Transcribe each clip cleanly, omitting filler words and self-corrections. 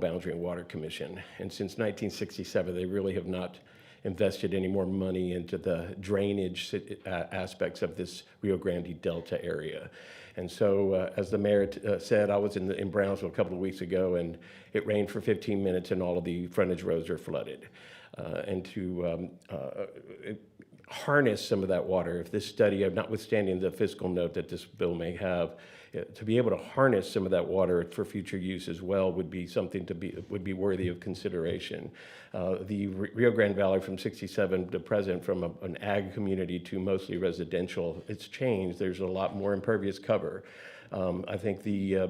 Boundary and Water Commission. And since 1967, they really have not invested any more money into the drainage aspects of this Rio Grande Delta area. And so, as the mayor said, I was in Brownsville a couple of weeks ago, and it rained for 15 minutes, and all of the frontage roads are flooded. And to harness some of that water, if this study, notwithstanding the fiscal note that this bill may have, to be able to harness some of that water for future use as well would be something would be worthy of consideration. The Rio Grande Valley from 67 to present, from an ag community to mostly residential, it's changed. There's a lot more impervious cover. I think the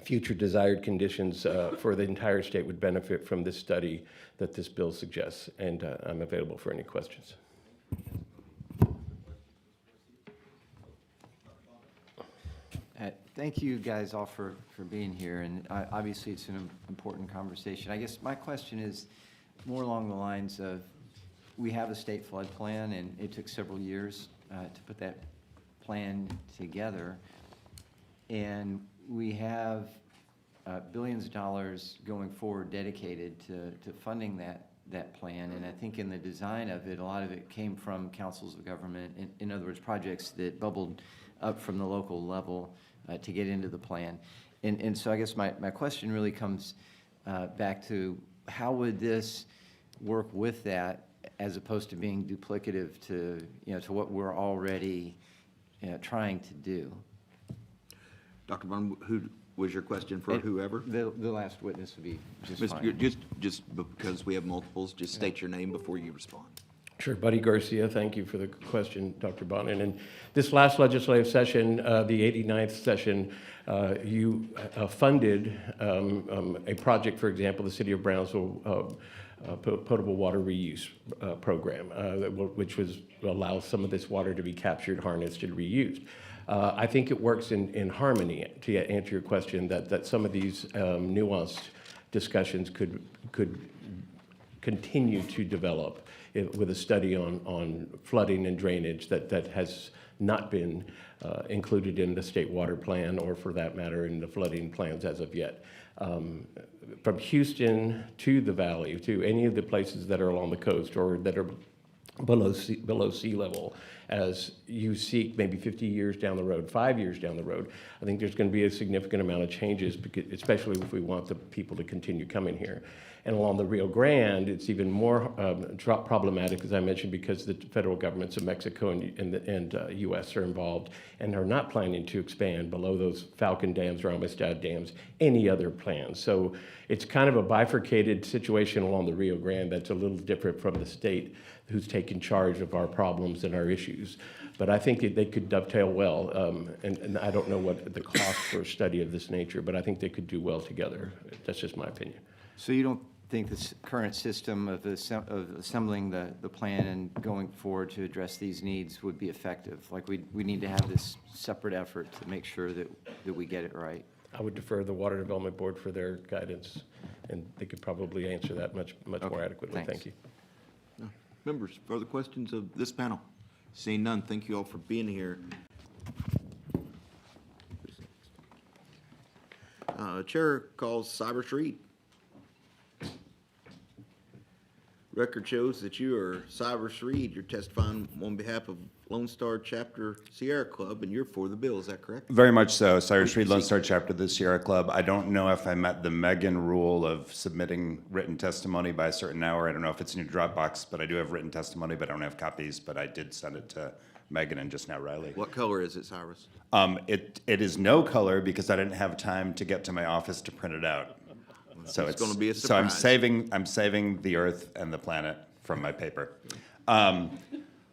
future desired conditions for the entire state would benefit from this study that this bill suggests, and I'm available for any questions. Thank you guys all for being here, and obviously it's an important conversation. I guess my question is more along the lines of, we have a state flood plan, and it took several years to put that plan together, and we have billions of dollars going forward dedicated to funding that plan. And I think in the design of it, a lot of it came from councils of government, in other words, projects that bubbled up from the local level to get into the plan. And so I guess my question really comes back to, how would this work with that, as opposed to being duplicative to, to what we're already trying to do? Dr. Bond, who was your question for whoever? The last witness would be just Mr. fine. Just because we have multiples, just state your name before you respond. Sure, Buddy Garcia, thank you for the question, Dr. Bonin. And this last legislative session, the 89th session, you funded a project, for example, the City of Brownsville potable water reuse program, which allows some of this water to be captured, harnessed, and reused. I think it works in harmony, to answer your question, that some of these nuanced discussions could continue to develop with a study on flooding and drainage that has not been included in the state water plan, or for that matter in the flooding plans as of yet. From Houston to the valley, to any of the places that are along the coast or that are below sea level, as you seek maybe 50 years down the road, 5 years down the road, I think there's going to be a significant amount of changes, especially if we want the people to continue coming here. And along the Rio Grande, it's even more problematic, as I mentioned, because the federal governments of Mexico and U.S. are involved and are not planning to expand below those Falcon dams or Amistad dams any other plans. So it's kind of a bifurcated situation along the Rio Grande that's a little different from the state who's taking charge of our problems and our issues. But I think they could dovetail well, and I don't know what the cost for a study of this nature, but I think they could do well together. That's just my opinion. So you don't think this current system of assembling the plan and going forward to address these needs would be effective? Like, we need to have this separate effort to make sure that we get it right? I would defer the Water Development Board for their guidance, and they could probably answer that much more adequately. Thanks. Thank you. Members, further questions of this panel? Seeing none, thank you all for being here. Chair calls Cyrus Reed. Record shows that you are Cyrus Reed. You're testifying on behalf of Lone Star Chapter Sierra Club, and you're for the bill. Is that correct? Very much so. Cyrus Reed, Lone Star Chapter of the Sierra Club. I don't know if I met the Megan rule of submitting written testimony by a certain hour. I don't know if it's in your Dropbox, but I do have written testimony, but I don't have copies. But I did send it to Megan and just now Riley. What color is it, Cyrus? It is no color because I didn't have time to get to my office to print it out. So It's gonna be a So I'm surprise. saving the Earth and the planet from my paper.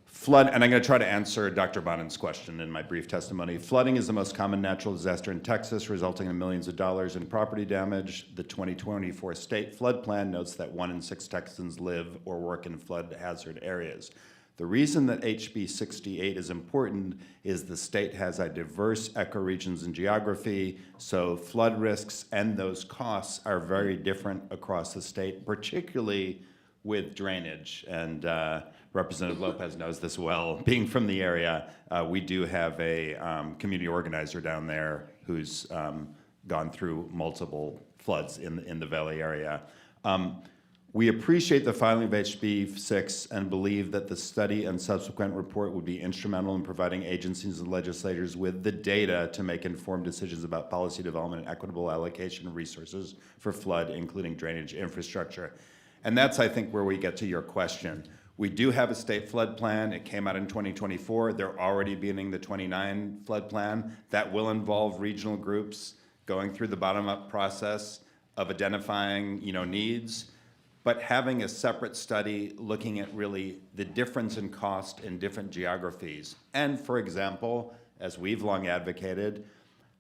Flood, and I'm going to try to answer Dr. Bonin's question in my brief testimony. Flooding is the most common natural disaster in Texas, resulting in millions of dollars in property damage. The 2024 state flood plan notes that 1 in 6 Texans live or work in flood hazard areas. The reason that HB 68 is important is the state has a diverse ecoregions and geography, so flood risks and those costs are very different across the state, particularly with drainage. And Representative Lopez knows this well. Being from the area, we do have a community organizer down there who's gone through multiple floods in the Valley area. We appreciate the filing of HB 6 and believe that the study and subsequent report would be instrumental in providing agencies and legislators with the data to make informed decisions about policy development and equitable allocation of resources for flood, including drainage infrastructure. And that's, I think, where we get to your question. We do have a state flood plan. It came out in 2024. They're already beginning the 29 flood plan. That will involve regional groups going through the bottom-up process of identifying, needs, but having a separate study looking at really the difference in cost in different geographies. And for example, as we've long advocated,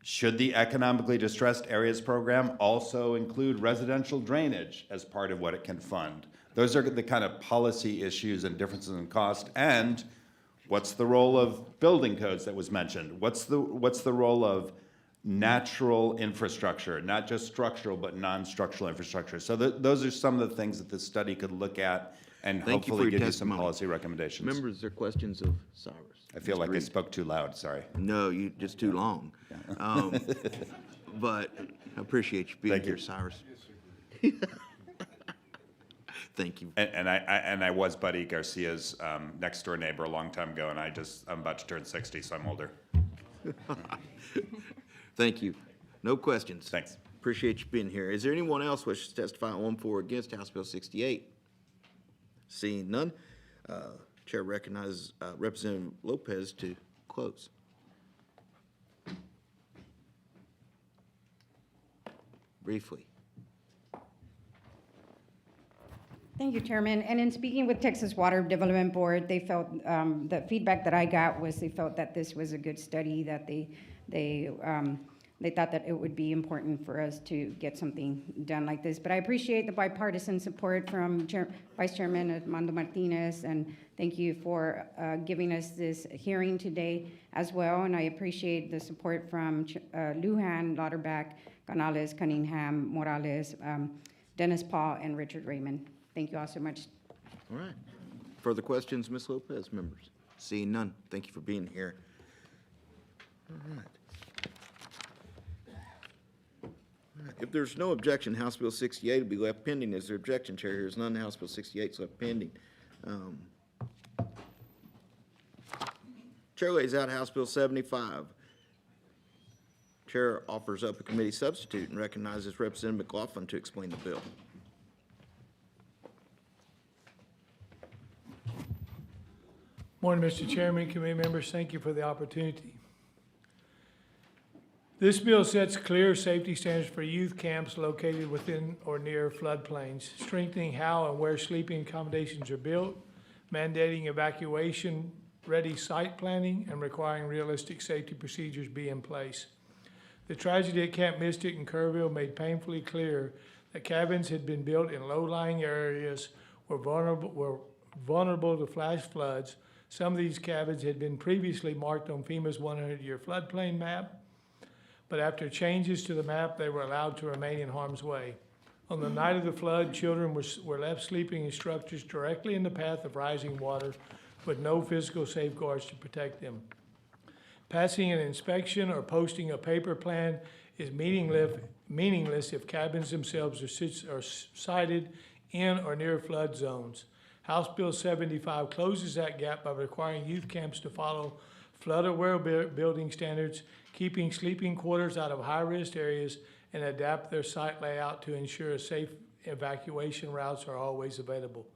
should the economically distressed areas program also include residential drainage as part of what it can fund? Those are the kind of policy issues and differences in cost. And what's the role of building codes that was mentioned? What's the role of natural infrastructure, not just structural, but non-structural infrastructure? So those are some of the things that this study could look at and Thank you for hopefully your give you some testimony. policy recommendations. Members, there are questions of Cyrus? I feel Mr. like I Reed? spoke too loud, sorry. No, you just too long. But I appreciate you being Thank here, you. Cyrus. Thank you. And I was Buddy Garcia's next door neighbor a long time ago, and I'm about to turn 60, so I'm older. Thank you. No questions. Thanks. Appreciate you being here. Is there anyone else wishing to testify on for or against House Bill 68? Seeing none, Chair recognizes Representative Lopez to close. Briefly. Thank you, Chairman. And in speaking with Texas Water Development Board, they felt, the feedback that I got was they felt that this was a good study, that they thought that it would be important for us to get something done like this. But I appreciate the bipartisan support from Vice Chairman Armando Martinez, and thank you for giving us this hearing today as well. And I appreciate the support from Lujan, Lauterbach, Canales, Cunningham, Morales, Dennis Paul, and Richard Raymond. Thank you all so much. All right. Further questions, Ms. Lopez, members? Seeing none, thank you for being here. All right. All right. If there's no objection, House Bill 68 will be left pending. Is there objection? Chair hears none. House Bill 68 is left pending. Chair lays out House Bill 75. Chair offers up a committee substitute and recognizes Representative McLaughlin to explain the bill. Morning, Mr. Chairman, committee members. Thank you for the opportunity. This bill sets clear safety standards for youth camps located within or near floodplains, strengthening how and where sleeping accommodations are built, mandating evacuation-ready site planning, and requiring realistic safety procedures be in place. The tragedy at Camp Mystic in Kerrville made painfully clear that cabins had been built in low-lying areas were vulnerable to flash floods. Some of these cabins had been previously marked on FEMA's 100-year floodplain map, but after changes to the map, they were allowed to remain in harm's way. On the night of the flood, children were left sleeping in structures directly in the path of rising water with no physical safeguards to protect them. Passing an inspection or posting a paper plan is meaningless if cabins themselves are sited in or near flood zones. House Bill 75 closes that gap by requiring youth camps to follow flood-aware building standards, keeping sleeping quarters out of high-risk areas, and adapt their site layout to ensure safe evacuation routes are always available.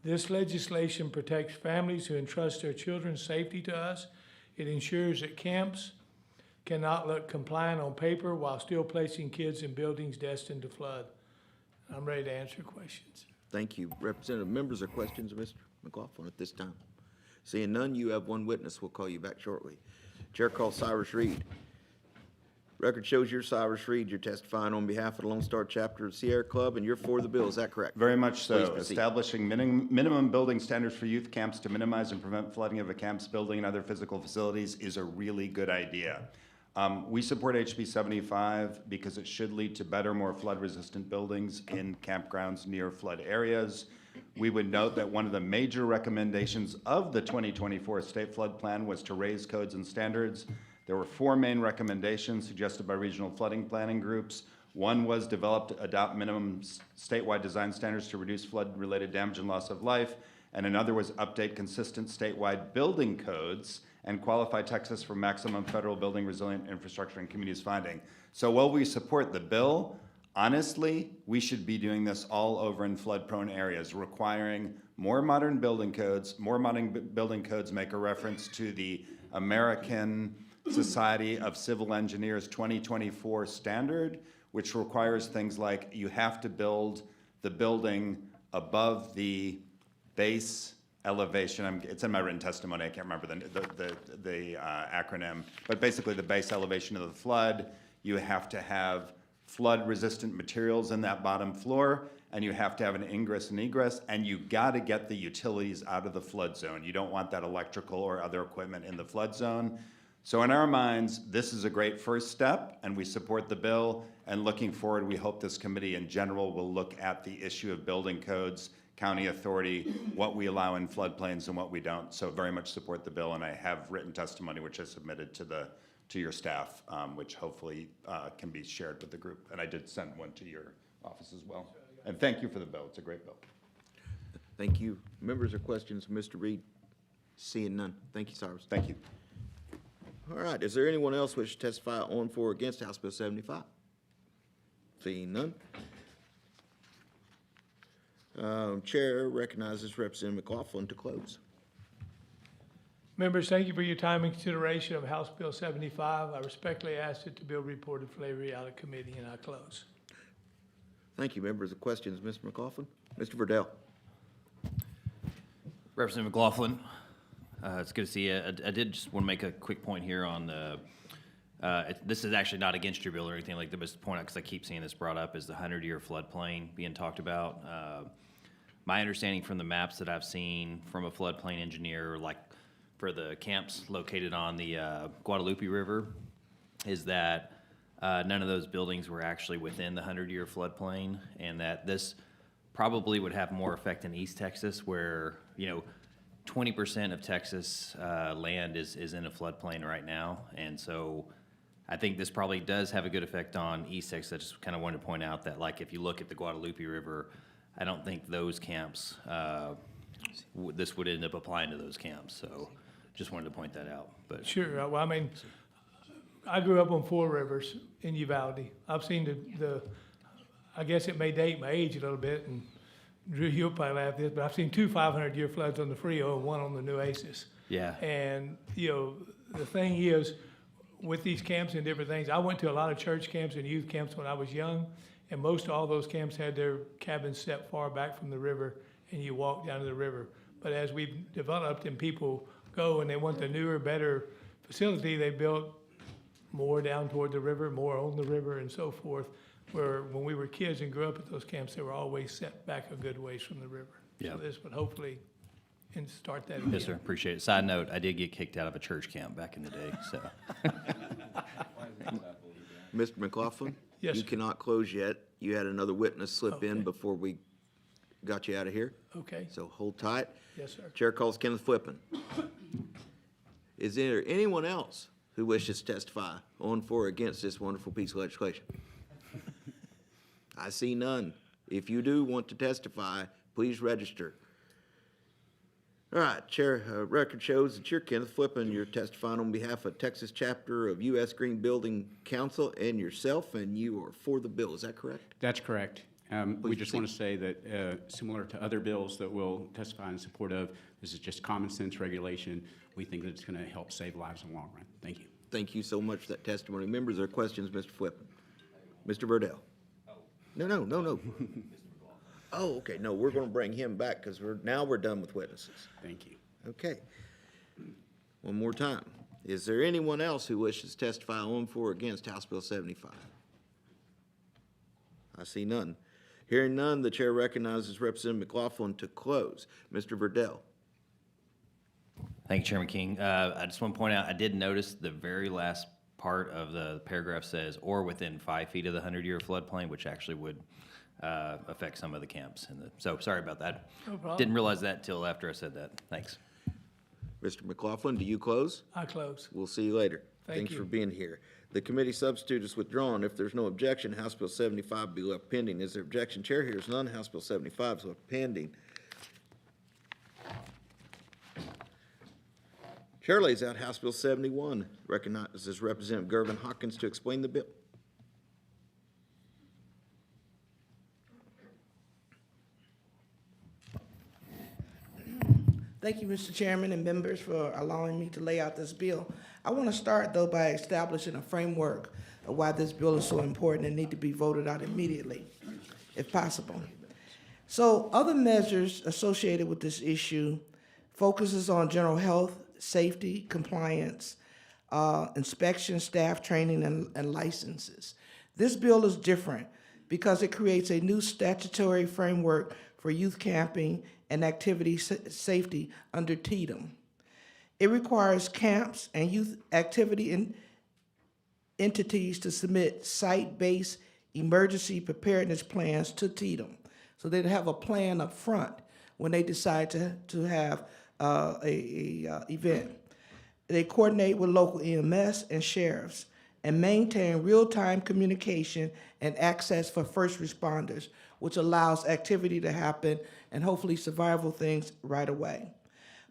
This legislation protects families who entrust their children's safety to us. It ensures that camps cannot look compliant on paper while still placing kids in buildings destined to flood. I'm ready to answer questions. Thank you. Representative, members, or questions of Mr. McLaughlin at this time? Seeing none, you have one witness. We'll call you back shortly. Chair calls Cyrus Reed. Record shows you're Cyrus Reed. You're testifying on behalf of the Lone Star Chapter of Sierra Club, and you're for the bill. Is that correct? Very much Please so. proceed. Establishing minimum building standards for youth camps to minimize and prevent flooding of a camp's building and other physical facilities is a really good idea. We support HB 75 because it should lead to better, more flood-resistant buildings in campgrounds near flood areas. We would note that one of the major recommendations of the 2024 state flood plan was to raise codes and standards. There were 4 main recommendations suggested by regional flooding planning groups. One was adopt minimum statewide design standards to reduce flood-related damage and loss of life, and another was update consistent statewide building codes and qualify Texas for maximum federal building resilient infrastructure and communities finding. So while we support the bill, honestly, we should be doing this all over in flood-prone areas, requiring more modern building codes. More modern building codes make a reference to the American Society of Civil Engineers 2024 standard, which requires things like you have to build the building above the base elevation. It's in my written testimony. I can't remember the acronym, but basically the base elevation of the flood. You have to have flood-resistant materials in that bottom floor, and you have to have an ingress and egress, and you got to get the utilities out of the flood zone. You don't want that electrical or other equipment in the flood zone. So in our minds, this is a great first step, and we support the bill. And looking forward, we hope this committee in general will look at the issue of building codes, county authority, what we allow in floodplains and what we don't. So very much support the bill, and I have written testimony which I submitted to your staff, which hopefully can be shared with the group. And I did send one to your office as well. And thank you for the bill. It's a great bill. Thank you. Members or questions, Mr. Reed? Seeing none. Thank you, Cyrus. Thank you. All right, is there anyone else wish to testify on, for, or against House Bill 75? Seeing none. Chair recognizes Representative McLaughlin to close. Members, thank you for your time and consideration of House Bill 75. I respectfully ask that the bill be reported for later out of committee, and I close. Thank you. Members of questions, Mr. McLaughlin? Mr. Verdell? Representative McLaughlin, it's good to see you. I did just want to make a quick point here on the, this is actually not against your bill or anything like that, but just to point out, because I keep seeing this brought up, is the 100-year floodplain being talked about. My understanding from the maps that I've seen from a floodplain engineer, like for the camps located on the Guadalupe River, is that none of those buildings were actually within the 100-year floodplain, and that this probably would have more effect in East Texas, where, 20% of Texas land is in a floodplain right now. And so I think this probably does have a good effect on East Texas. I just kind of wanted to point out that, like, if you look at the Guadalupe River, I don't think those camps, this would end up applying to those camps. So just wanted to point that out. But Sure. Well, I mean, I grew up on Four Rivers in Uvalde. I've seen I guess it may date my age a little bit, and Drew, you'll probably laugh at this, but I've seen 2 500-year floods on the Frio and 1 on the Nueces. yeah, And, the thing is, with these camps and different things, I went to a lot of church camps and youth camps when I was young, and most all those camps had their cabins set far back from the river, and you walk down to the river. But as we've developed and people go and they want the newer, better facility, they built more down toward the river, more on the river, and so forth, where when we were kids and grew up at those camps, they were always set back a good ways from the river. Yeah. So this would hopefully start that again. yes, sir. Appreciate it. Side note, I did get kicked out of a church camp back in the day, so. Mr. McLaughlin? Yes, You sir. cannot close yet. You had another witness slip in Okay. before we got you out of here, Okay, so hold tight. yes, sir. Chair calls Kenneth Flippin. Is there anyone else who wishes to testify on, for, or against this wonderful piece of legislation? I see none. If you do want to testify, please register. All right, Chair, record shows that you're Kenneth Flippin. You're testifying on behalf of Texas chapter of U.S. Green Building Council and yourself, and you are for the bill. Is that correct? That's correct. We Please just want to say that, similar to other bills that we'll testify in support of, this is just common sense regulation. We think that it's going to help save lives in the long run. Thank you. Thank you so much for that testimony. Members, are questions, Mr. Flippin? Mr. Verdell? No. Oh, okay, no, we're gonna bring him back, because we're done with witnesses. Thank you. Okay. One more time. Is there anyone else who wishes to testify on, for, or against House Bill 75? I see none. Hearing none, the chair recognizes Representative McLaughlin to close. Mr. Verdell? Thank you, Chairman King. I just want to point out, I did notice the very last part of the paragraph says, or within 5 feet of the 100-year floodplain, which actually would affect some of the camps. So sorry about that. No problem. Didn't realize that till after I said that. Thanks. Mr. McLaughlin, do you close? I close. We'll see you later. Thank Thanks you. for being here. The committee substitute is withdrawn. If there's no objection, House Bill 75 be left pending. Is there objection? Chair hears none. House Bill 75 is left pending. Chair lays out House Bill 71. Recognizes Representative Gervin Hawkins to explain the bill. Thank you, Mr. Chairman and members, for allowing me to lay out this bill. I want to start, though, by establishing a framework of why this bill is so important and need to be voted out immediately, if possible. So other measures associated with this issue focuses on general health, safety, compliance, inspection, staff training, and licenses. This bill is different because it creates a new statutory framework for youth camping and activity safety under TDM. It requires camps and youth activity entities to submit site-based emergency preparedness plans to TDM. So they'd have a plan up front when they decide to have a event. They coordinate with local EMS and sheriffs and maintain real-time communication and access for first responders, which allows activity to happen and hopefully survival things right away.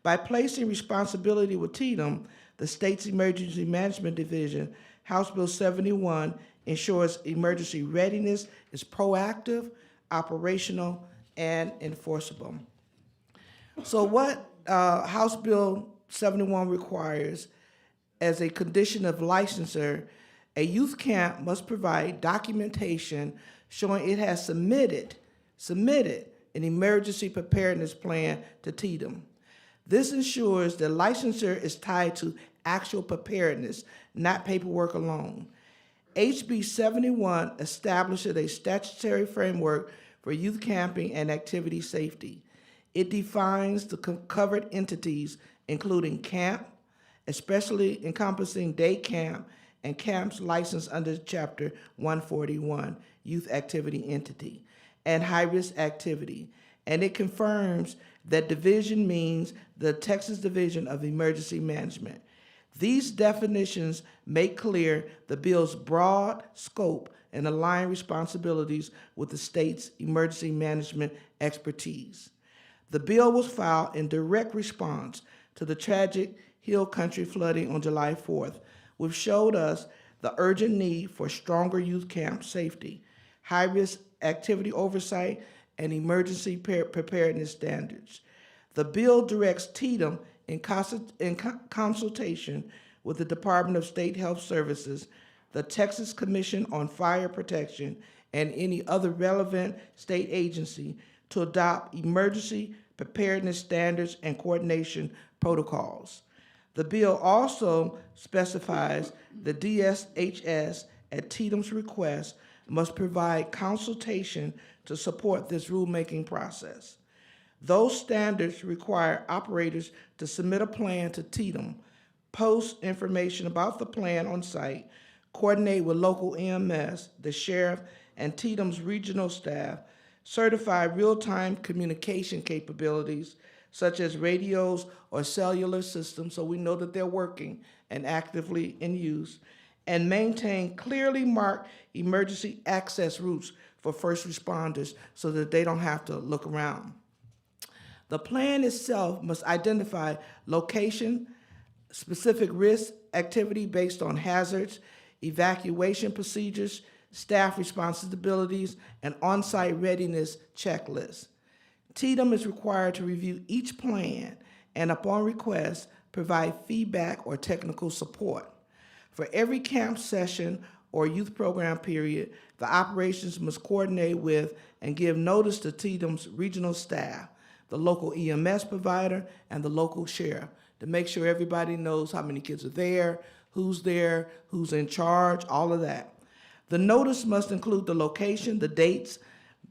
By placing responsibility with TDM, the state's Emergency Management Division, House Bill 71 ensures emergency readiness is proactive, operational, and enforceable. So what House Bill 71 requires as a condition of licensure, a youth camp must provide documentation showing it has submitted an emergency preparedness plan to TDM. This ensures the licensure is tied to actual preparedness, not paperwork alone. HB 71 establishes a statutory framework for youth camping and activity safety. It defines the covered entities, including camp, especially encompassing day camp and camps licensed under Chapter 141, Youth Activity Entity, and high-risk activity. And it confirms that division means the Texas Division of Emergency Management. These definitions make clear the bill's broad scope and align responsibilities with the state's emergency management expertise. The bill was filed in direct response to the tragic Hill Country flooding on July 4th, which showed us the urgent need for stronger youth camp safety, high-risk activity oversight, and emergency preparedness standards. The bill directs TDM in consultation with the Department of State Health Services, the Texas Commission on Fire Protection, and any other relevant state agency to adopt emergency preparedness standards and coordination protocols. The bill also specifies the DSHS, at TDM's request, must provide consultation to support this rulemaking process. Those standards require operators to submit a plan to TDM, post information about the plan on site, coordinate with local EMS, the sheriff, and TDM's regional staff, certify real-time communication capabilities such as radios or cellular systems, so we know that they're working and actively in use, and maintain clearly marked emergency access routes for first responders so that they don't have to look around. The plan itself must identify location, specific risk activity based on hazards, evacuation procedures, staff responsibilities, and on-site readiness checklists. TDM is required to review each plan and, upon request, provide feedback or technical support. For every camp session or youth program period, the operations must coordinate with and give notice to TDM's regional staff, the local EMS provider, and the local sheriff to make sure everybody knows how many kids are there, who's in charge, all of that. The notice must include the location, the dates,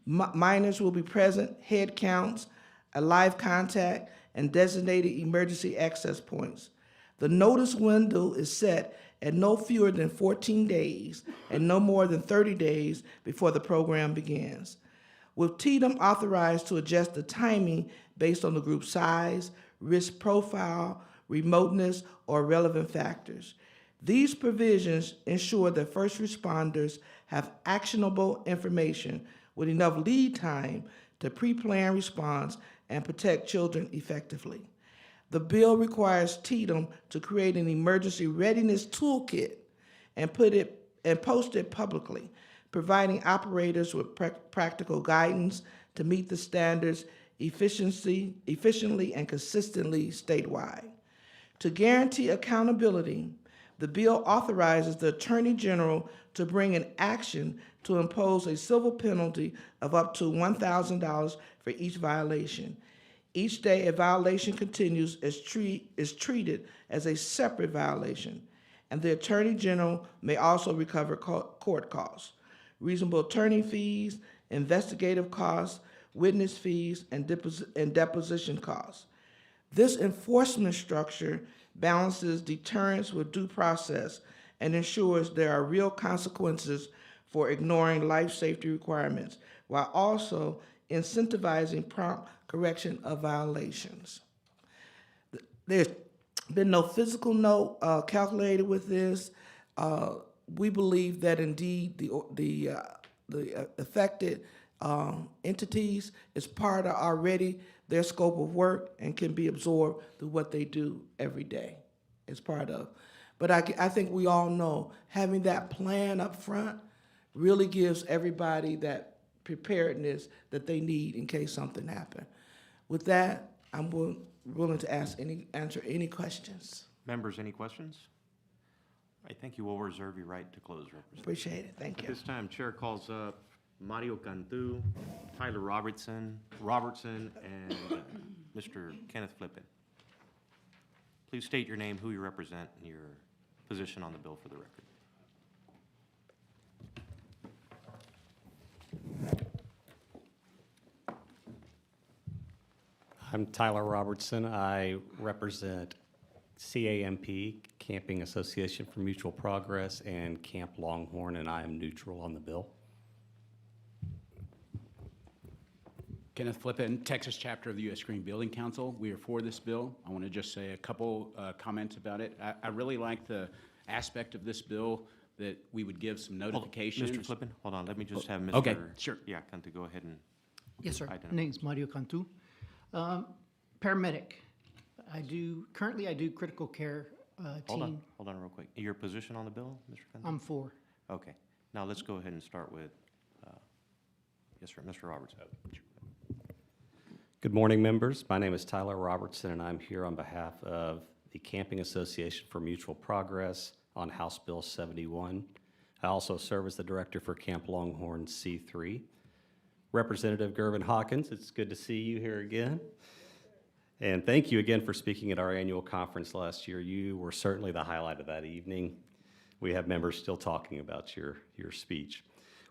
minors will be present, head counts, a live contact, and designated emergency access points. The notice window is set at no fewer than 14 days and no more than 30 days before the program begins, with TDM authorized to adjust the timing based on the group size, risk profile, remoteness, or relevant factors. These provisions ensure that first responders have actionable information with enough lead time to pre-plan response and protect children effectively. The bill requires TDM to create an emergency readiness toolkit and post it publicly, providing operators with practical guidance to meet the standards efficiently and consistently statewide. To guarantee accountability, the bill authorizes the Attorney General to bring an action to impose a civil penalty of up to $1,000 for each violation. Each day a violation continues is treated as a separate violation, and the Attorney General may also recover court costs, reasonable attorney fees, investigative costs, witness fees, and deposition costs. This enforcement structure balances deterrence with due process and ensures there are real consequences for ignoring life safety requirements, while also incentivizing prompt correction of violations. There's been no physical note calculated with this. We believe that indeed the affected entities is part of already their scope of work and can be absorbed through what they do every day as part of. But I think we all know having that plan up front really gives everybody that preparedness that they need in case something happens. With that, I'm willing to answer any questions. Members, any questions? I think you will reserve your right to close, Representative. Appreciate it. Thank At you. this time, Chair calls up Mario Cantu, Tyler Robertson, and Mr. Kenneth Flippin. Please state your name, who you represent, and your position on the bill for the record. I'm Tyler Robertson. I represent CAMP, Camping Association for Mutual Progress, and Camp Longhorn, and I am neutral on the bill. Kenneth Flippin, Texas chapter of the U.S. Green Building Council. We are for this bill. I want to just say a couple comments about it. I really like the aspect of this bill that we would give some notifications. Mr. Flippin, hold on, let me just have Mr. Okay, sure. Yeah, Cantu, go ahead and. Yes, sir. Identify. Name's Mario Cantu. Paramedic. Currently I do critical care team. Hold on real quick. Your position on the bill, Mr. Cantu? I'm for. Okay, now let's go ahead and start with, yes, sir, Mr. Robertson. Good morning, members. My name is Tyler Robertson, and I'm here on behalf of the Camping Association for Mutual Progress on House Bill 71. I also serve as the director for Camp Longhorn C3. Representative Gervin Hawkins, it's good to see you here again. And thank you again for speaking at our annual conference last year. You were certainly the highlight of that evening. We have members still talking about your speech.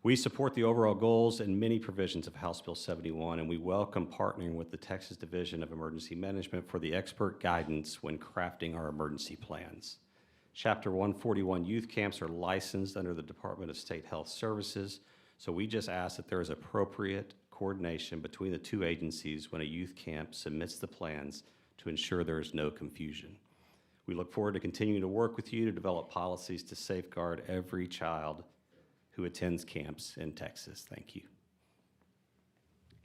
We support the overall goals and many provisions of House Bill 71, and we welcome partnering with the Texas Division of Emergency Management for the expert guidance when crafting our emergency plans. Chapter 141 youth camps are licensed under the Department of State Health Services, so we just ask that there is appropriate coordination between the two agencies when a youth camp submits the plans to ensure there is no confusion. We look forward to continuing to work with you to develop policies to safeguard every child who attends camps in Texas. Thank you.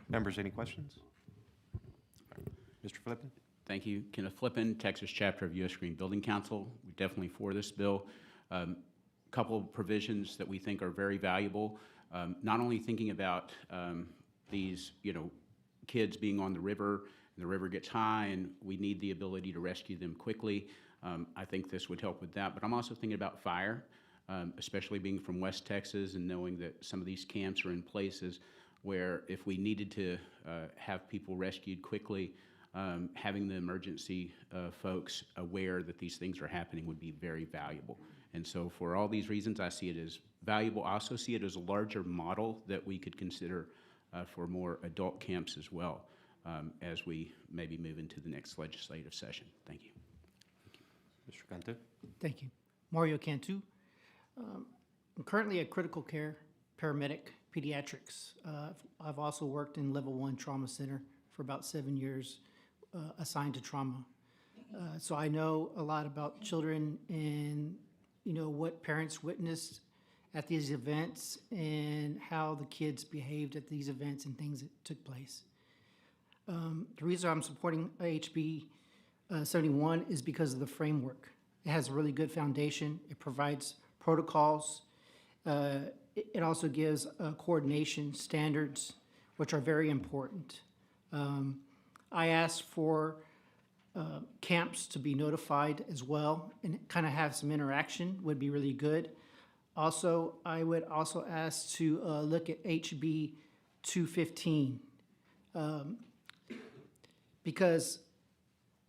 Members, any questions? Mr. Flippin? Thank you. Kenneth Flippin, Texas chapter of U.S. Green Building Council. We're definitely for this bill. Couple of provisions that we think are very valuable. Not only thinking about these, kids being on the river, and the river gets high, and we need the ability to rescue them quickly. I think this would help with that. But I'm also thinking about fire, especially being from West Texas and knowing that some of these camps are in places where if we needed to have people rescued quickly, having the emergency folks aware that these things are happening would be very valuable. And so for all these reasons, I see it as valuable. I also see it as a larger model that we could consider for more adult camps as well as we maybe move into the next legislative session. Thank you. Mr. Cantu? Thank you. Mario Cantu. I'm currently a critical care paramedic, pediatrics. I've also worked in level 1 trauma center for about 7 years, assigned to trauma. So I know a lot about children and, you know, what parents witnessed at these events and how the kids behaved at these events and things that took place. The reason I'm supporting HB 71 is because of the framework. It has a really good foundation. It provides protocols. It also gives coordination standards, which are very important. I asked for camps to be notified as well and kind of have some interaction would be really good. Also, I would also ask to look at HB 215 because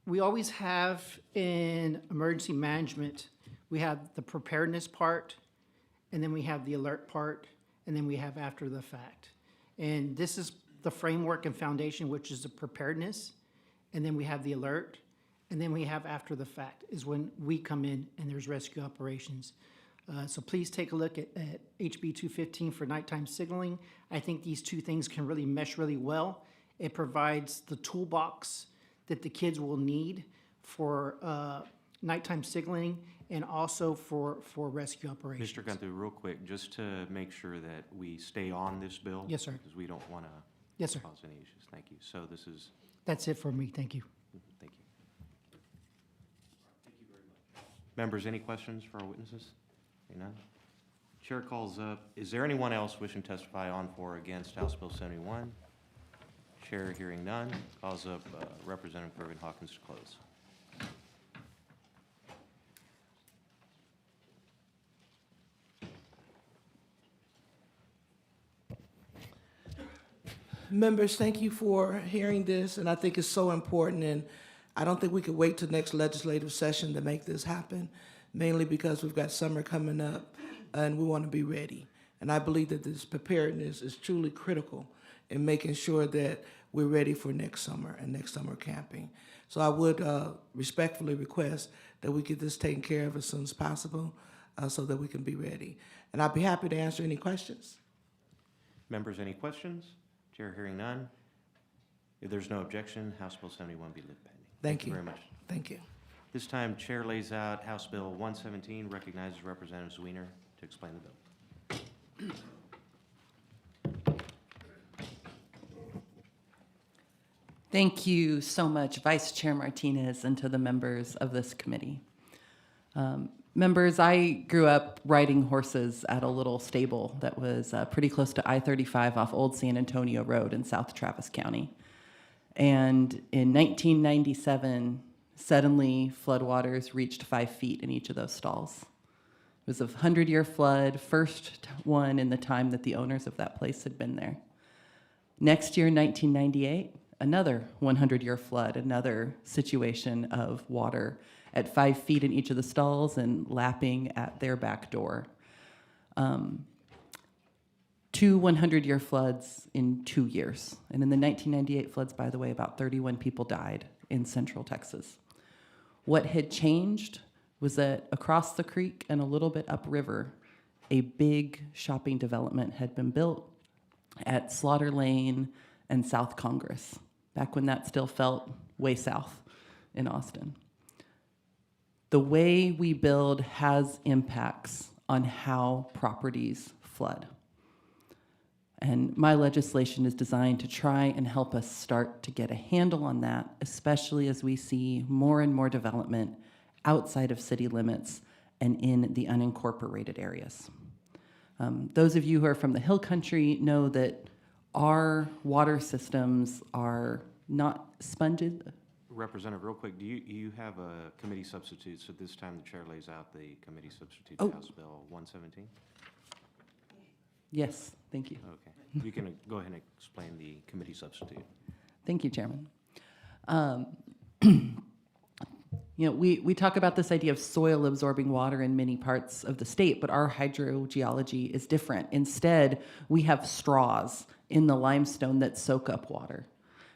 we always have in emergency management, we have the preparedness part, and then we have the alert part, and then we have after the fact. And this is the framework and foundation, which is the preparedness, and then we have the alert, and then we have after the fact is when we come in and there's rescue operations. So please take a look at HB 215 for nighttime signaling. I think these two things can really mesh really well. It provides the toolbox that the kids will need for nighttime signaling and also for rescue operations. Mr. Gunther, real quick, just to make sure that we stay on this bill. Yes, sir. Because we don't want to Yes, sir. cause any issues. Thank you. So this is, That's it for me. Thank you. thank you. Members, any questions for our witnesses? Hearing none. Chair calls up, is there anyone else wishing to testify on for or against House Bill 71? Chair hearing none, calls up Representative Irvin Hawkins to close. Members, thank you for hearing this, and I think it's so important, and I don't think we could wait till next legislative session to make this happen, mainly because we've got summer coming up, and we want to be ready. And I believe that this preparedness is truly critical in making sure that we're ready for next summer and next summer camping. So I would respectfully request that we get this taken care of as soon as possible so that we can be ready. And I'd be happy to answer any questions. Members, any questions? Chair hearing none. If there's no objection, House Bill 71 be lived pending. Thank you. Very much. Thank you. This time, Chair lays out House Bill 117, recognizes Representative Zwiener to explain the bill. Thank you so much, Vice Chair Martinez, and to the members of this committee. Members, I grew up riding horses at a little stable that was pretty close to I-35 off Old San Antonio Road in South Travis County. And in 1997, suddenly floodwaters reached 5 feet in each of those stalls. It was a 100-year flood, first one in the time that the owners of that place had been there. Next year, 1998, another 100-year flood, another situation of water at 5 feet in each of the stalls and lapping at their back door. 2 100-year floods in 2 years. And in the 1998 floods, by the way, about 31 people died in central Texas. What had changed was that across the creek and a little bit upriver, a big shopping development had been built at Slaughter Lane and South Congress, back when that still felt way south in Austin. The way we build has impacts on how properties flood. And my legislation is designed to try and help us start to get a handle on that, especially as we see more and more development outside of city limits and in the unincorporated areas. Those of you who are from the Hill Country know that our water systems are not sponges. Representative, real quick, do you have a committee substitute? So this time the chair lays out the committee substitute to House Bill 117? Yes, thank you. Okay. You can go ahead and explain the committee substitute. Thank you, Chairman. You know, we talk about this idea of soil absorbing water in many parts of the state, but our hydrogeology is different. Instead, we have straws in the limestone that soak up water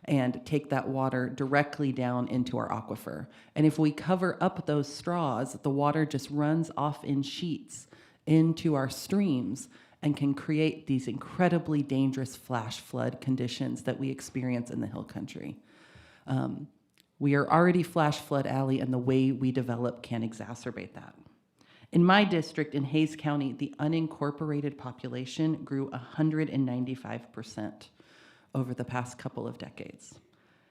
and take that water directly down into our aquifer. And if we cover up those straws, the water just runs off in sheets into our streams and can create these incredibly dangerous flash flood conditions that we experience in the Hill Country. We are already flash flood alley, and the way we develop can exacerbate that. In my district in Hayes County, the unincorporated population grew 195% over the past couple of decades.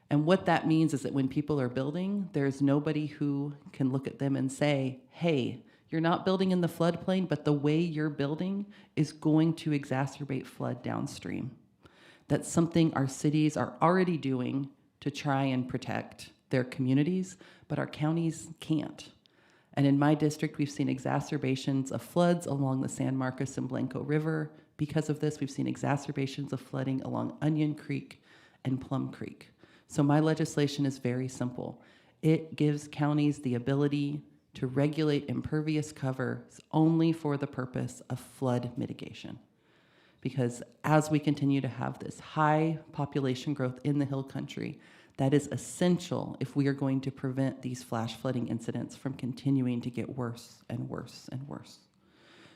And what that means is that when people are building, there's nobody who can look at them and say, hey, you're not building in the floodplain, but the way you're building is going to exacerbate flood downstream. That's something our cities are already doing to try and protect their communities, but our counties can't. And in my district, we've seen exacerbations of floods along the San Marcos and Blanco River. Because of this, we've seen exacerbations of flooding along Onion Creek and Plum Creek. So my legislation is very simple. It gives counties the ability to regulate impervious covers only for the purpose of flood mitigation. Because as we continue to have this high population growth in the Hill Country, that is essential if we are going to prevent these flash flooding incidents from continuing to get worse and worse and worse.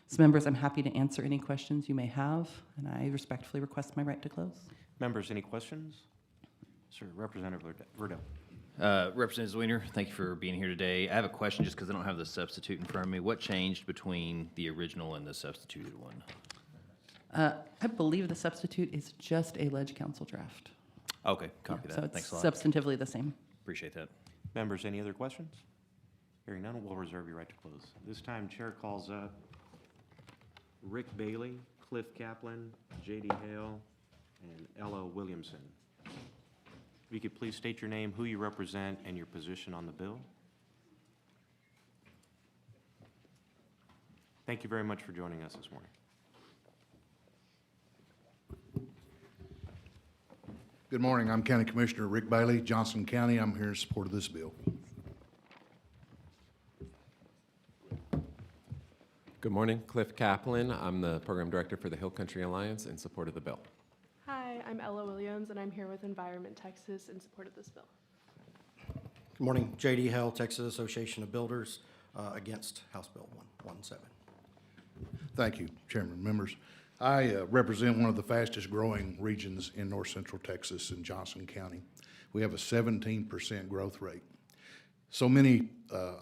So members, I'm happy to answer any questions you may have, and I respectfully request my right to close. Members, any questions? Sir, Representative Verdell. Representative Zwiener, thank you for being here today. I have a question just because I don't have the substitute in front of me. What changed between the original and the substituted one? I believe the substitute is just a ledge council draft. Okay, copy So that. it's Thanks a lot. substantively the same. Appreciate that. Members, any other questions? Hearing none, we'll reserve your right to close. This time, Chair calls up Rick Bailey, Cliff Kaplan, J.D. Hale, and Ella Williamson. If you could please state your name, who you represent, and your position on the bill. Thank you very much for joining us this morning. Good morning. I'm County Commissioner Rick Bailey, Johnson County. I'm here in support of this bill. Good morning, Cliff Kaplan. I'm the Program Director for the Hill Country Alliance in support of the bill. Hi, I'm Ella Williams, and I'm here with Environment Texas in support of this bill. Good morning, J.D. Hale, Texas Association of Builders, against House Bill 117. Thank you, Chairman, members. I represent one of the fastest growing regions in north central Texas in Johnson County. We have a 17% growth rate. So many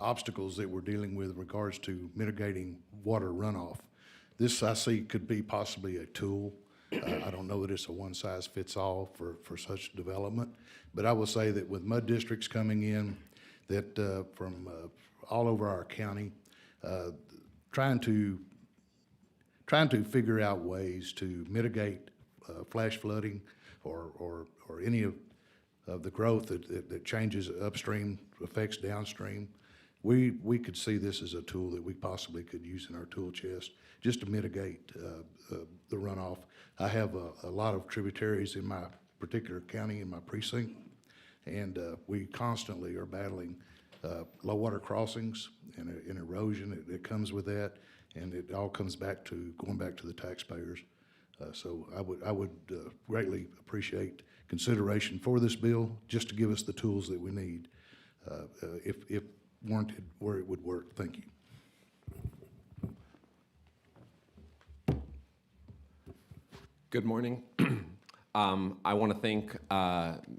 obstacles that we're dealing with in regards to mitigating water runoff. This, I see, could be possibly a tool. I don't know that it's a one-size-fits-all for such development, but I will say that with mud districts coming in, that from all over our county, trying to figure out ways to mitigate flash flooding or any of the growth that changes upstream, affects downstream. We could see this as a tool that we possibly could use in our tool chest just to mitigate the runoff. I have a lot of tributaries in my particular county, in my precinct, and we constantly are battling low water crossings and erosion that comes with that, and it all comes back to going back to the taxpayers. So I would greatly appreciate consideration for this bill, just to give us the tools that we need, if warranted, where it would work. Thank you. Good morning. I want to thank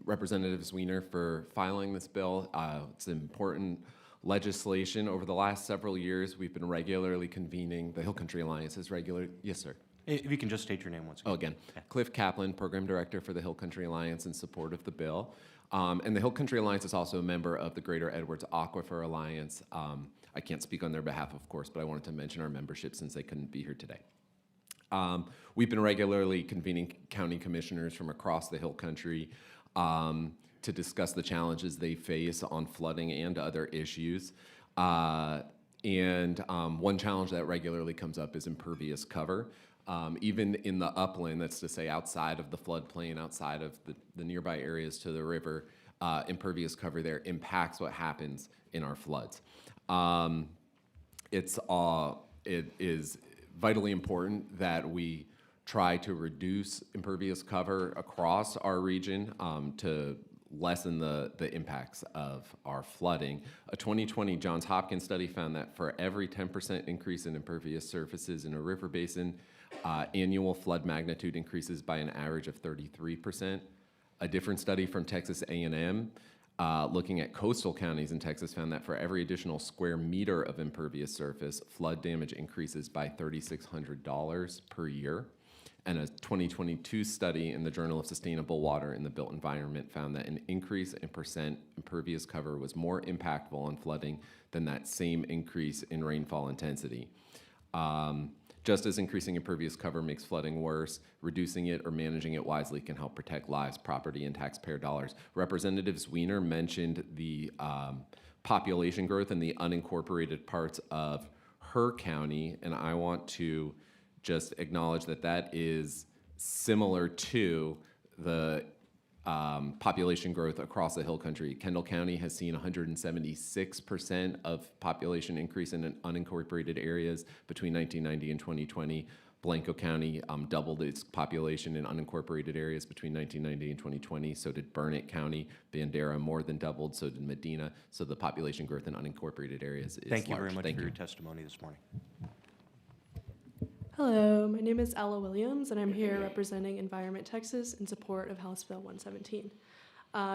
Representative Zwiener for filing this bill. It's important legislation. Over the last several years, we've been regularly convening, the Hill Country Alliance is regular. Yes, sir. If you can just state your name once again. Oh, again. Cliff Kaplan, Program Director for the Hill Country Alliance in support of the bill. And the Hill Country Alliance is also a member of the Greater Edwards Aquifer Alliance. I can't speak on their behalf, of course, but I wanted to mention our membership since they couldn't be here today. We've been regularly convening county commissioners from across the Hill Country to discuss the challenges they face on flooding and other issues. And one challenge that regularly comes up is impervious cover. Even in the upland, that's to say outside of the floodplain, outside of the nearby areas to the river, impervious cover there impacts what happens in our floods. It is vitally important that we try to reduce impervious cover across our region to lessen the impacts of our flooding. A 2020 Johns Hopkins study found that for every 10% increase in impervious surfaces in a river basin, annual flood magnitude increases by an average of 33%. A different study from Texas A&M looking at coastal counties in Texas found that for every additional square meter of impervious surface, flood damage increases by $3,600 per year. And a 2022 study in the Journal of Sustainable Water in the Built Environment found that an increase in percent impervious cover was more impactful on flooding than that same increase in rainfall intensity. Just as increasing impervious cover makes flooding worse, reducing it or managing it wisely can help protect lives, property, and taxpayer dollars. Representative Weiner mentioned the population growth in the unincorporated parts of her county, and I want to just acknowledge that that is similar to the population growth across the Hill Country. Kendall County has seen 176% of population increase in unincorporated areas between 1990 and 2020. Blanco County doubled its population in unincorporated areas between 1990 and 2020. So did Burnett County. Bandera more than doubled. So did Medina. So the population growth in unincorporated areas is Thank you large. very much Thank for you. your testimony this morning. Hello, my name is Ella Williams, and I'm here representing Environment Texas in support of House Bill 117.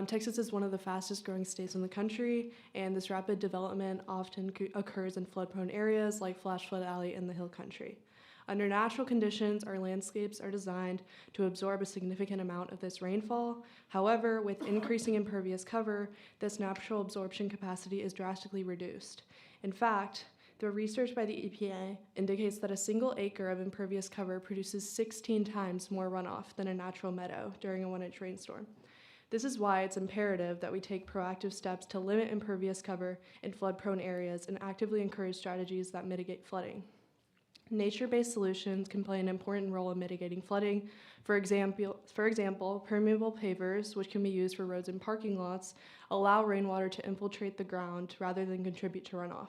Texas is one of the fastest growing states in the country, and this rapid development often occurs in flood-prone areas like Flash Flood Alley in the Hill Country. Under natural conditions, our landscapes are designed to absorb a significant amount of this rainfall. However, with increasing impervious cover, this natural absorption capacity is drastically reduced. In fact, the research by the EPA indicates that a single acre of impervious cover produces 16 times more runoff than a natural meadow during a 1-inch rainstorm. This is why it's imperative that we take proactive steps to limit impervious cover in flood-prone areas and actively encourage strategies that mitigate flooding. Nature-based solutions can play an important role in mitigating flooding. For example, permeable pavers, which can be used for roads and parking lots, allow rainwater to infiltrate the ground rather than contribute to runoff.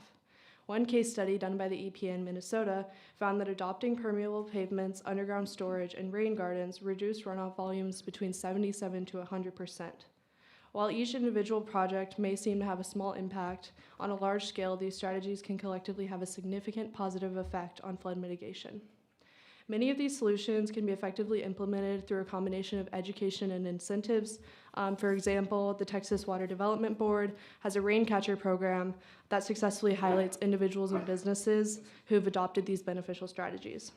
One case study done by the EPA in Minnesota found that adopting permeable pavements, underground storage, and rain gardens reduced runoff volumes between 77 to 100%. While each individual project may seem to have a small impact, on a large scale, these strategies can collectively have a significant positive effect on flood mitigation. Many of these solutions can be effectively implemented through a combination of education and incentives. For example, the Texas Water Development Board has a rain catcher program that successfully highlights individuals and businesses who've adopted these beneficial strategies.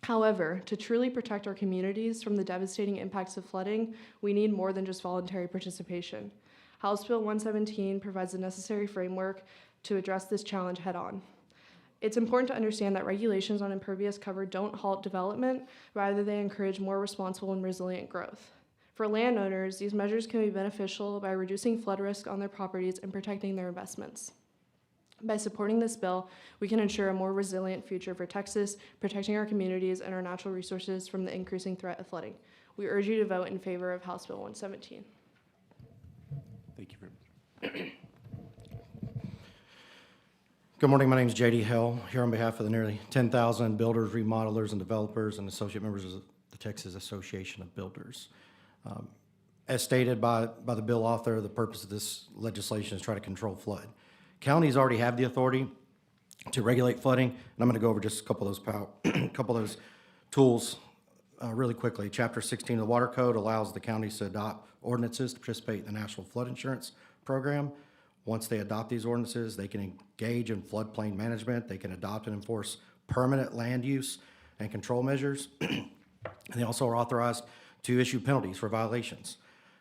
However, to truly protect our communities from the devastating impacts of flooding, we need more than just voluntary participation. House Bill 117 provides the necessary framework to address this challenge head-on. It's important to understand that regulations on impervious cover don't halt development, rather they encourage more responsible and resilient growth. For landowners, these measures can be beneficial by reducing flood risk on their properties and protecting their investments. By supporting this bill, we can ensure a more resilient future for Texas, protecting our communities and our natural resources from the increasing threat of flooding. We urge you to vote in favor of House Bill 117. Thank you very much. Good morning, my name is J.D. Hell, here on behalf of the nearly 10,000 builders, remodelers, and developers and associate members of the Texas Association of Builders. As stated by the bill author, the purpose of this legislation is to try to control flood. Counties already have the authority to regulate flooding, and I'm going to go over just a couple of those tools really quickly. Chapter 16 of the Water Code allows the counties to adopt ordinances to participate in the National Flood Insurance Program. Once they adopt these ordinances, they can engage in floodplain management. They can adopt and enforce permanent land use and control measures. And they also are authorized to issue penalties for violations.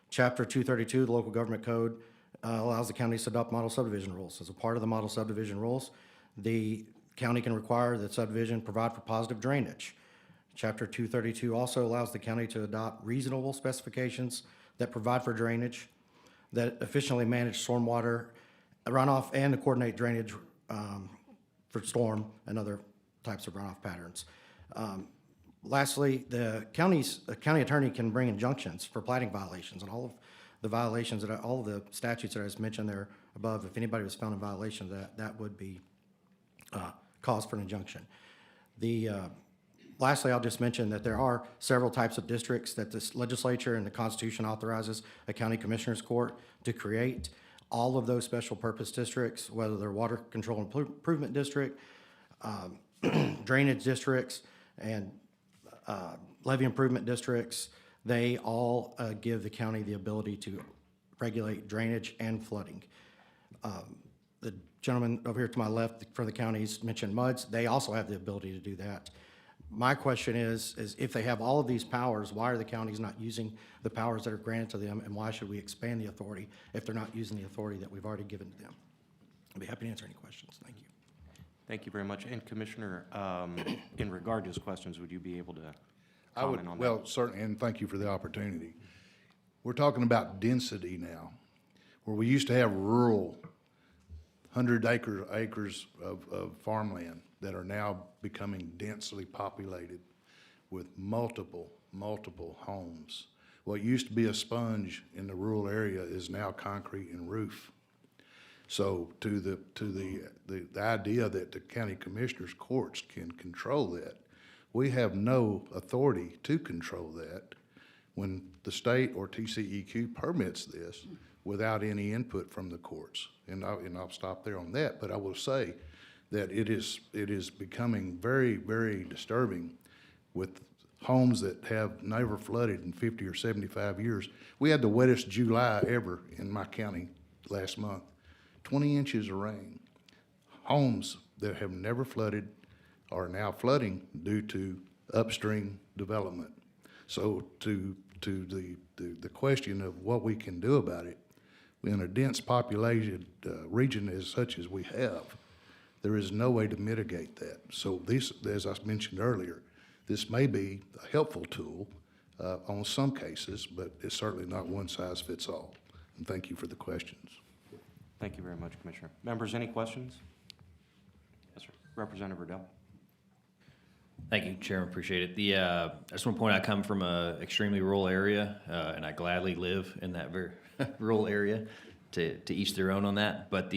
Chapter 232 of the Local Government Code allows the counties to adopt model subdivision rules. As a part of the model subdivision rules, the county can require that subdivision provide for positive drainage. Chapter 232 also allows the county to adopt reasonable specifications that provide for drainage, that efficiently manage stormwater runoff, and to coordinate drainage for storm and other types of runoff patterns. Lastly, the county attorney can bring injunctions for plating violations, and all of the violations all of the statutes that I just mentioned there above. If anybody was found in violation of that would be cause for an injunction. Lastly, I'll just mention that there are several types of districts that this legislature and the Constitution authorizes a county commissioner's court to create. All of those special purpose districts, whether they're water control improvement district, drainage districts, and levee improvement districts, they all give the county the ability regulate drainage and flooding. The gentleman over here to my left for the counties mentioned MUDs. They also have the ability to do that. My question is if they have all of these powers, why are the counties not using the powers that are granted to them, and why should we expand the authority if they're not using the authority that we've already given to them? I'd be happy to answer any questions. Thank you. Thank you very much. And Commissioner, in regard to his questions, would you be able to I would, comment on that? well, certainly, and thank you for the opportunity. We're talking about density now, where we used to have rural, 100 acres of farmland that are now becoming densely populated with multiple homes. What used to be a sponge in the rural area is now concrete and roof. So to the idea that the county commissioners' courts can control that, we have no authority to control that when the state or TCEQ permits this without any input from the courts. And I'll stop there on that, but I will say that it is becoming very, very disturbing with homes that have never flooded in 50 or 75 years. We had the wettest July ever in my county last month, 20 inches of rain. Homes that have never flooded are now flooding due to upstream development. So to the question of what we can do about it, in a dense populated region as such as we have, there is no way to mitigate that. So this, as I mentioned earlier, this may be a helpful tool on some cases, but it's certainly not one size fits all. And thank you for the questions. Thank you very much, Commissioner. Members, any questions? Yes, sir. Representative Riddell. Thank you, Chairman, appreciate it. I just want to point out, I come from an extremely rural area, and I gladly live in that very rural area, to each their own on that. But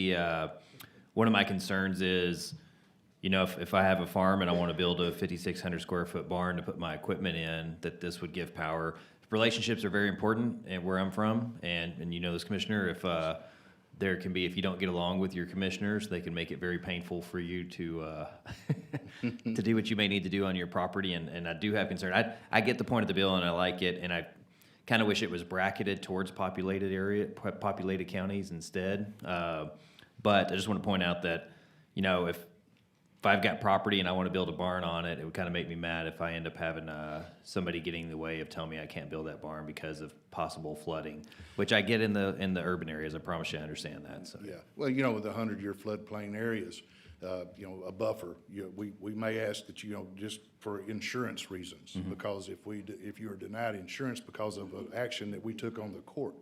one of my concerns is, you know, if I have a farm and I want to build a 5,600 square foot barn to put my equipment in, that this would give power. Relationships are very important and where I'm from, and you know this, Commissioner, if there can be, if you don't get along with your commissioners, they can make it very painful for you to to do what you may need to do on your property, and I do have concern. I get the point of the bill and I like it, and I kind of wish it was bracketed towards populated counties instead. But I just want to point out that, you know, if I've got property and I want to build a barn on it, it would kind of make me mad if I end up having somebody getting in the way of telling me I can't build that barn because of possible flooding, which I get in the urban areas. I promise you I understand that. So. Yeah, well, you know, with the 100-year floodplain areas, you know, a buffer, we may ask that, you know, just for insurance reasons, because if you are denied insurance because of an action that we took on the court,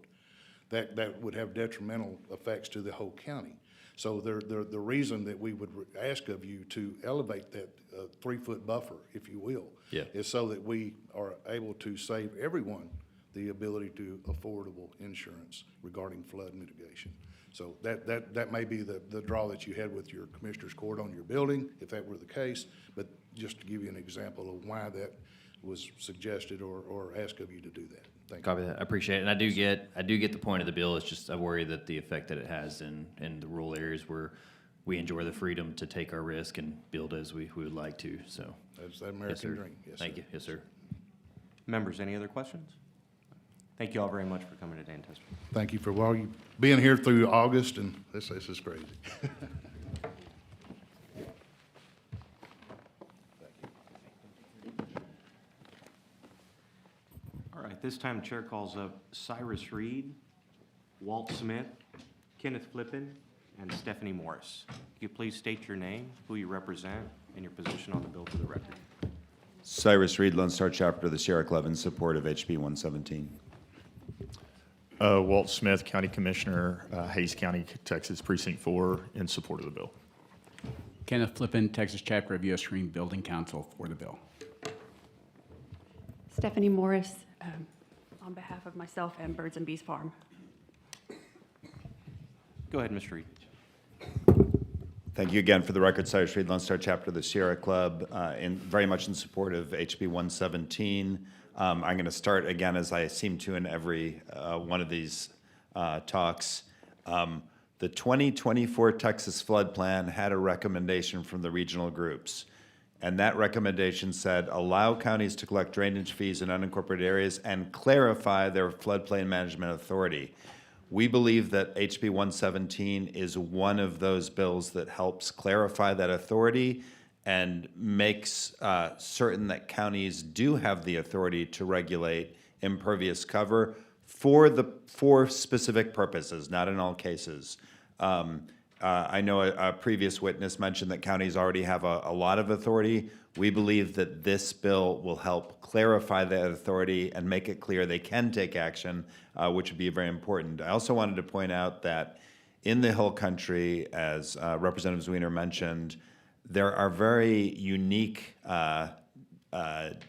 that would have detrimental effects to the whole county. So the reason that we would ask of you to elevate that 3-foot buffer, if you will, is so that we are able to save everyone the ability to affordable insurance regarding flood mitigation. So that may be the draw that you had with your commissioner's court on your building, if that were the case, but just to give you an example of why that was suggested or asked of you to do that. Thank you. Copy that. I appreciate it. And I do get the point of the bill. It's just I worry that the effect that it has in the rural areas where we enjoy the freedom to take our risk and build as we would like to. So that's the American dream. Yes, Thank you. Yes, sir. Members, any other questions? Thank you all very much for coming today and testifying. Thank you for you being here through August, and this is crazy. All right, this time the chair calls up Cyrus Reed, Walt Smith, Kenneth Flippin, and Stephanie Morris. Could you please state your name, who you represent, and your position on the bill for the record? Cyrus Reed, Lone Star Chapter of the Sierra Club, in support of HB 117. Walt Smith, County Commissioner, Hays County, Texas, Precinct 4, in support of the bill. Kenneth Flippin, Texas Chapter of U.S. Green Building Council, for the bill. Stephanie Morris, on behalf of myself and Birds and Bees Farm. Go ahead, Mr. Reed. Thank you again. For the record, Cyrus Reed, Lone Star Chapter of the Sierra Club, very much in support of HB 117. I'm going to start again, as I seem to in every one of these talks. The 2024 Texas Flood Plan had a recommendation from the regional groups. And that recommendation said, allow counties to collect drainage fees in unincorporated areas and clarify their floodplain management authority. We believe that HB 117 is one of those bills that helps clarify that authority and makes certain that counties do have the authority to regulate impervious cover for specific purposes, not in all cases. I know a previous witness mentioned that counties already have a lot of authority. We believe that this bill will help clarify that authority and make it clear they can take action, which would be very important. I also wanted to point out that in the Hill Country, as Representative Zwiener mentioned, there are very unique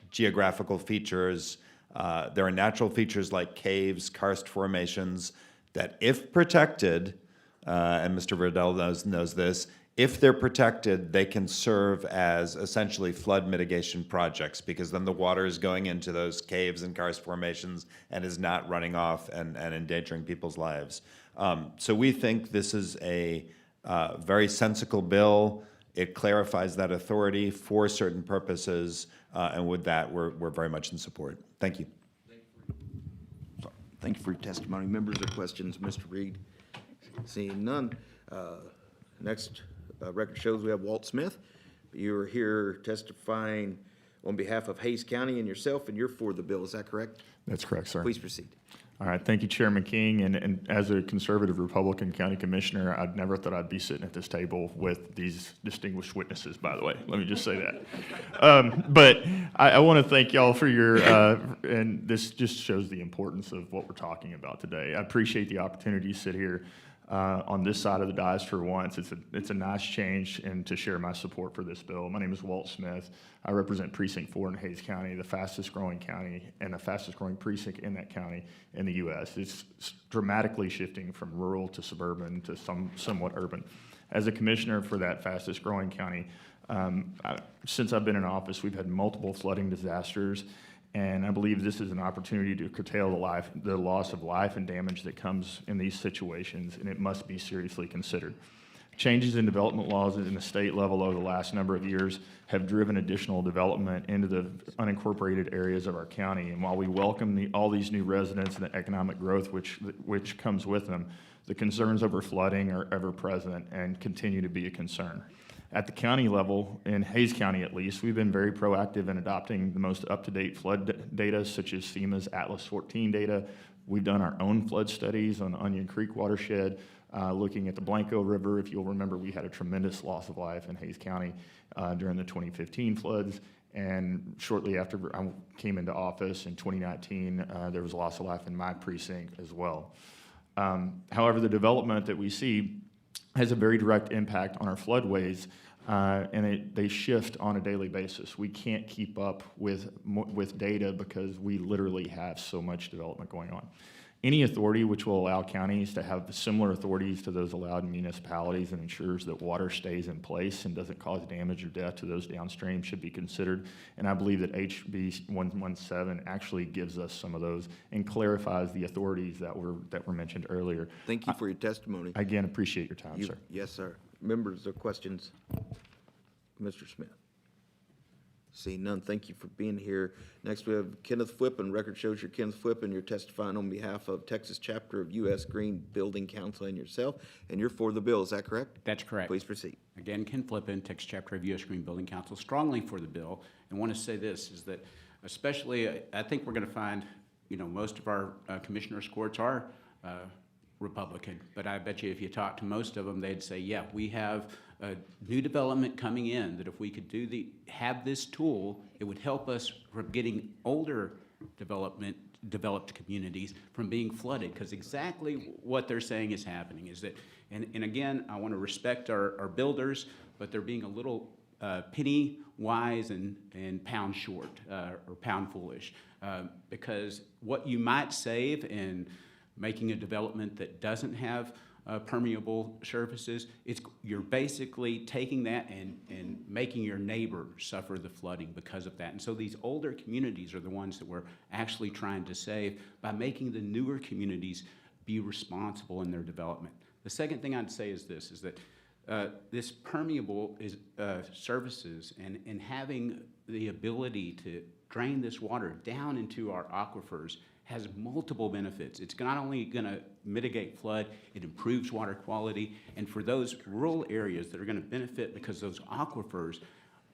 geographical features. There are natural features like caves, karst formations, that if protected, and Mr. Verdell knows this, if they're protected, they can serve as essentially flood mitigation projects, because then the water is going into those caves and karst formations and is not running off and endangering people's lives. So we think this is a very sensible bill. It clarifies that authority for certain purposes, and with that, we're very much in support. Thank you. Thank you for your testimony. Members or questions, Mr. Reed? Seeing none. Next, record shows we have Walt Smith. You're here testifying on behalf of Hays County and yourself, and you're for the bill. Is that correct? That's correct, sir. Please proceed. All right, thank you, Chairman King. And as a conservative Republican county commissioner, I'd never thought I'd be sitting at this table with these distinguished witnesses, by the way. Let me just say that. But I want to thank y'all for your, and this just shows the importance of what we're talking about today. I appreciate the opportunity to sit here on this side of the dais for once. It's a nice change, and to share my support for this bill. My name is Walt Smith. I represent Precinct 4 in Hays County, the fastest growing county and the fastest growing precinct in that county in the U.S. It's dramatically shifting from rural to suburban to somewhat urban. As a commissioner for that fastest growing county, since I've been in office, we've had multiple flooding disasters. And I believe this is an opportunity to curtail the loss of life and damage that comes in these situations, and it must be seriously considered. Changes in development laws in the state level over the last number of years have driven additional development into the unincorporated areas of our county. And while we welcome all these new residents and the economic growth which comes with them, the concerns over flooding are ever present and continue to be a concern. At the county level, in Hays County at least, we've been very proactive in adopting the most up-to-date flood data, such as FEMA's Atlas 14 data. We've done our own flood studies on the Onion Creek watershed, looking at the Blanco River. If you'll remember, we had a tremendous loss of life in Hays County during the 2015 floods. And shortly after I came into office in 2019, there was a loss of life in my precinct as well. However, the development that we see has a very direct impact on our floodways, and they shift on a daily basis. We can't keep up with data because we literally have so much development going on. Any authority which will allow counties to have similar authorities to those allowed in municipalities and ensures that water stays in place and doesn't cause damage or death to those downstream should be considered. And I believe that HB 117 actually gives us some of those and clarifies the authorities that were mentioned earlier. Thank you for your testimony. I again appreciate your time, sir. Yes, sir. Members or questions? Mr. Smith? Seeing none, thank you for being here. Next, we have Kenneth Flippen. Record shows you're Kenneth Flippen. You're testifying on behalf of Texas chapter of U.S. Green Building Council and yourself, and you're for the bill. Is that correct? That's correct. Please proceed. Again, Ken Flippen, Texas chapter of U.S. Green Building Council, strongly for the bill. And want to say this, is that especially, I think we're going to find, most of our commissioners' courts are Republican, but I bet you if you talk to most of them, they'd say, yeah, we have a new development coming in, that if we could have this tool, it would help us from getting older developed communities from being flooded, because exactly what they're saying is happening is that, and again, I want to respect our builders, but they're being a little penny wise and pound short, or pound foolish, because what you might save in making a development that doesn't have permeable surfaces, you're basically taking that and making your neighbor suffer the flooding because of that. And so these older communities are the ones that we're actually trying to save by making the newer communities be responsible in their development. The second thing I'd say is this, is that this permeable surfaces and having the ability to drain this water down into our aquifers has multiple benefits. It's not only going to mitigate flood, it improves water quality, and for those rural areas that are going to benefit because those aquifers,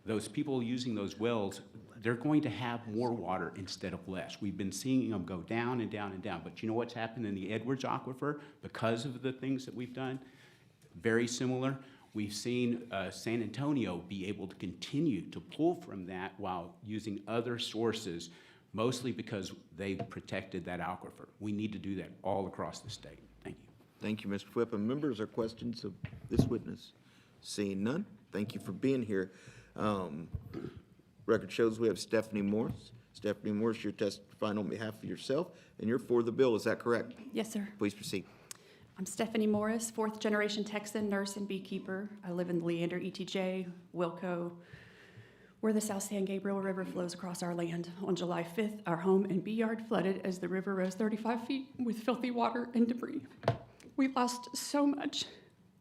those people using those wells, they're going to have more water instead of less. We've been seeing them go down and down and down, but you know what's happened in the Edwards Aquifer because of the things that we've done? Very similar. We've seen San Antonio be able to continue to pull from that while using other sources, mostly because they protected that aquifer. We need to do that all across the state. Thank you. Thank you, Mr. Whippen. Members or questions of this witness? Seeing none, thank you for being here. Record shows we have Stephanie Morris. Stephanie Morris, you're testifying on behalf of yourself, and you're for the bill, is that correct? Yes, sir. Please proceed. I'm Stephanie Morris, fourth-generation Texan nurse and beekeeper. I live in the Leander ETJ, Wilco, where the South San Gabriel River flows across our land. On July 5th, our home and bee yard flooded as the river rose 35 feet with filthy water and debris. We lost so much,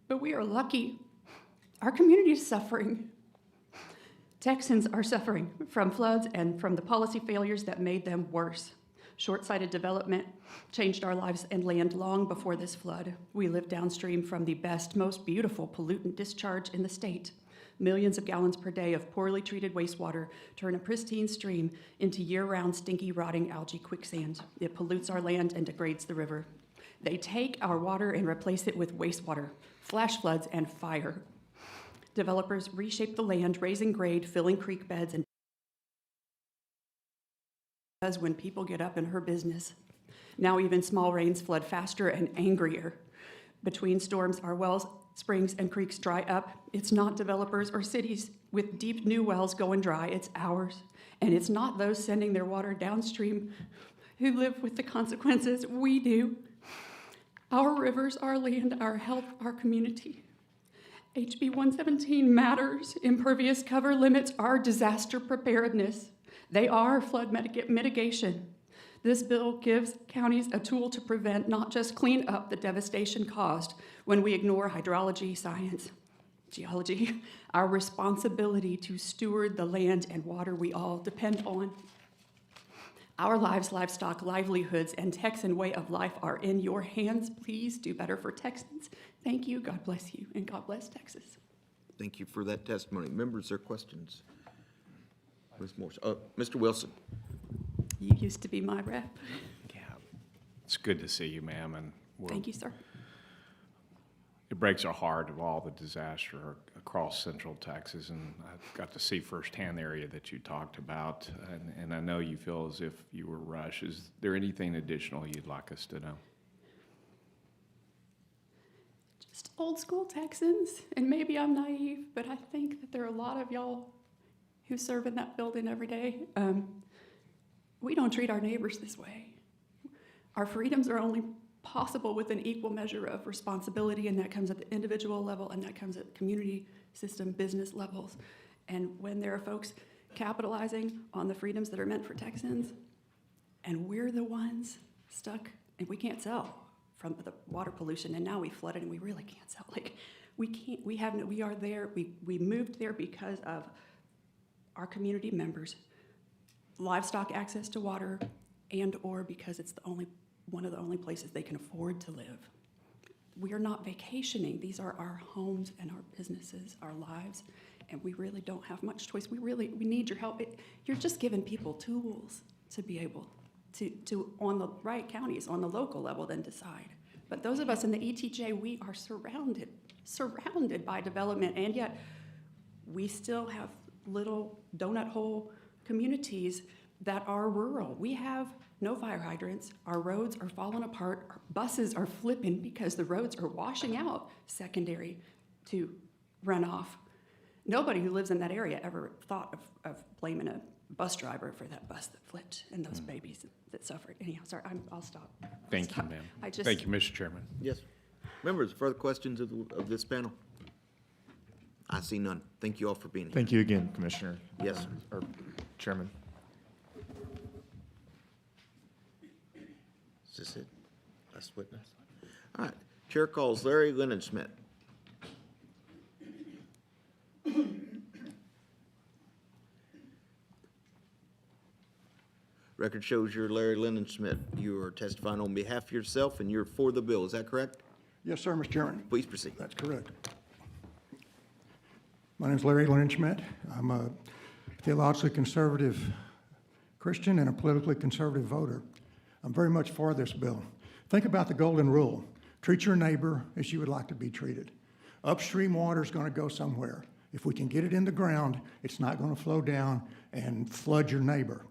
but we are lucky. Our community is suffering. Texans are suffering from floods and from the policy failures that made them worse. Short-sighted development changed our lives and land long before this flood. We live downstream from the best, most beautiful pollutant discharge in the state. Millions of gallons per day of poorly treated wastewater turn a pristine stream into year-round stinky, rotting algae quicksand. It pollutes our land and degrades the river. They take our water and replace it with wastewater, flash floods, and fire. Developers reshape the land, raising grade, filling creek beds, and when people get up in her business. Now even small rains flood faster and angrier. Between storms, our wells, springs, and creeks dry up. It's not developers or cities with deep new wells going dry, it's ours. And it's not those sending their water downstream who live with the consequences. We do. Our rivers, our land, our health, our community. HB 117 matters. Impervious cover limits are disaster preparedness. They are flood mitigation. This bill gives counties a tool to prevent, not just clean up the devastation caused when we ignore hydrology, science, geology, our responsibility to steward the land and water we all depend on. Our lives, livestock, livelihoods, and Texan way of life are in your hands. Please do better for Texans. Thank you, God bless you, and God bless Texas. Thank you for that testimony. Members or questions? Ms. Morris, Mr. Wilson. You used to be my rep. Yeah, it's good to see you, ma'am, and Thank you, sir. it breaks our heart of all the disaster across Central Texas, and I got to see firsthand the area that you talked about, and I know you feel as if you were rushed. Is there anything additional you'd like us to know? Just old school Texans, and maybe I'm naive, but I think that there are a lot of y'all who serve in that building every day. We don't treat our neighbors this way. Our freedoms are only possible with an equal measure of responsibility, and that comes at the individual level, and that comes at community system, business levels. And when there are folks capitalizing on the freedoms that are meant for Texans, and we're the ones stuck, and we can't sell from the water pollution, and now we flooded and we really can't sell. Like, we are there, we moved there because of our community members, livestock access to water, and or because it's one of the only places they can afford to live. We are not vacationing. These are our homes and our businesses, our lives, and we really don't have much choice. We need your help. You're just giving people tools to be able to on the right counties, on the local level, then decide. But those of us in the ETJ, we are surrounded by development, and yet we still have little donut hole communities that are rural. We have no fire hydrants. Our roads are falling apart. Our buses are flipping because the roads are washing out secondary to runoff. Nobody who lives in that area ever thought of blaming a bus driver for that bus that flipped and those babies that suffered. Anyhow, sorry, I'll stop. Thank you, ma'am. Thank you, Mr. Chairman. Yes. Members, further questions of this panel? I see none. Thank you all for being here. Thank you again, Commissioner. Yes, sir. Or Chairman. Is this it? Last witness? All right. Chair calls Larry Lindenschmidt. Record shows you're Larry Lennon Schmidt. You are testifying on behalf of yourself, and you're for the bill. Is that correct? Yes, sir, Mr. Chairman. Please proceed. That's correct. My name is Larry Lennon Schmidt. I'm a theologically conservative Christian and a politically conservative voter. I'm very much for this bill. Think about the golden rule. Treat your neighbor as you would like to be treated. Upstream water is going to go somewhere. If we can get it in the ground, it's not going to flow down and flood your neighbor.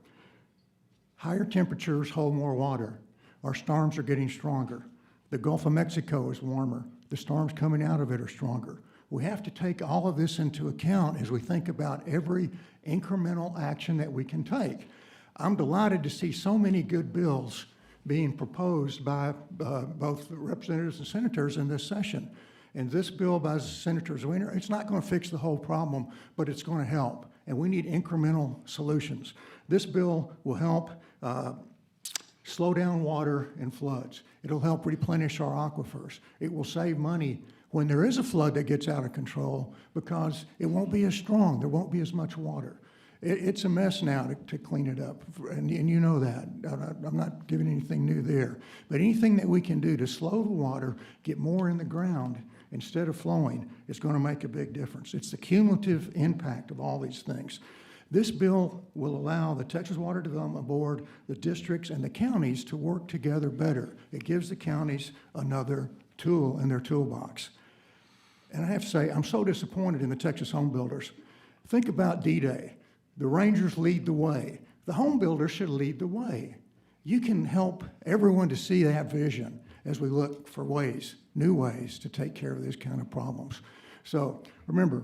Higher temperatures hold more water. Our storms are getting stronger. The Gulf of Mexico is warmer. The storms coming out of it are stronger. We have to take all of this into account as we think about every incremental action that we can take. I'm delighted to see so many good bills being proposed by both representatives and senators in this session. And this bill by Senator Zwiener, it's not going to fix the whole problem, but it's going to help. And we need incremental solutions. This bill will help slow down water and floods. It'll help replenish our aquifers. It will save money when there is a flood that gets out of control because it won't be as strong. There won't be as much water. It's a mess now to clean it up, and you know that. I'm not giving anything new there. But anything that we can do to slow the water, get more in the ground instead of flowing, is going to make a big difference. It's the cumulative impact of all these things. This bill will allow the Texas Water Development Board, the districts, and the counties to work together better. It gives the counties another tool in their toolbox. And I have to say, I'm so disappointed in the Texas home builders. Think about D-Day. The Rangers lead the way. The home builders should lead the way. You can help everyone to see that vision as we look for ways, new ways to take care of these kind of problems. So remember,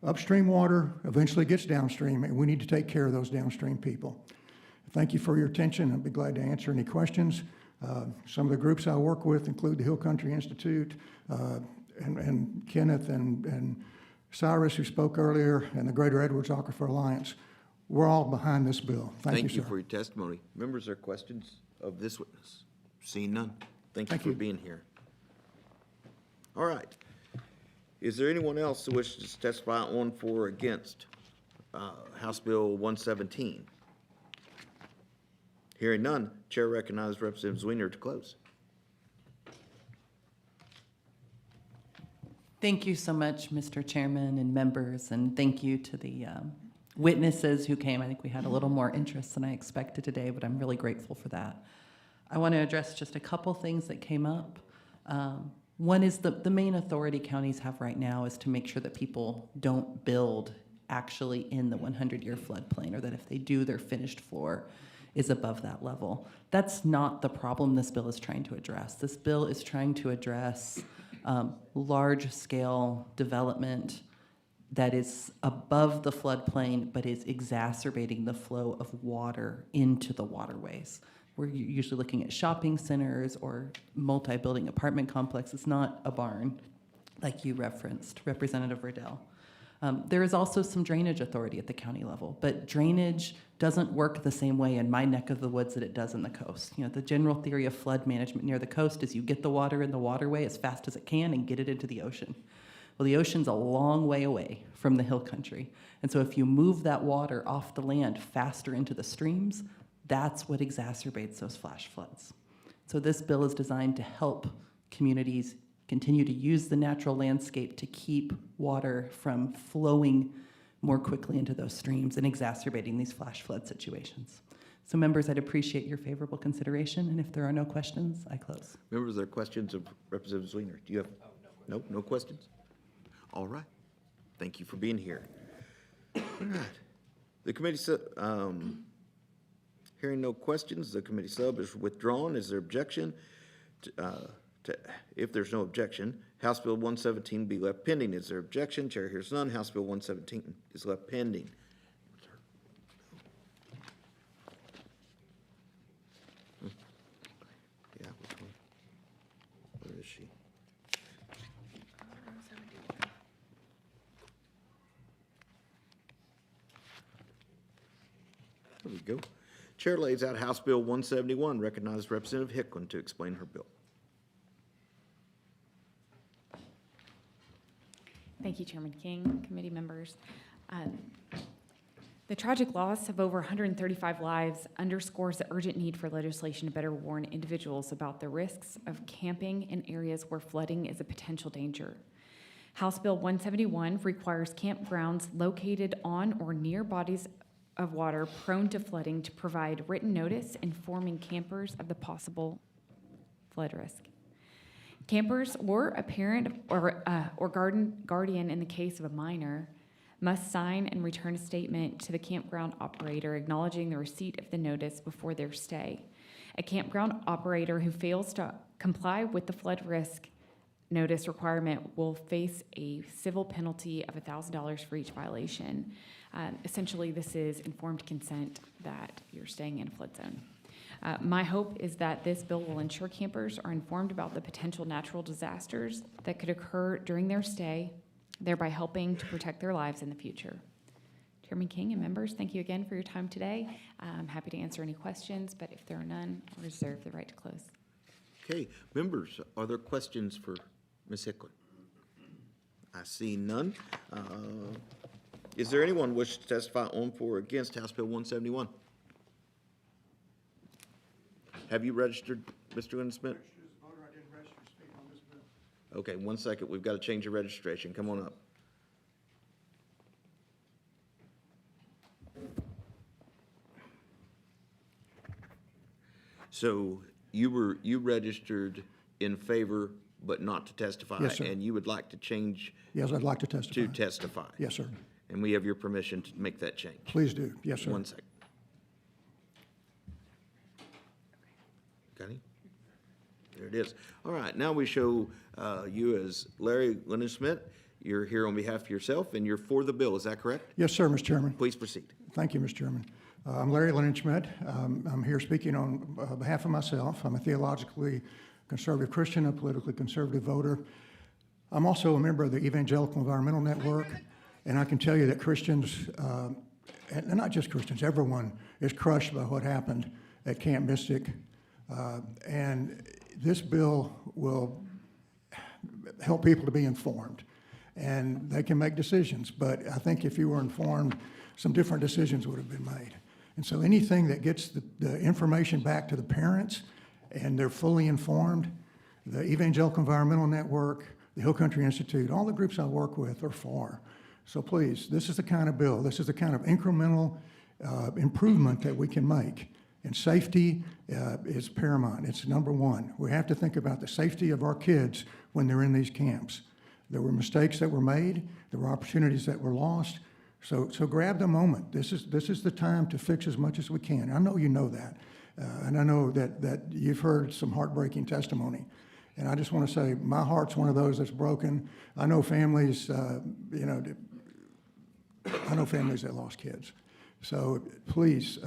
upstream water eventually gets downstream, and we need to take care of those downstream people. Thank you for your attention. I'll be glad to answer any questions. Some of the groups I work with include the Hill Country Institute, and Kenneth and Cyrus, who spoke earlier, and the Greater Edwards Aquifer Alliance. We're all behind this bill. Thank you, sir. for your testimony. Members, are questions of this witness? Seeing none. Thank you for being here. All right. Is there anyone else who wishes to testify on, for, or against House Bill 117? Hearing none, Chair recognizes Representative Zwiener to close. Thank you so much, Mr. Chairman and members, and thank you to the witnesses who came. I think we had a little more interest than I expected today, but I'm really grateful for that. I want to address just a couple things that came up. One is the main authority counties have right now is to make sure that people don't build actually in the 100-year floodplain, or that if they do, their finished floor is above that level. That's not the problem this bill is trying to address. This bill is trying to address large-scale development that is above the floodplain but is exacerbating the flow of water into the waterways. We're usually looking at shopping centers or multi-building apartment complexes, not a barn like you referenced, Representative Riddell. There is also some drainage authority at the county level, but drainage doesn't work the same way in my neck of the woods that it does in the coast. You know, the general theory of flood management near the coast is you get the water in the waterway as fast as it can and get it into the ocean. Well, the ocean's a long way away from the hill country. And so if you move that water off the land faster into the streams, that's what exacerbates those flash floods. So this bill is designed to help communities continue to use the natural landscape to keep water from flowing more quickly into those streams and exacerbating these flash flood situations. So members, I'd appreciate your favorable consideration, and if there are no questions, I close. Members, are there questions of Representative Zwiener? Do you have? No, no questions? All right. Thank you for being here. All right. The committee, hearing no questions, the committee sub is withdrawn. Is there objection? If there's no objection, House Bill 117 be left pending. Is there objection? Chair hears none. House Bill 117 is left pending. Yeah, which one? Where is she? There we go. Chair lays out House Bill 171. Recognizes Representative Hicklin to explain her bill. Thank you, Chairman King, committee members. The tragic loss of over 135 lives underscores the urgent need for legislation to better warn individuals about the risks of camping in areas where flooding is a potential danger. House Bill 171 requires campgrounds located on or near bodies of water prone to flooding to provide written notice informing campers of the possible flood risk. Campers or a parent or guardian in the case of a minor must sign and return a statement to the campground operator acknowledging the receipt of the notice before their stay. A campground operator who fails to comply with the flood risk notice requirement will face a civil penalty of $1,000 for each violation. Essentially, this is informed consent that you're staying in a flood zone. My hope is that this bill will ensure campers are informed about the potential natural disasters that could occur during their stay, thereby helping to protect their lives in the future. Chairman King and members, thank you again for your time today. I'm happy to answer any questions, but if there are none, I'll reserve the right to close. Okay, members, are there questions for Ms. Hicklin? I see none. Is there anyone wish to testify on, for, or against House Bill 171? Have you registered, Mr. Windsmith? Okay, 1 second. We've got to change your registration. Come on up. So you registered in favor, but not to testify? Yes, sir. And you would like to change? Yes, I'd like to testify. To testify? Yes, sir. And we have your permission to make that change? Please do. Yes, sir. 1 second. Got it? There it is. All right, now we show you as Larry Lennon-Schmidt. You're here on behalf of yourself, and you're for the bill. Is that correct? Yes, sir, Mr. Chairman. Please proceed. Thank you, Mr. Chairman. I'm Larry Lennon-Schmidt. I'm here speaking on behalf of myself. I'm a theologically conservative Christian, a politically conservative voter. I'm also a member of the Evangelical Environmental Network, and I can tell you that Christians, and not just Christians, everyone is crushed by what happened at Camp Mystic. And this bill will help people to be informed, and they can make decisions. But I think if you were informed, some different decisions would have been made. And so anything that gets the information back to the parents and they're fully informed, the Evangelical Environmental Network, the Hill Country Institute, all the groups I work with are for. So please, this is the kind of bill, this is the kind of incremental improvement that we can make. And safety is paramount. It's number one. We have to think about the safety of our kids when they're in these camps. There were mistakes that were made. There were opportunities that were lost. So grab the moment. This is the time to fix as much as we can. I know you know that. And I know that you've heard some heartbreaking testimony. And I just want to say my heart's one of those that's broken. I know families, I know families that lost kids. So please,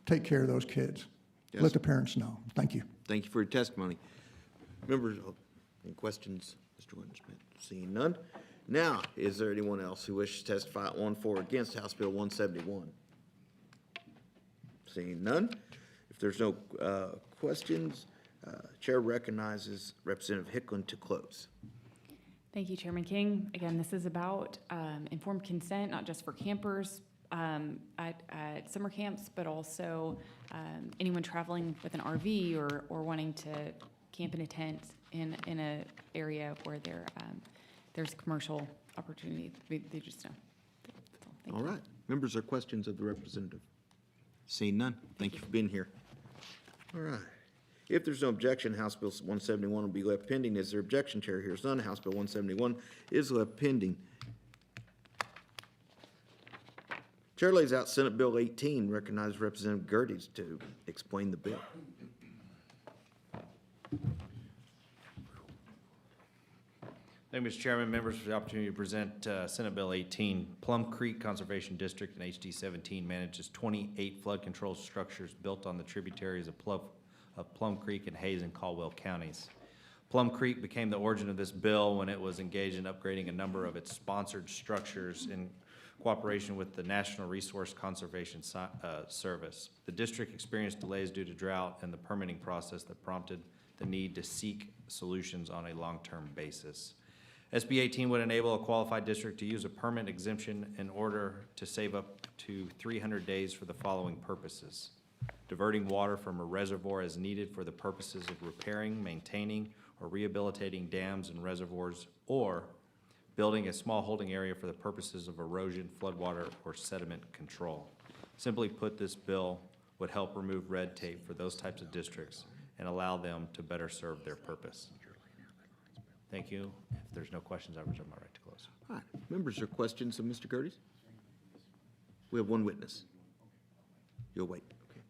take care of those kids. Yes. Let the parents know. Thank you. Thank you for your testimony. Members, any questions, Mr. Windsmith? Seeing none. Now, is there anyone else who wishes to testify on, for, or against House Bill 171? Seeing none. If there's no questions, Chair recognizes Representative Hicklin to close. Thank you, Chairman King. Again, this is about informed consent, not just for campers at summer camps, but also anyone traveling with an RV or wanting to camp in a tent in an area where there's commercial opportunity. They just know. Thank All you. right. Members, are questions of the representative? Seeing none. Thank you for being here. All right. If there's no objection, House Bill 171 will be left pending. Is there objection? Chair hears none. House Bill 171 is left pending. Chair lays out Senate Bill 18. Recognize Representative Gerdes to explain the bill. Thank you, Mr. Chairman. Members, for the opportunity to present Senate Bill 18. Plum Creek Conservation District and HD 17 manages 28 flood control structures built on the tributaries of Plum Creek and Hayes and Caldwell counties. Plum Creek became the origin of this bill when it was engaged in upgrading a number of its sponsored structures in cooperation with the National Resource Conservation Service. The district experienced delays due to drought and the permitting process that prompted the need to seek solutions on a long-term basis. SB 18 would enable a qualified district to use a permit exemption in order to save up to 300 days for the following purposes: diverting water from a reservoir as needed for the purposes of repairing, maintaining, or rehabilitating dams and reservoirs, or building a small holding area for the purposes of erosion, floodwater, or sediment control. Simply put, this bill would help remove red tape for those types of districts and allow them to better serve their purpose. Thank you. If there's no questions, I reserve my right to close. All right, members, are questions of Mr. Gerties? We have one witness. You'll wait. Okay.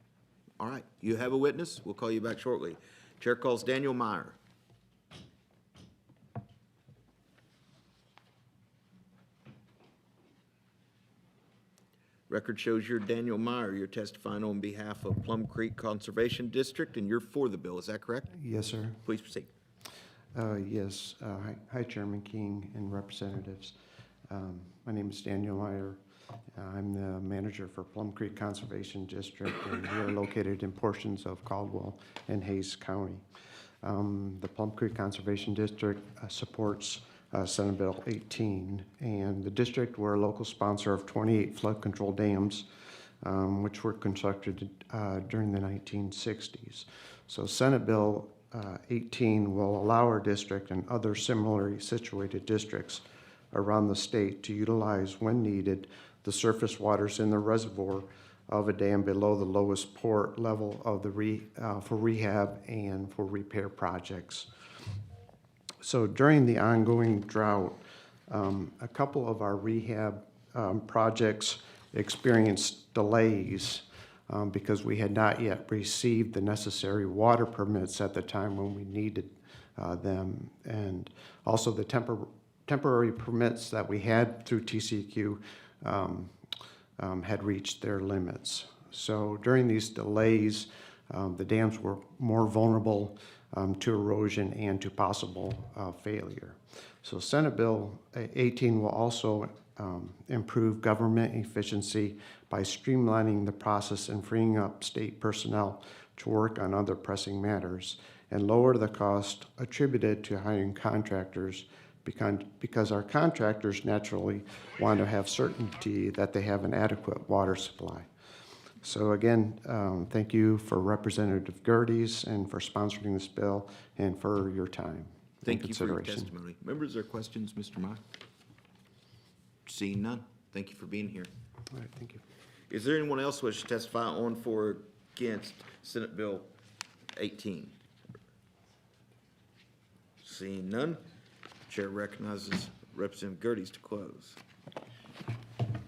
All right, you have a witness. We'll call you back shortly. Chair calls Daniel Meyer. Record shows you're Daniel Meyer. You're testifying on behalf of Plum Creek Conservation District, and you're for the bill. Is that correct? Yes, sir. Please proceed. Yes. Hi, Chairman King and representatives. My name is Daniel Meyer. I'm the manager for Plum Creek Conservation District, and we are located in portions of Caldwell and Hayes County. The Plum Creek Conservation District supports Senate Bill 18, and the district, we're a local sponsor of 28 flood control dams, which were constructed during the 1960s. So Senate Bill 18 will allow our district and other similarly situated districts around the state to utilize, when needed, the surface waters in the reservoir of a dam below the lowest port level of the for rehab and for repair projects. So during the ongoing drought, a couple of our rehab projects experienced delays because we had not yet received the necessary water permits at the time when we needed them. And also the temporary permits that we had through TCEQ had reached their limits. So during these delays, the dams were more vulnerable to erosion and to possible failure. So Senate Bill 18 will also improve government efficiency by streamlining the process and freeing up state personnel to work on other pressing matters, and lower the cost attributed to hiring contractors, because our contractors naturally want to have certainty that they have an adequate water supply. So again, thank you for Representative Gerties and for sponsoring this bill and for your time. Thank you for your testimony. Members, are questions, Mr. Meyer? Seeing none, thank you for being here. All right, thank you. Is there anyone else who wishes to testify on, for, or against Senate Bill 18? Seeing none, Chair recognizes Representative Gerties to close.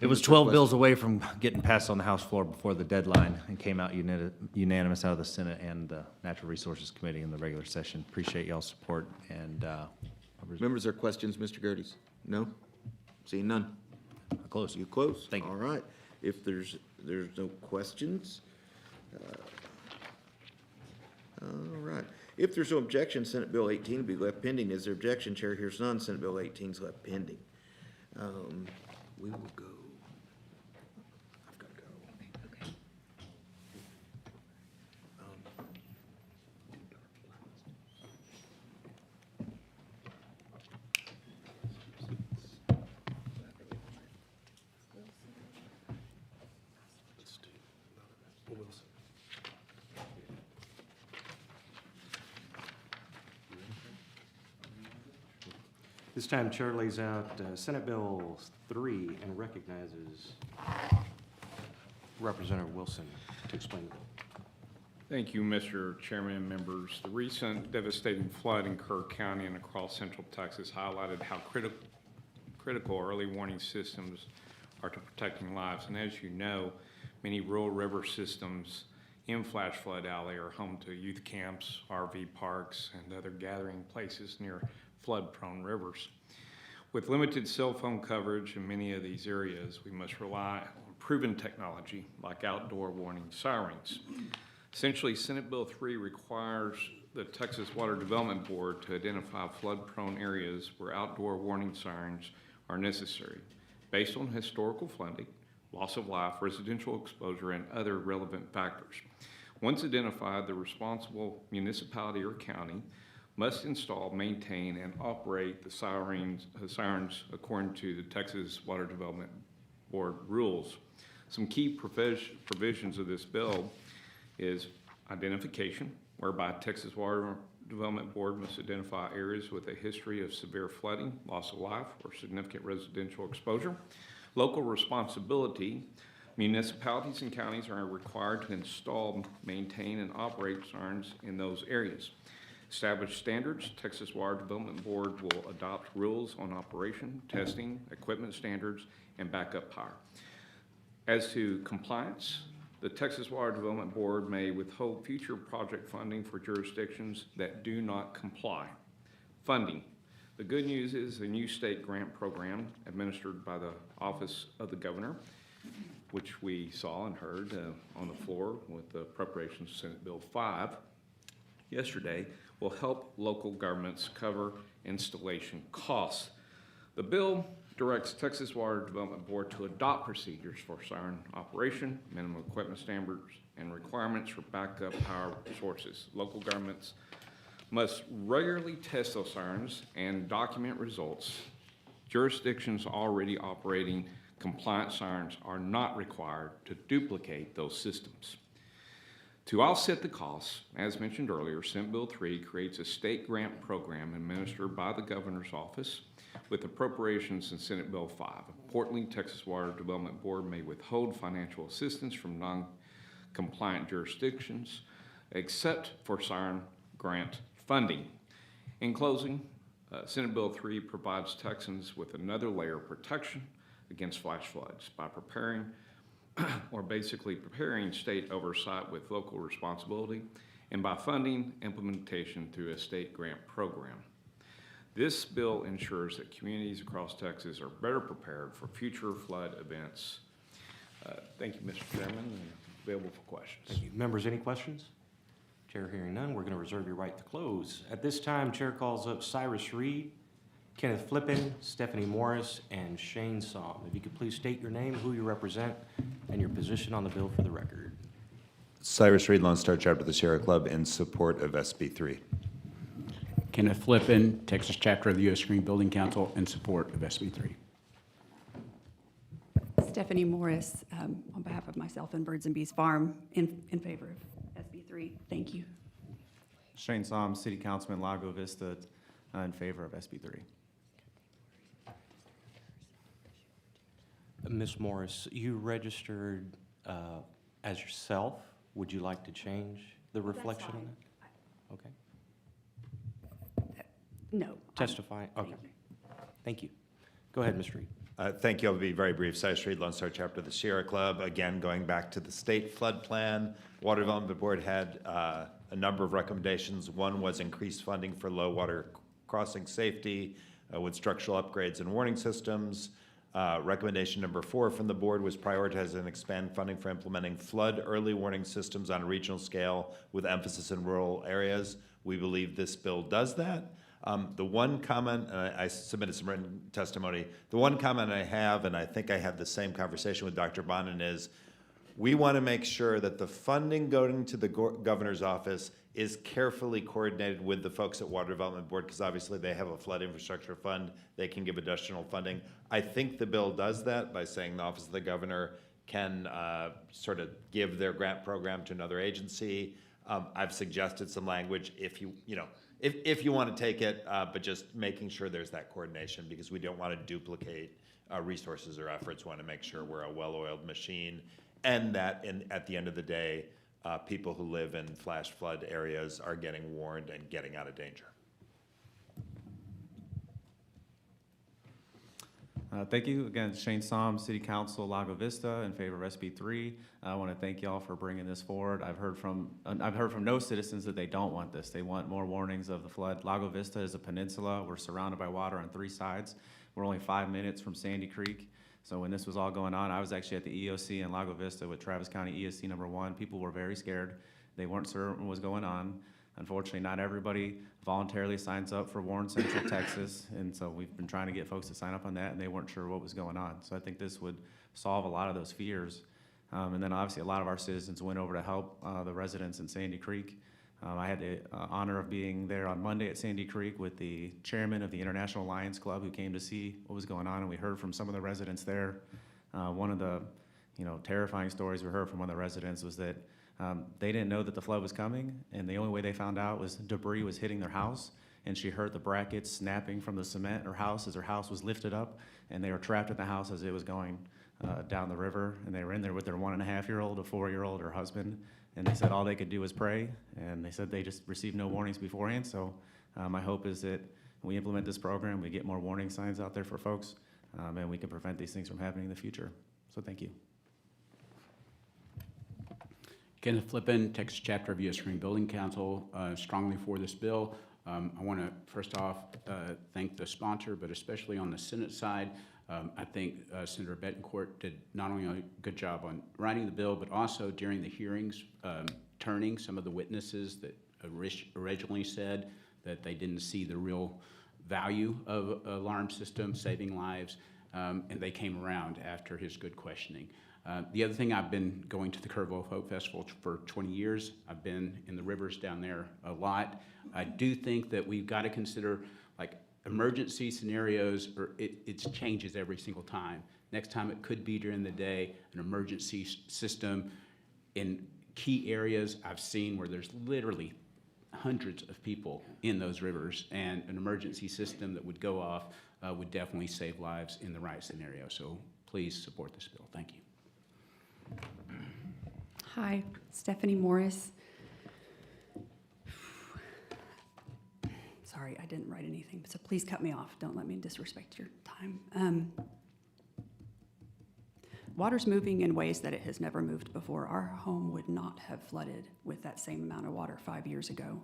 It was 12 bills away from getting passed on the House floor before the deadline, and came out unanimous out of the Senate and the Natural Resources Committee in the regular session. Appreciate y'all's support, and Members, are questions, Mr. Gerties? No? Seeing none? Close. You close? Thank you. All right. If there's no questions, all right. If there's no objection, Senate Bill 18 will be left pending. Is there objection? Chair hears none. Senate Bill 18 is left pending. We will go. I've got to go. Okay. This time, Chair lays out Senate Bill 3 and recognizes Representative Wilson to explain the bill. Thank you, Mr. Chairman and members. The recent devastating flood in Kerr County and across central Texas highlighted how critical early warning systems are to protecting lives. And as you know, many rural river systems in Flash Flood Alley are home to youth camps, RV parks, and other gathering places near flood-prone rivers. With limited cell phone coverage in many of these areas, we must rely on proven technology like outdoor warning sirens. Essentially, Senate Bill 3 requires the Texas Water Development Board to identify flood-prone areas where outdoor warning sirens are necessary, based on historical flooding, loss of life, residential exposure, and other relevant factors. Once identified, the responsible municipality or county must install, maintain, and operate the sirens according to the Texas Water Development Board rules. Some key provisions of this bill is identification, whereby Texas Water Development Board must identify areas with a history of severe flooding, loss of life, or significant residential exposure. Local responsibility. Municipalities and counties are required to install, maintain, and operate sirens in those areas. Establish standards. Texas Water Development Board will adopt rules on operation, testing, equipment standards, and backup power. As to compliance, the Texas Water Development Board may withhold future project funding for jurisdictions that do not comply. Funding. The good news is a new state grant program administered by the Office of the Governor, which we saw and heard on the floor with the Appropriations Senate Bill 5 yesterday, will help local governments cover installation costs. The bill directs Texas Water Development Board to adopt procedures for siren operation, minimum equipment standards, and requirements for backup power sources. Local governments must regularly test those sirens and document results. Jurisdictions already operating compliant sirens are not required to duplicate those systems. To offset the costs, as mentioned earlier, Senate Bill 3 creates a state grant program administered by the governor's office with appropriations in Senate Bill 5. Importantly, Texas Water Development Board may withhold financial assistance from non-compliant jurisdictions except for siren grant funding. In closing, Senate Bill 3 provides Texans with another layer of protection against flash floods by preparing state oversight with local responsibility and by funding implementation through a state grant program. This bill ensures that communities across Texas are better prepared for future flood events. Thank you, Mr. Chairman, and available for questions. Thank you. Members, any questions? Chair hearing none, we're going to reserve your right to close. At this time, Chair calls up Cyrus Reed, Kenneth Flippin, Stephanie Morris, and Shane Somm. If you could please state your name, who you represent, and your position on the bill for the record. Cyrus Reed, Lone Star Chapter of the Sierra Club, in support of SB 3. Kenneth Flippin, Texas Chapter of the U.S. Green Building Council, in support of SB 3. Stephanie Morris, on behalf of myself and Birds and Bees Farm, in favor of SB 3. Thank you. Shane Somm, City Councilman, Lago Vista, in favor of SB 3. Ms. Morris, you registered as yourself. Would you like to change the reflection on that? Okay. No. Testify? Okay. Thank you. Go ahead, Ms. Reed. Thank you. I'll be very brief. Cyrus Reed, Lone Star Chapter of the Sierra Club. Again, going back to the state flood plan, Water Development Board had a number of recommendations. One was increased funding for low water crossing safety with structural upgrades and warning systems. Recommendation number 4 from the board was prioritize and expand funding for implementing flood early warning systems on a regional scale with emphasis in rural areas. We believe this bill does that. The one comment, and I submitted some written testimony, the one comment I have, and I think I had the same conversation with Dr. Bonin, is we want to make sure that the funding going to the governor's office is carefully coordinated with the folks at Water Development Board, because obviously they have a flood infrastructure fund. They can give additional funding. I think the bill does that by saying the Office of the Governor can sort of give their grant program to another agency. I've suggested some language if you want to take it, but just making sure there's that coordination, because we don't want to duplicate resources or efforts. We want to make sure we're a well-oiled machine, and that at the end of the day, people who live in flash flood areas are getting warned and getting out of danger. Thank you. Again, Shane Somm, City Council, Lago Vista, in favor of SB 3. I want to thank y'all for bringing this forward. I've heard from no citizens that they don't want this. They want more warnings of the flood. Lago Vista is a peninsula. We're surrounded by water on 3 sides. We're only 5 minutes from Sandy Creek. So when this was all going on, I was actually at the EOC in Lago Vista with Travis County EOC number 1. People were very scared. They weren't certain what was going on. Unfortunately, not everybody voluntarily signs up for Warren Central Texas, and so we've been trying to get folks to sign up on that, and they weren't sure what was going on. So I think this would solve a lot of those fears. And then obviously a lot of our citizens went over to help the residents in Sandy Creek. I had the honor of being there on Monday at Sandy Creek with the chairman of the International Lions Club, who came to see what was going on, and we heard from some of the residents there. One of the terrifying stories we heard from one of the residents was that they didn't know that the flood was coming, and the only way they found out was debris was hitting their house, and she heard the brackets snapping from the cement in her house as her house was lifted up, and they were trapped in the house as it was going down the river, and they were in there with their 1.5-year-old, a 4-year-old, her husband, and they said all they could do was pray, and they said they just received no warnings beforehand. So my hope is that we implement this program, we get more warning signs out there for folks, and we can prevent these things from happening in the future. So thank you. Kenneth Flippin, Texas Chapter of U.S. Green Building Council, strongly for this bill. I want to first off thank the sponsor, but especially on the Senate side, I think Senator Betancourt did not only a good job on writing the bill, but also during the hearings, turning some of the witnesses that originally said that they didn't see the real value of alarm system saving lives, and they came around after his good questioning. The other thing, I've been going to the Curveball of Hope Festival for 20 years. I've been in the rivers down there a lot. I do think that we've got to consider like emergency scenarios, or it changes every single time. Next time it could be during the day, an emergency system in key areas I've seen where there's literally hundreds of people in those rivers, and an emergency system that would go off would definitely save lives in the right scenario. So please support this bill. Thank you. Hi, Stephanie Morris. Sorry, I didn't write anything, so please cut me off. Don't let me disrespect your time. Water's moving in ways that it has never moved before. Our home would not have flooded with that same amount of water 5 years ago.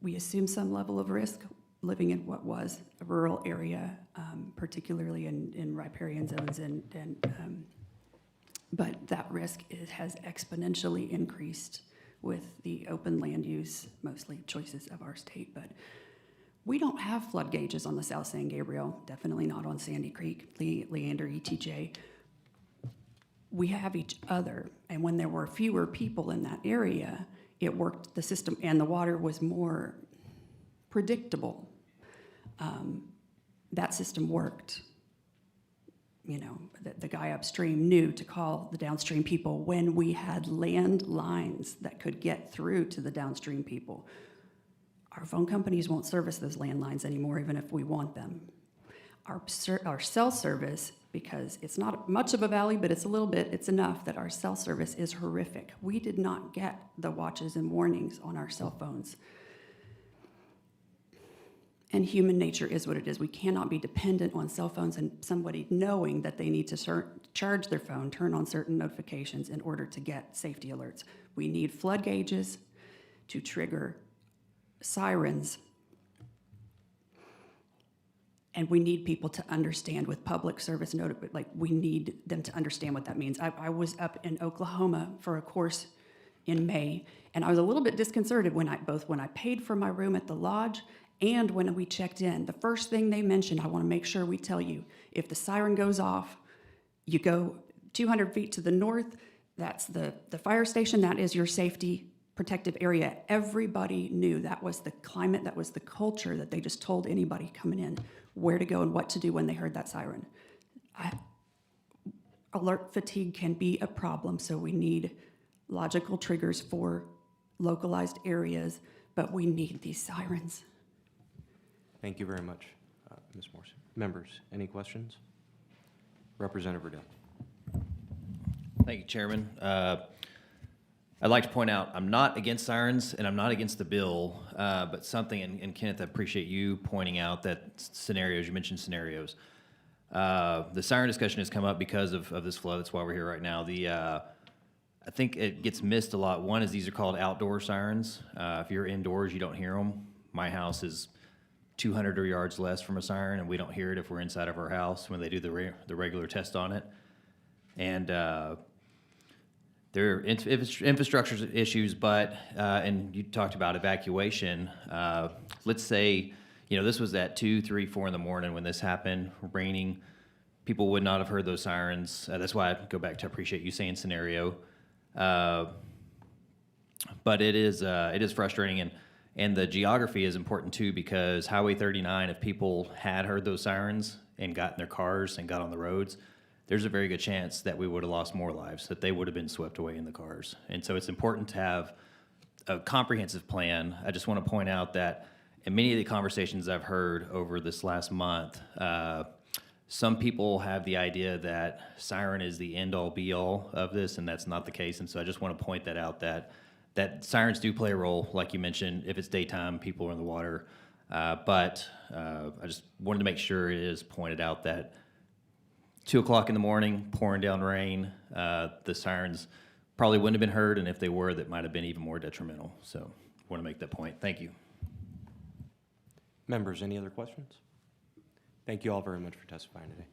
We assume some level of risk living in what was a rural area, particularly in riparian zones, but that risk has exponentially increased with the open land use, mostly choices of our state. But we don't have flood gauges on the South San Gabriel, definitely not on Sandy Creek, Leander, ETJ. We have each other, and when there were fewer people in that area, it worked, the system, and the water was more predictable. That system worked. You know, the guy upstream knew to call the downstream people when we had land lines that could get through to the downstream people. Our phone companies won't service those landlines anymore, even if we want them. Our cell service, because it's not much of a valley, but it's a little bit, it's enough that our cell service is horrific. We did not get the watches and warnings on our cell phones. And human nature is what it is. We cannot be dependent on cell phones and somebody knowing that they need to charge their phone, turn on certain notifications in order to get safety alerts. We need flood gauges to trigger sirens. And we need people to understand with public service, like we need them to understand what that means. I was up in Oklahoma for a course in May, and I was a little bit disconcerted when I paid for my room at the lodge and when we checked in. The first thing they mentioned, I want to make sure we tell you, if the siren goes off, you go 200 feet to the north, that's the fire station, that is your safety protective area. Everybody knew that was the climate, that was the culture, that they just told anybody coming in where to go and what to do when they heard that siren. Alert fatigue can be a problem, so we need logical triggers for localized areas, but we need these sirens. Thank you very much, Ms. Morrison. Members, any questions? Representative Riddell. Thank you, Chairman. I'd like to point out, I'm not against sirens and I'm not against the bill, but something, and Kenneth, I appreciate you pointing out that scenarios, you mentioned scenarios. The siren discussion has come up because of this flood. That's why we're here right now. I think it gets missed a lot. One is these are called outdoor sirens. If you're indoors, you don't hear them. My house is 200 yards less from a siren, and we don't hear it if we're inside of our house when they do the regular test on it. And there are infrastructure issues, but, and you talked about evacuation. Let's say, this was at 2, 3, 4 in the morning when this happened, raining. People would not have heard those sirens. That's why I go back to appreciate you saying scenario. But it is frustrating, and the geography is important too, because Highway 39, if people had heard those sirens and got in their cars and got on the roads, there's a very good chance that we would have lost more lives, that they would have been swept away in the cars. And so it's important to have a comprehensive plan. I just want to point out that in many of the conversations I've heard over this last month, some people have the idea that siren is the end-all be-all of this, and that's not the case. And so I just want to point that out, that sirens do play a role, like you mentioned. If it's daytime, people are in the water. But I just wanted to make sure it is pointed out that 2 o'clock in the morning, pouring down rain, the sirens probably wouldn't have been heard, and if they were, that might have been even more detrimental. So I want to make that point. Thank you. Members, any other questions? Thank you all very much for testifying today.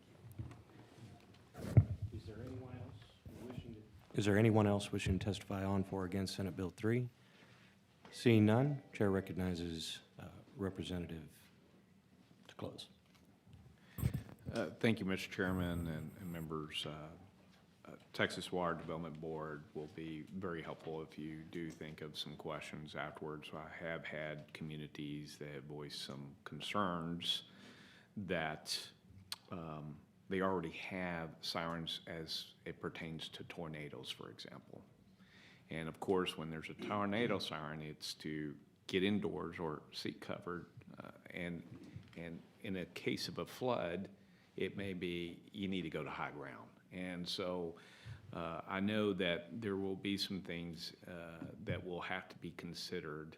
Is there anyone else wishing to testify on, for, or against Senate Bill 3? Seeing none, Chair recognizes Representative to close. Thank you, Mr. Chairman and members. Texas Water Development Board will be very helpful if you do think of some questions afterwards. I have had communities that have voiced some concerns that they already have sirens as it pertains to tornadoes, for example. And of course, when there's a tornado siren, it's to get indoors or seat covered. And in a case of a flood, it may be you need to go to high ground. And so I know that there will be some things that will have to be considered.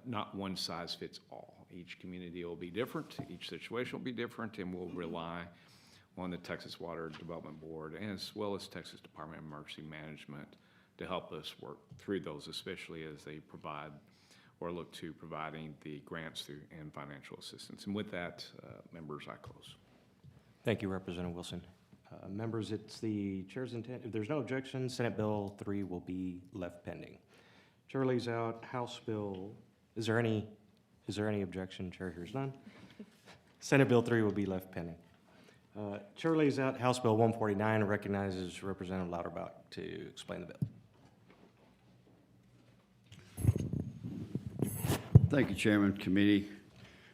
Not one size fits all. Each community will be different, each situation will be different, and we'll rely on the Texas Water Development Board as well as Texas Department of Emergency Management to help us work through those, especially as they provide or look to providing the grants through and financial assistance. And with that, members, I close. Thank you, Representative Wilson. Members, it's the chair's intent. If there's no objection, Senate Bill 3 will be left pending. Chair lays out House Bill. Is there any objection? Chair hears none. Senate Bill 3 will be left pending. Chair lays out House Bill 149 and recognizes Representative Louderback to explain the bill. Thank you, Chairman, Committee.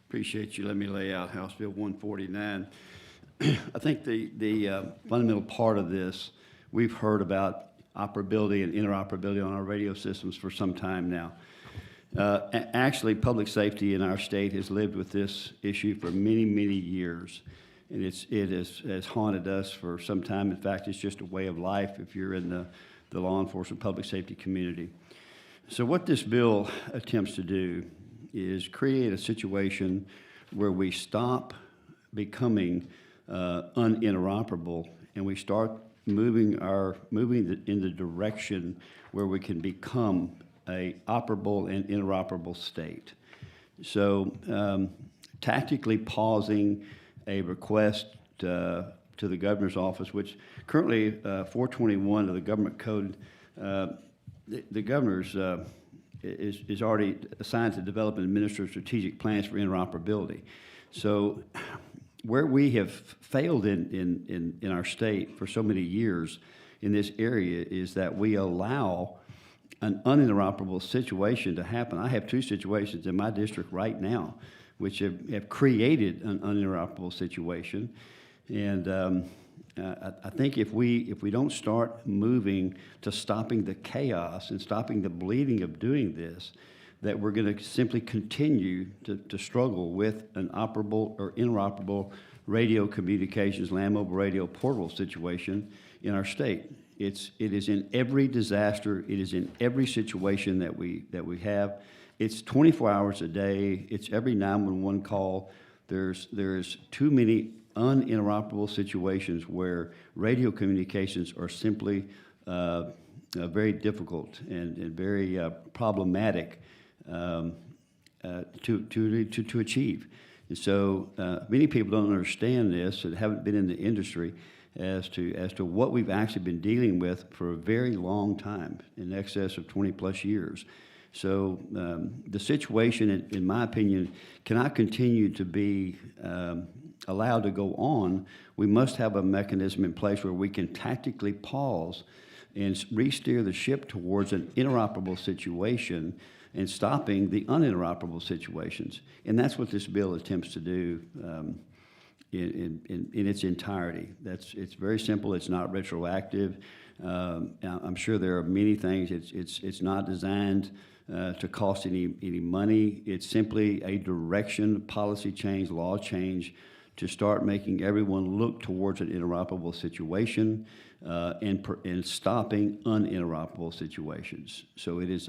Appreciate you letting me lay out House Bill 149. I think the fundamental part of this, we've heard about operability and interoperability on our radio systems for some time now. Actually, public safety in our state has lived with this issue for many, many years. And it has haunted us for some time. In fact, it's just a way of life if you're in the law enforcement public safety community. So what this bill attempts to do is create a situation where we stop becoming uninteroperable and we start moving in the direction where we can become a operable and interoperable state. So tactically pausing a request to the governor's office, which currently 421 of the government code, the governor's is already assigned to develop and administer strategic plans for interoperability. So where we have failed in our state for so many years in this area is that we allow an uninteroperable situation to happen. I have two situations in my district right now which have created an uninteroperable situation. And I think if we don't start moving to stopping the chaos and stopping the bleeding of doing this, that we're going to simply continue to struggle with an operable or interoperable radio communications, land mobile radio portable situation in our state. It is in every disaster. It is in every situation that we have. It's 24 hours a day. It's every 911 call. There's too many uninteroperable situations where radio communications are simply very difficult and very problematic to achieve. And so many people don't understand this and haven't been in the industry as to what we've actually been dealing with for a very long time, in excess of 20 plus years. So the situation, in my opinion, cannot continue to be allowed to go on. We must have a mechanism in place where we can tactically pause and re-steer the ship towards an interoperable situation and stopping the uninteroperable situations. And that's what this bill attempts to do in its entirety. It's very simple. It's not retroactive. I'm sure there are many things. It's not designed to cost any money. It's simply a direction, policy change, law change to start making everyone look towards an interoperable situation and stopping uninteroperable situations. So it's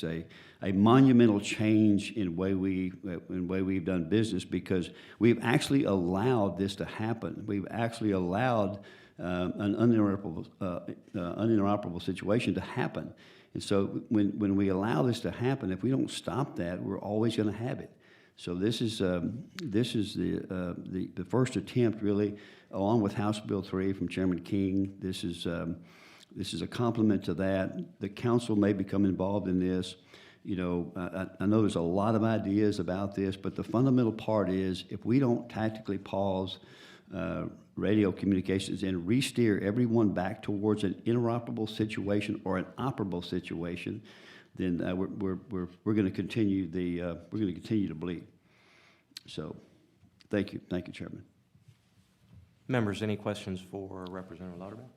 a monumental change in way we've done business, because we've actually allowed this to happen. We've actually allowed an uninteroperable situation to happen. And so when we allow this to happen, if we don't stop that, we're always going to have it. So this is the first attempt, really, along with House Bill 3 from Chairman King. This is a complement to that. The council may become involved in this. You know, I know there's a lot of ideas about this, but the fundamental part is if we don't tactically pause radio communications and re-steer everyone back towards an interoperable situation or an operable situation, then we're going to continue to bleed. So, thank you, Chairman. Members, any questions for Representative Lauterbach?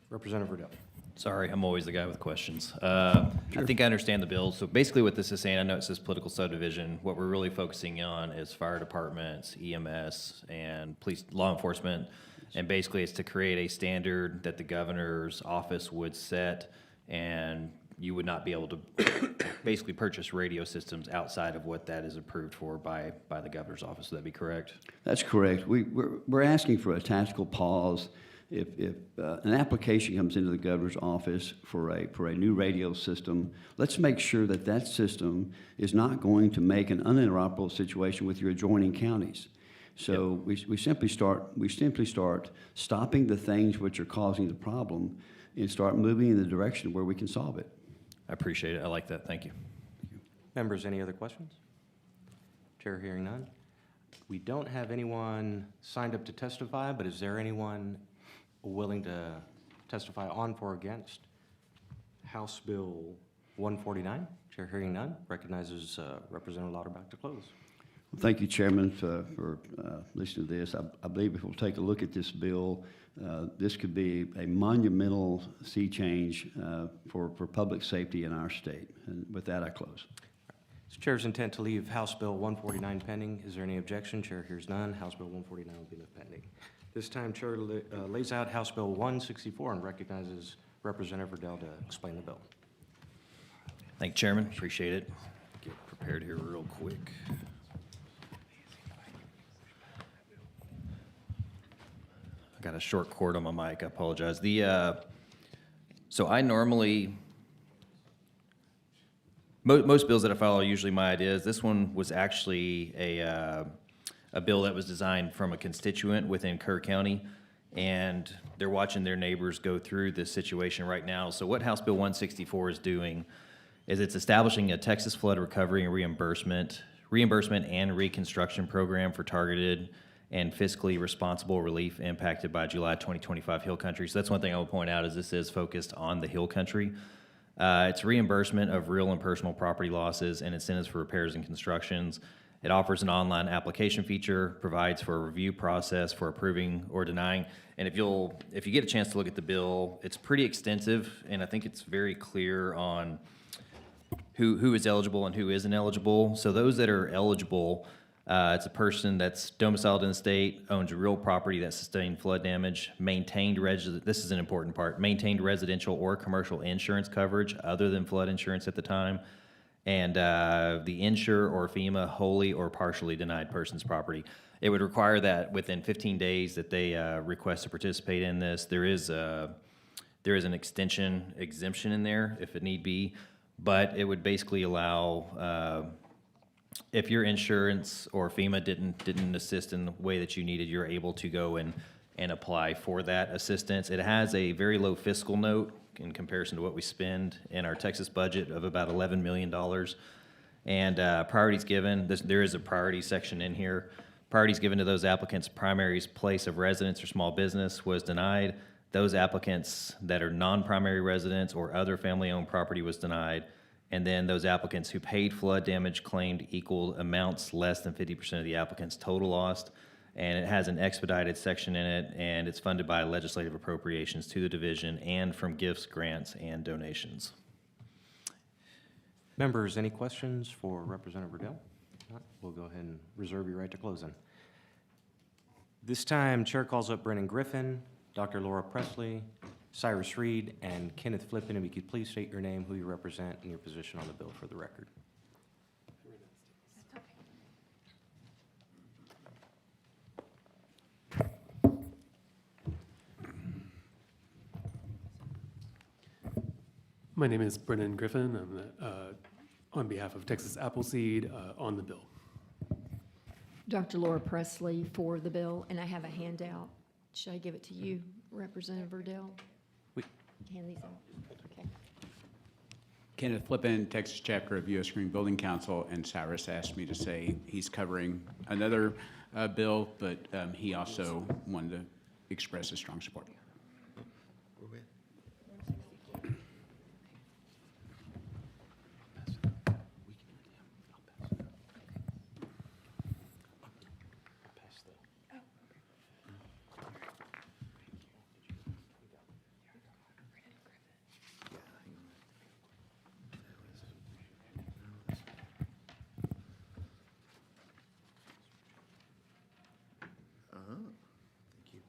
Representative Riddell. Sorry, I'm always the guy with questions. I think I understand the bill. So basically what this is saying, I know it says political subdivision. What we're really focusing on is fire departments, EMS, and police, law enforcement. And basically it's to create a standard that the governor's office would set, and you would not be able to basically purchase radio systems outside of what that is approved for by the governor's office. Would that be correct? That's correct. We're asking for a tactical pause. If an application comes into the governor's office for a new radio system, let's make sure that that system is not going to make an uninteroperable situation with your adjoining counties. So we simply start stopping the things which are causing the problem and start moving in the direction where we can solve it. I appreciate it. I like that. Thank you. Members, any other questions? Chair hearing none. We don't have anyone signed up to testify, but is there anyone willing to testify on, for, or against House Bill 149? Chair hearing none, recognizes Representative Lauterbach to close. Well, thank you, Chairman, for listening to this. I believe if we'll take a look at this bill, this could be a monumental sea change for public safety in our state. And with that, I close. It's Chair's intent to leave House Bill 149 pending. Is there any objection? Chair hears none. House Bill 149 will be left pending. This time, Chair lays out House Bill 164 and recognizes Representative Riddell to explain the bill. Thank you, Chairman. Appreciate it. Get prepared here real quick. I got a short cord on my mic. I apologize. So I normally, most bills that I follow are usually my ideas. This one was actually a bill that was designed from a constituent within Kerr County, and they're watching their neighbors go through this situation right now. So what House Bill 164 is doing is it's establishing a Texas flood recovery and reimbursement and reconstruction program for targeted and fiscally responsible relief impacted by July 2025 Hill Country. So that's one thing I will point out is this is focused on the Hill Country. It's reimbursement of real and personal property losses and incentives for repairs and constructions. It offers an online application feature, provides for a review process for approving or denying. And if you get a chance to look at the bill, it's pretty extensive, and I think it's very clear on who is eligible and who isn't eligible. So those that are eligible, it's a person that's domiciled in the state, owns real property that sustained flood damage, this is an important part, maintained residential or commercial insurance coverage other than flood insurance at the time, and the insurer or FEMA wholly or partially denied person's property. It would require that within 15 days that they request to participate in this. There is an extension exemption in there if it need be, but it would basically allow if your insurance or FEMA didn't assist in the way that you needed, you're able to go and apply for that assistance. It has a very low fiscal note in comparison to what we spend in our Texas budget of about $11 million. And priorities given, there is a priority section in here. Priorities given to those applicants' primary place of residence or small business was denied. Those applicants that are non-primary residents or other family-owned property was denied. And then those applicants who paid flood damage claimed equal amounts less than 50% of the applicant's total lost. And it has an expedited section in it, and it's funded by legislative appropriations to the division and from gifts, grants, and donations. Members, any questions for Representative Riddell? Not, we'll go ahead and reserve your right to close in. This time, Chair calls up Brennan Griffin, Dr. Laura Presley, Cyrus Reed, and Kenneth Flippin. If you could please state your name, who you represent, and your position on the bill for the record. My name is Brennan Griffin. I'm on behalf of Texas Appleseed on the bill. Dr. Laura Presley for the bill, and I have a handout. Should I give it to you, Representative Verdell? Hand these out. Okay. Kenneth Flippin, Texas chapter of U.S. Green Building Council, and Cyrus asked me to say he's covering another bill, but he also wanted to express his strong support. Thank you.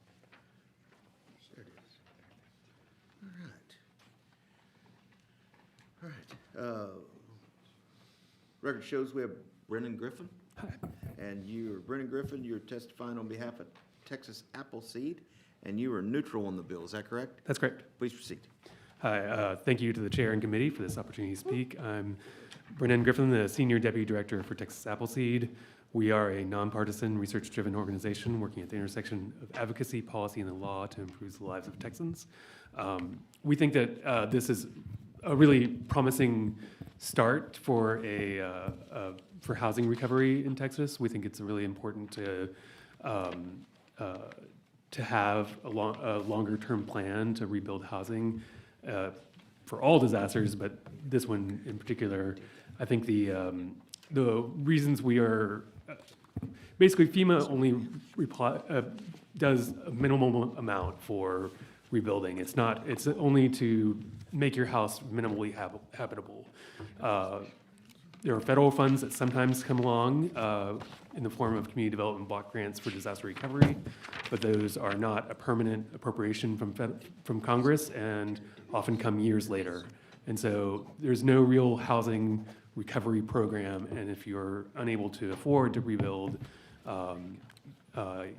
There it is. All right. Record shows we have Brennan Griffin. And you're Brennan Griffin, you're testifying on behalf of Texas Appleseed, and you are neutral on the bill, is that correct? That's correct. Please proceed. Hi, thank you to the chair and committee for this opportunity to speak. I'm Brennan Griffin, the Senior Deputy Director for Texas Appleseed. We are a nonpartisan, research-driven organization working at the intersection of advocacy, policy, and the law to improve the lives of Texans. We think that this is a really promising start for for housing recovery in Texas. We think it's really important to have a longer-term plan to rebuild housing for all disasters, but this one in particular. I think the reasons we are basically FEMA only does a minimal amount for rebuilding. It's only to make your house minimally habitable. There are federal funds that sometimes come along in the form of community development block grants for disaster recovery, but those are not a permanent appropriation from Congress and often come years later. And so there's no real housing recovery program, and if you're unable to afford to rebuild,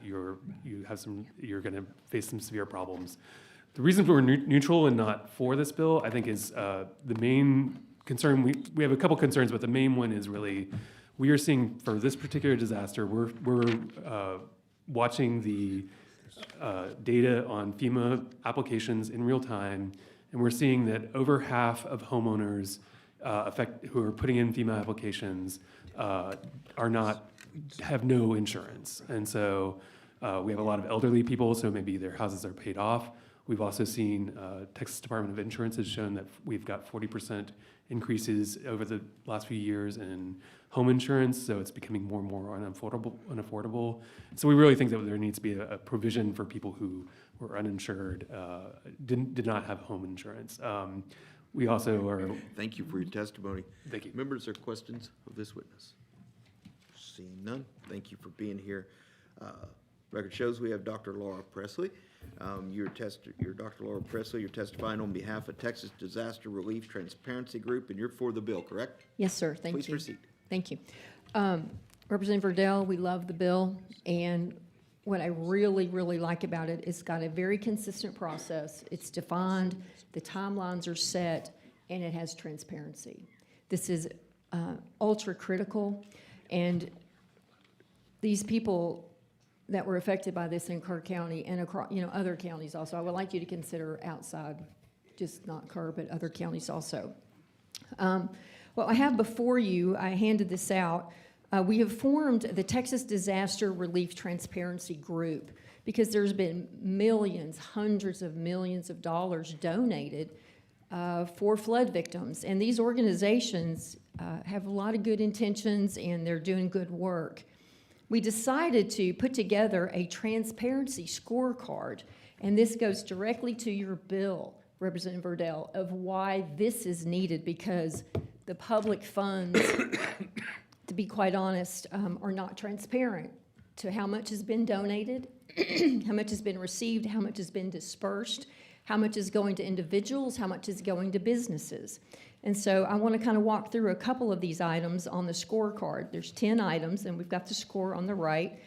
you're going to face some severe problems. The reason we're neutral and not for this bill, I think, is the main concern. We have a couple concerns, but the main one is really we are seeing for this particular disaster, we're watching the data on FEMA applications in real time, and we're seeing that over half of homeowners who are putting in FEMA applications have no insurance. And so we have a lot of elderly people, so maybe their houses are paid off. We've also seen Texas Department of Insurance has shown that we've got 40% increases over the last few years in home insurance, so it's becoming more and more unaffordable. So we really think that there needs to be a provision for people who were uninsured, did not have home insurance. We also are... Thank you for your testimony. Thank you. Members, are questions of this witness? Seeing none, thank you for being here. Record shows we have Dr. Laura Presley. You're Dr. Laura Presley. You're testifying on behalf of Texas Disaster Relief Transparency Group, and you're for the bill, correct? Yes, sir. Thank you. Please proceed. Thank you. Representative Verdell, we love the bill, and what I really, really like about it, it's got a very consistent process. It's defined, the timelines are set, and it has transparency. This is ultra critical, and these people that were affected by this in Kerr County and across, other counties also. I would like you to consider outside, just not Kerr, but other counties also. What I have before you, I handed this out. We have formed the Texas Disaster Relief Transparency Group because there's been millions, hundreds of millions of dollars donated for flood victims. And these organizations have a lot of good intentions and they're doing good work. We decided to put together a transparency scorecard, and this goes directly to your bill, Representative Verdell, of why this is needed, because the public funds, to be quite honest, are not transparent to how much has been donated, how much has been received, how much has been dispersed, how much is going to individuals, how much is going to businesses. And so I want to kind of walk through a couple of these items on the scorecard. There's 10 items, and we've got the score on the right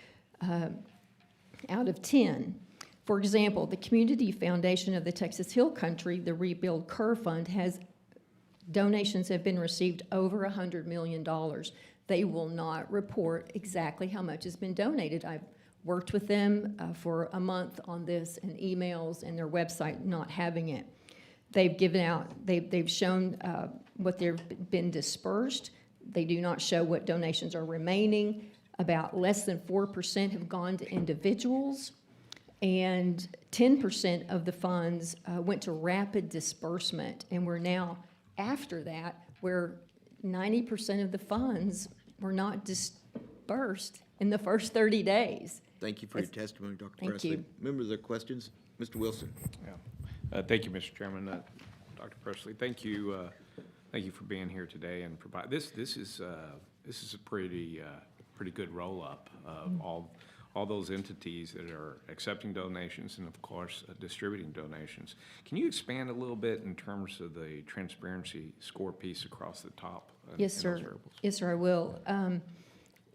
out of 10. For example, the Community Foundation of the Texas Hill Country, the Rebuild Kerr Fund, has donations have been received over $100 million. They will not report exactly how much has been donated. I've worked with them for a month on this, and emails and their website not having it. They've given out, they've shown what they've been dispersed. They do not show what donations are remaining. About less than 4% have gone to individuals, and 10% of the funds went to rapid disbursement. And we're now after that, where 90% of the funds were not dispersed in the first 30 days. Thank you for your testimony, Dr. Thank Presley. you. Members, are there questions? Mr. Wilson. Yeah. Thank you, Mr. Chairman. Dr. Presley, thank you for being here today and provide this is a pretty good roll up of all those entities that are accepting donations and of course distributing donations. Can you expand a little bit in terms of the transparency score piece across the top? Yes, sir. Yes, sir, I will.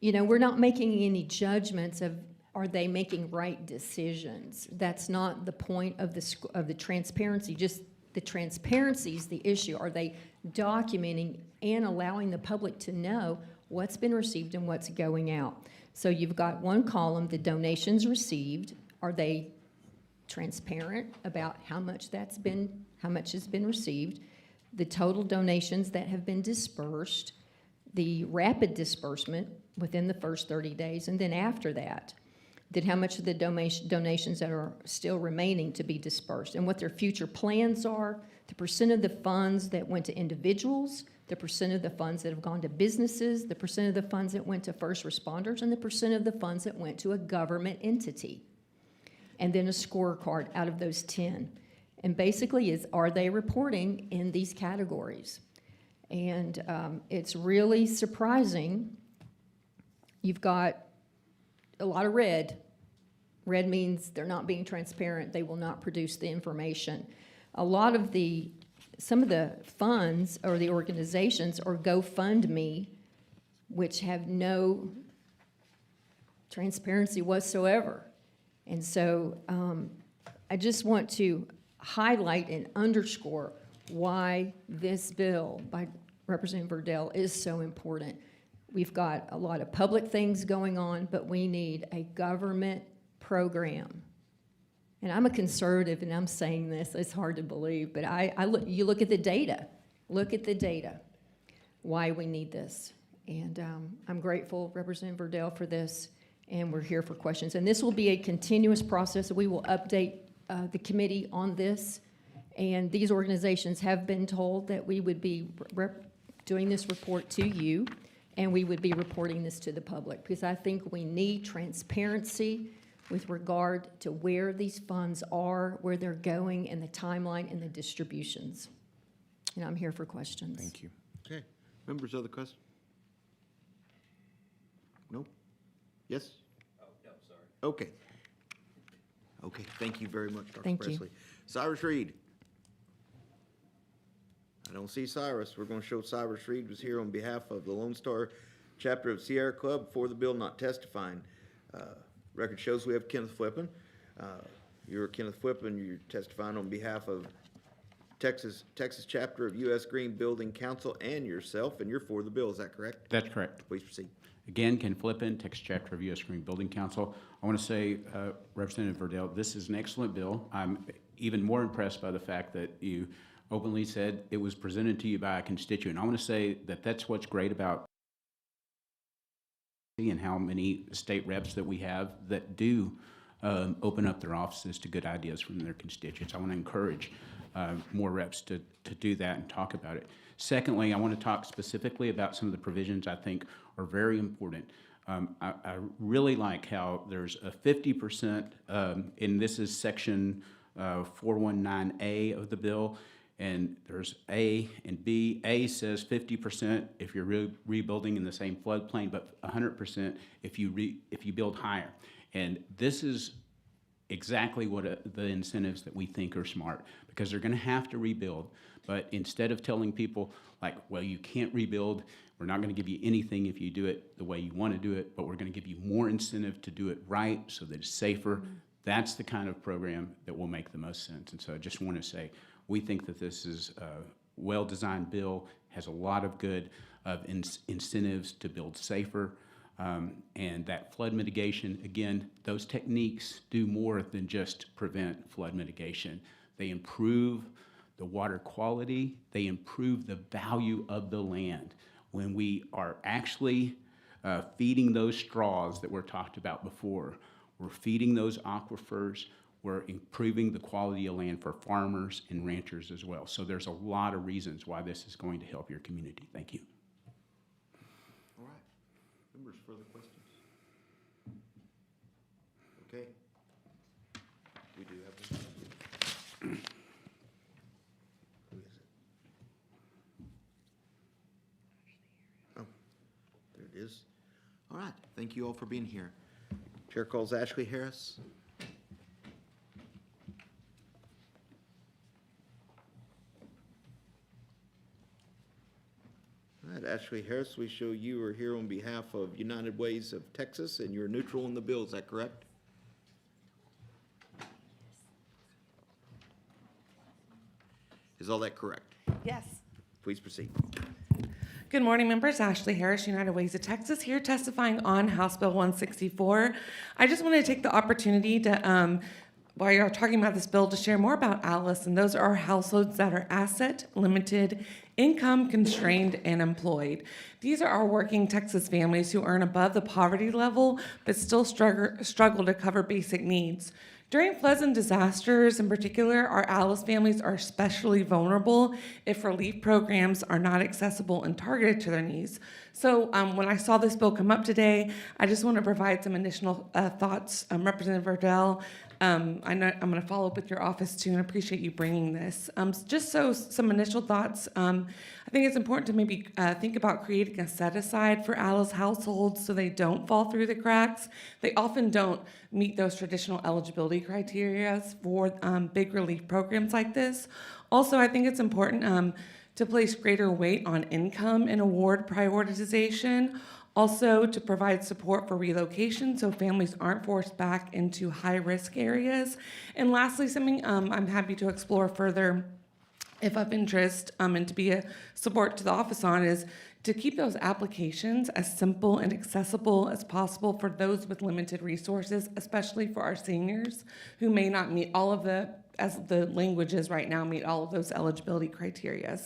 You know, we're not making any judgments of are they making right decisions. That's not the point of the transparency. Just the transparency is the issue. Are they documenting and allowing the public to know what's been received and what's going out? So you've got one column, the donations received. Are they transparent about how much has been received? The total donations that have been dispersed, the rapid disbursement within the first 30 days, and then after that, how much of the donations that are still remaining to be dispersed, and what their future plans are, the percent of the funds that went to individuals, the percent of the funds that have gone to businesses, the percent of the funds that went to first responders, and the percent of the funds that went to a government entity. And then a scorecard out of those 10. And basically are they reporting in these categories? And it's really surprising. You've got a lot of red. Red means they're not being transparent. They will not produce the information. Some of the funds or the organizations or GoFundMe, which have no transparency whatsoever. And so I just want to highlight and underscore why this bill by Representative Verdell is so important. We've got a lot of public things going on, but we need a government program. And I'm a conservative, and I'm saying this, it's hard to believe, but you look at the data. Look at the data, why we need this. And I'm grateful, Representative Verdell, for this, and we're here for questions. And this will be a continuous process. We will update the committee on this, and these organizations have been told that we would be doing this report to you, and we would be reporting this to the public, because I think we need transparency with regard to where these funds are, where they're going, and the timeline and the distributions. And I'm here for questions. Thank you. Okay. Members, other questions? No? Yes? Oh, no, sorry. Okay. Okay, thank you very much, Dr. Thank you. Presley. Cyrus Reed. I don't see Cyrus. We're going to show Cyrus Reed was here on behalf of the Lone Star chapter of Sierra Club for the bill, not testifying. Record shows we have Kenneth Flippen. You're Kenneth Flippen. You're testifying on behalf of Texas chapter of U.S. Green Building Council and yourself, and you're for the bill. Is that correct? That's correct. Please proceed. Again, Ken Flippen, Texas chapter of U.S. Green Building Council. I want to say, Representative Verdell, this is an excellent bill. I'm even more impressed by the fact that you openly said it was presented to you by a constituent. I want to say that that's what's great about and how many state reps that we have that do open up their offices to good ideas from their constituents. I want to encourage more reps to do that and talk about it. Secondly, I want to talk specifically about some of the provisions I think are very important. I really like how there's a 50%, and this is section 419A of the bill, and there's A and B. A says 50% if you're rebuilding in the same floodplain, but 100% if you build higher. And this is exactly what the incentives that we think are smart, because they're going to have to rebuild. But instead of telling people like, well, you can't rebuild, we're not going to give you anything if you do it the way you want to do it, but we're going to give you more incentive to do it right so that it's safer. That's the kind of program that will make the most sense. And so I just want to say, we think that this is a well-designed bill, has a lot of good incentives to build safer. And that flood mitigation, again, those techniques do more than just prevent flood mitigation. They improve the water quality, they improve the value of the land. When we are actually feeding those straws that were talked about before, we're feeding those aquifers, we're improving the quality of land for farmers and ranchers as well. So there's a lot of reasons why this is going to help your community. Thank you. All right. Members, further questions? Okay. We do have one. Who is it? Oh, there it is. All right. Thank you all for being here. Chair calls Ashley Harris. All right, Ashley Harris, we show you are here on behalf of United Ways of Texas, and you're neutral on the bill, is that correct? Is all that correct? Yes. Please proceed. Good morning, members. Ashley Harris, United Ways of Texas, here testifying on House Bill 164. I just want to take the opportunity to, while you're talking about this bill, to share more about ALICE, and those are households that are asset limited, income constrained, and employed. These are our working Texas families who earn above the poverty level but still struggle to cover basic needs. During floods and disasters in particular, our ALICE families are especially vulnerable if relief programs are not accessible and targeted to their needs. So when I saw this bill come up today, I just want to provide some initial thoughts. Representative Verdell, I know I'm going to follow up with your office too, and appreciate you bringing this. Just so some initial thoughts, I think it's important to maybe think about creating a set-aside for ALICE households so they don't fall through the cracks. They often don't meet those traditional eligibility criteria for big relief programs like this. Also, I think it's important to place greater weight on income and award prioritization. Also, to provide support for relocation so families aren't forced back into high-risk areas. And lastly, something I'm happy to explore further if of interest and to be a support to the office on is to keep those applications as simple and accessible as possible for those with limited resources, especially for our seniors who may not meet all of the, as the language is right now, meet all of those eligibility criteria.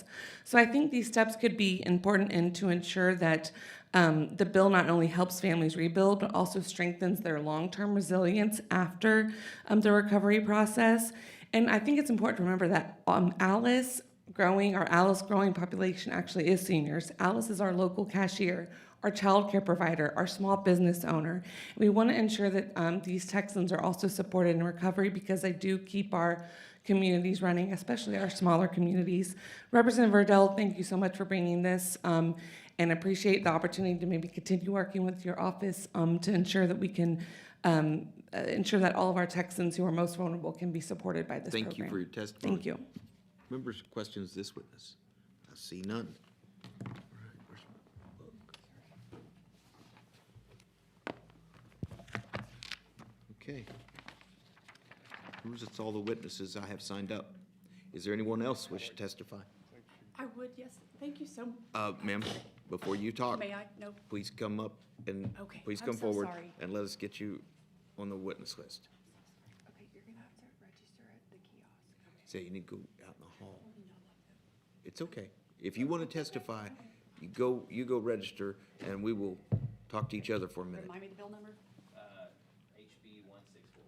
So I think these steps could be important and to ensure that the bill not only helps families rebuild, but also strengthens their long-term resilience after the recovery process. And I think it's important to remember that ALICE growing population actually is seniors. ALICE is our local cashier, our child care provider, our small business owner. We want to ensure that these Texans are also supported in recovery because they do keep our communities running, especially our smaller communities. Representative Verdell, thank you so much for bringing this. And appreciate the opportunity to maybe continue working with your office to ensure that we can ensure that all of our Texans who are most vulnerable can be supported by this program. Thank you for your testimony. Thank you. Members, questions this witness? I see none. All right, where's my book? Okay. Members, that's all the witnesses I have signed up. Is there anyone else wish to testify? I would, yes. Thank you so much. Ma'am, before you talk, May I? No. please come up and Okay, please I'm come so forward sorry. and let us get you on the witness list. Okay, you're gonna have to register at the kiosk. Say you need to go out in the hall. It's okay. If you want to testify, you go register, and we will talk to each other for a minute. Remind me the bill number? HB 164.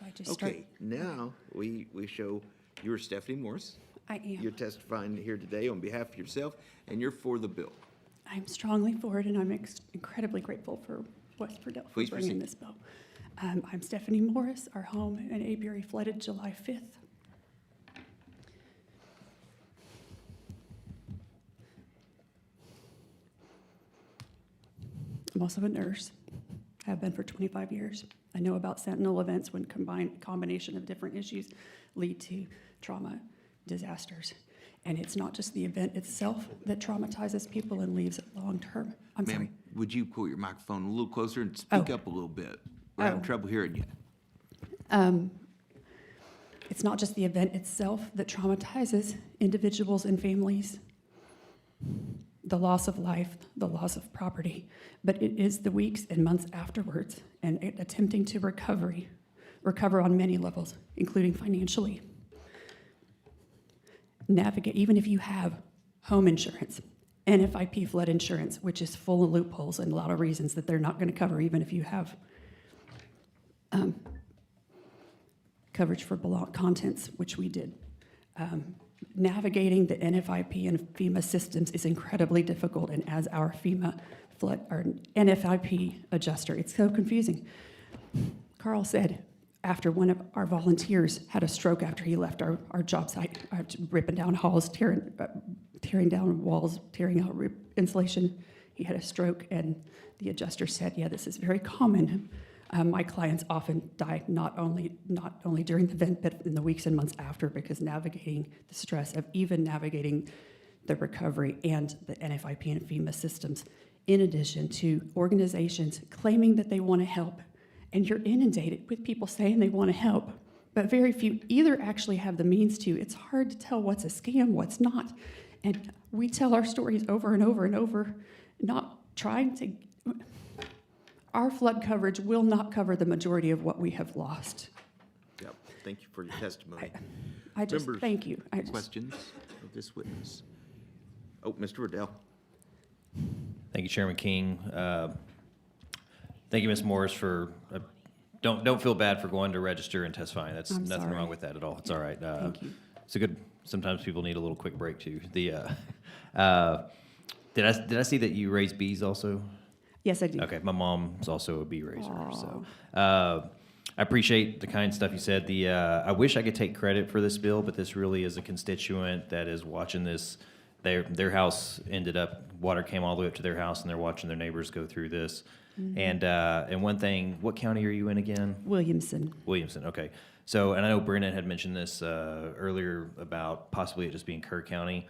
I just start? Okay, now we show you're Stephanie Morris. I am. You're testifying here today on behalf of yourself, and you're for the bill. I'm strongly for it, and I'm incredibly grateful for West Purdell for Please bringing proceed. this bill. I'm Stephanie Morris. Our home in Apiary flooded July 5th. I'm also a nurse. I have been for 25 years. I know about sentinel events when combination of different issues lead to trauma, disasters. And it's not just the event itself that traumatizes people and leaves it long-term. I'm sorry. Ma'am, would you pull your microphone a little closer and speak up a little bit? We're having trouble hearing you. It's not just the event itself that traumatizes individuals and families, the loss of life, the loss of property, but it is the weeks and months afterwards and attempting to recover on many levels, including financially. Navigate, even if you have home insurance, NFIP flood insurance, which is full of loopholes and a lot of reasons that they're not going to cover, even if you have coverage for contents, which we did. Navigating the NFIP and FEMA systems is incredibly difficult, and as our NFIP adjuster, it's so confusing. Carl said, after one of our volunteers had a stroke after he left our job site, ripping down halls, tearing down walls, tearing out insulation, he had a stroke, and the adjuster said, yeah, this is very common. My clients often die not only during the event, but in the weeks and months after, because navigating the stress of even navigating the recovery and the NFIP and FEMA systems, in addition to organizations claiming that they want to help, and you're inundated with people saying they want to help, but very few either actually have the means to. It's hard to tell what's a scam, what's not. And we tell our stories over and over and over, not trying to. Our flood coverage will not cover the majority of what we have lost. Yep, thank you for your testimony. I just, Members, thank you. Questions of this witness? Oh, Mr. Riddell. Thank you, Chairman King. Thank you, Ms. Morris, for, don't feel bad for going to register and testifying. That's I'm nothing sorry. wrong with that at all. It's all right. Thank you. It's a good, sometimes people need a little quick break too. Did I see that you raise bees also? Yes, I do. Okay, my mom's also a bee raiser, so. I appreciate the kind stuff you said. I wish I could take credit for this bill, but this really is a constituent that is watching this. Their house ended up, water came all the way up to their house, and they're watching their neighbors go through this. Mhm. And one thing, what county are you in again? Williamson. Williamson, okay. So, and I know Brennan had mentioned this earlier about possibly it just being Kerr County.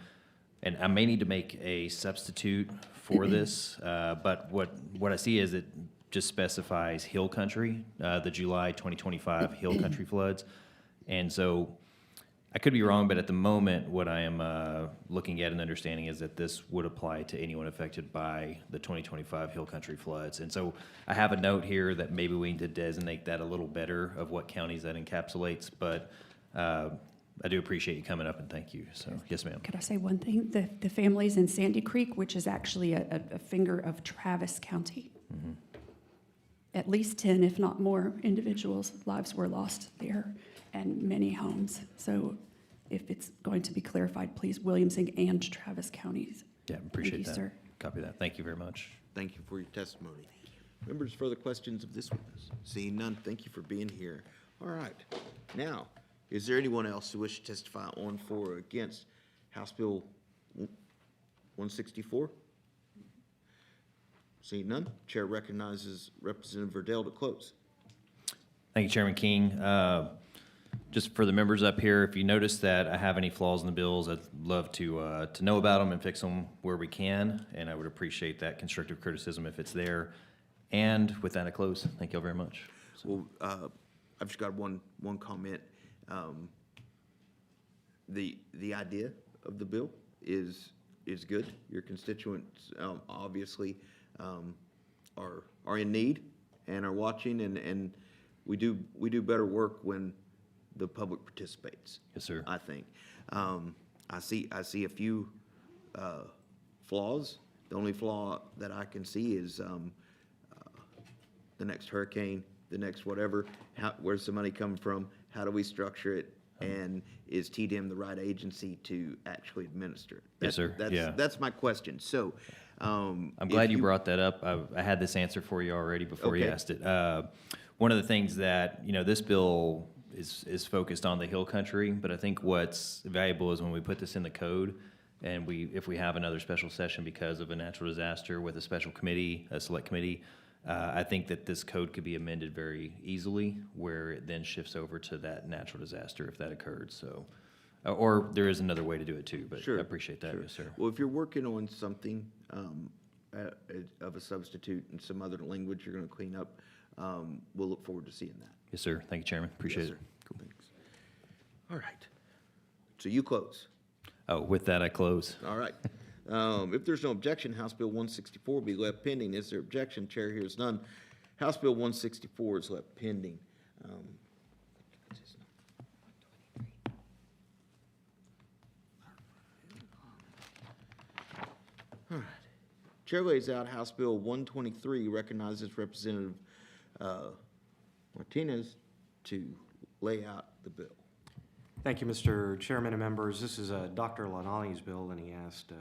And I may need to make a substitute for this, but what I see is it just specifies Hill Country, the July 2025 Hill Country floods. And so I could be wrong, but at the moment, what I am looking at and understanding is that this would apply to anyone affected by the 2025 Hill Country floods. And so I have a note here that maybe we need to designate that a little better of what counties that encapsulates, but I do appreciate you coming up and thank you. So, yes, ma'am. Could I say one thing? The families in Sandy Creek, which is actually a finger of Travis County. Mm-hmm. At least 10, if not more, individuals' lives were lost there and many homes. So if it's going to be clarified, please, Williamson and Travis counties. Yeah, appreciate Thank you, that. sir. Copy that. Thank you very much. Thank you for your testimony. Members, further questions of this witness? Seeing none, thank you for being here. All right. Now, is there anyone else who wishes to testify on, for, or against House Bill 164? Seeing none, Chair recognizes Representative Verdell to close. Thank you, Chairman King. Just for the members up here, if you notice that I have any flaws in the bills, I'd love to know about them and fix them where we can, and I would appreciate that constructive criticism if it's there. And with that, I close. Thank you all very much. Well, I've just got one comment. The idea of the bill is good. Your constituents obviously are in need and are watching, and we do better work when the public participates. Yes, sir. I think. I see a few flaws. The only flaw that I can see is the next hurricane the next whatever, where's the money coming from? How do we structure it? And is TDM the right agency to actually administer it? Yes, sir. Yeah. That's my question. So, I'm glad you brought that up. I had this answer for you already before you Okay. asked it. One of the things that, this bill is focused on the hill country, but I think what's valuable is when we put this in the code and if we have another special session because of a natural disaster with a special committee, a select committee, I think that this code could be amended very easily where it then shifts over to that natural disaster if that occurred. So, or there is another way to do it too, but Sure, I appreciate that, sure. yes, sir. Well, if you're working on something of a substitute and some other language you're going to clean up, we'll look forward to seeing that. Yes, sir. Thank you, Chairman. Appreciate Yes, it. sir. Cool. Thanks. All right. So you close. Oh, with that, I close. All right. If there's no objection, House Bill 164 be left pending. Is there objection? Chair hears none. House Bill 164 is left pending. All right. Chair lays out House Bill 123, recognizes Representative Martinez to lay out the bill. Thank you, Mr. Chairman and members. This is Dr. Lanali's bill, and he asked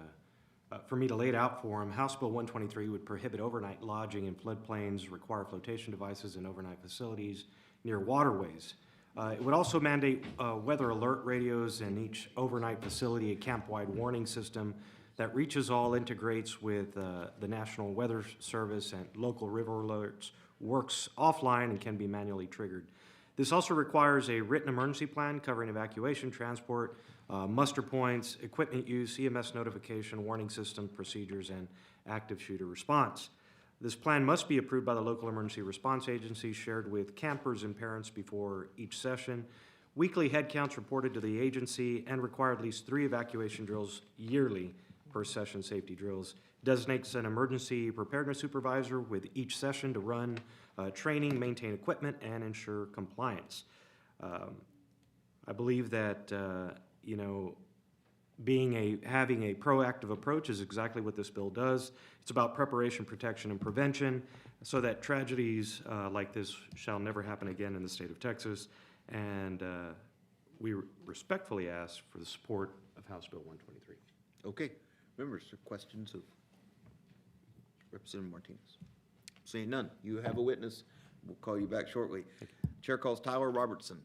for me to lay it out for him. House Bill 123 would prohibit overnight lodging in floodplains, require flotation devices in overnight facilities near waterways. It would also mandate weather alert radios in each overnight facility, a camp-wide warning system that reaches all, integrates with the National Weather Service and local river alerts, works offline, and can be manually triggered. This also requires a written emergency plan covering evacuation, transport, muster points, equipment use, EMS notification, warning system procedures, and active shooter response. This plan must be approved by the local emergency response agency, shared with campers and parents before each session. Weekly head counts reported to the agency, and require at least 3 evacuation drills yearly per session safety drills. Designates an emergency preparedness supervisor with each session to run training, maintain equipment, and ensure compliance. I believe that, having a proactive approach is exactly what this bill does. It's about preparation, protection, and prevention so that tragedies like this shall never happen again in the state of Texas. And we respectfully ask for the support of House Bill 123. Okay. Members, are questions of Representative Martinez? Seeing none, you have a witness. We'll call you back shortly. Chair calls Tyler Robertson.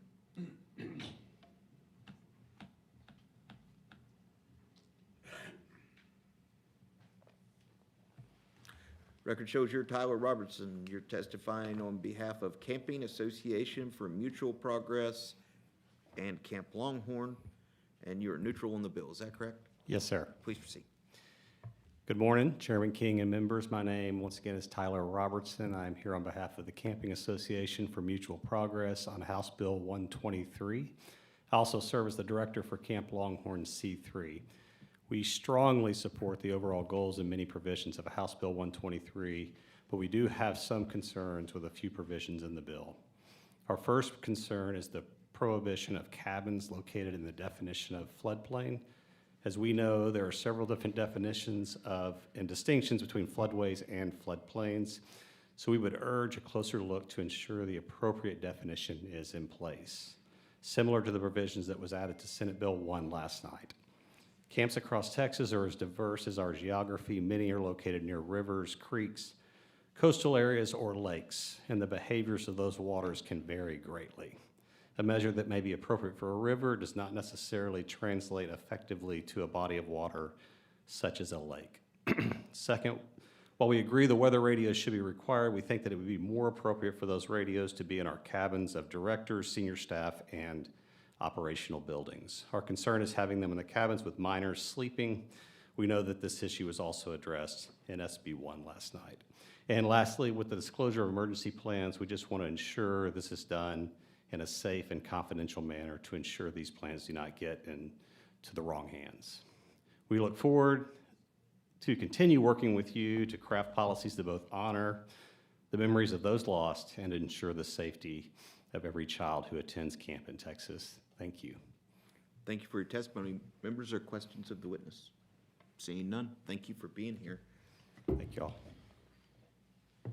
Record shows you're Tyler Robertson. You're testifying on behalf of Camping Association for Mutual Progress and Camp Longhorn, and you're neutral on the bill. Is that correct? Yes, sir. Please proceed. Good morning, Chairman King and members. My name, once again, is Tyler Robertson. I'm here on behalf of the Camping Association for Mutual Progress on House Bill 123. I also serve as the director for Camp Longhorn C3. We strongly support the overall goals and many provisions of House Bill 123, but we do have some concerns with a few provisions in the bill. Our first concern is the prohibition of cabins located in the definition of floodplain. As we know, there are several different definitions of and distinctions between floodways and floodplains. So we would urge a closer look to ensure the appropriate definition is in place, similar to the provisions that was added to Senate Bill 1 last night. Camps across Texas are as diverse as our geography. Many are located near rivers, creeks, coastal areas, or lakes, and the behaviors of those waters can vary greatly. A measure that may be appropriate for a river does not necessarily translate effectively to a body of water such as a lake. Second, while we agree the weather radios should be required, we think that it would be more appropriate for those radios to be in our cabins of directors, senior staff, and operational buildings. Our concern is having them in the cabins with minors sleeping. We know that this issue was also addressed in SB 1 last night. And lastly, with the disclosure of emergency plans, we just want to ensure this is done in a safe and confidential manner to ensure these plans do not get into the wrong hands. We look forward to continue working with you to craft policies that both honor the memories of those lost and ensure the safety of every child who attends camp in Texas. Thank you. Thank you for your testimony. Members, are questions of the witness? Seeing none, thank you for being here. Thank you all. Is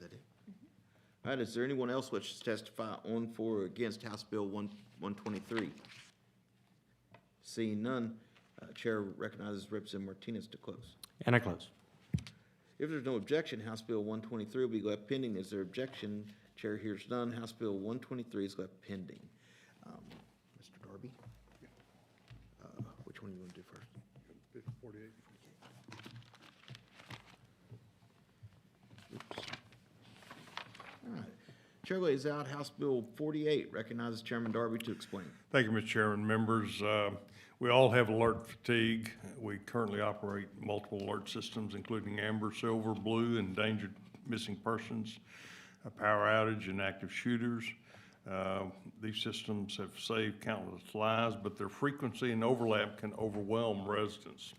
that it? All right, is there anyone else which to testify on, for, or against House Bill 123? Seeing none, Chair recognizes Representative Martinez to close. And I close. If there's no objection, House Bill 123 will be left pending. Is there objection? Chair hears none. House Bill 123 is left pending. Mr. Darby? Which one do you want to do first? 48. Oops. All right. Chair lays out House Bill 48. Recognizes Chairman Darby to explain. Thank you, Mr. Chairman. Members, we all have alert fatigue. We currently operate multiple alert systems, including amber, silver, blue, endangered missing persons, a power outage, and active shooters. These systems have saved countless lives, but their frequency and overlap can overwhelm residents.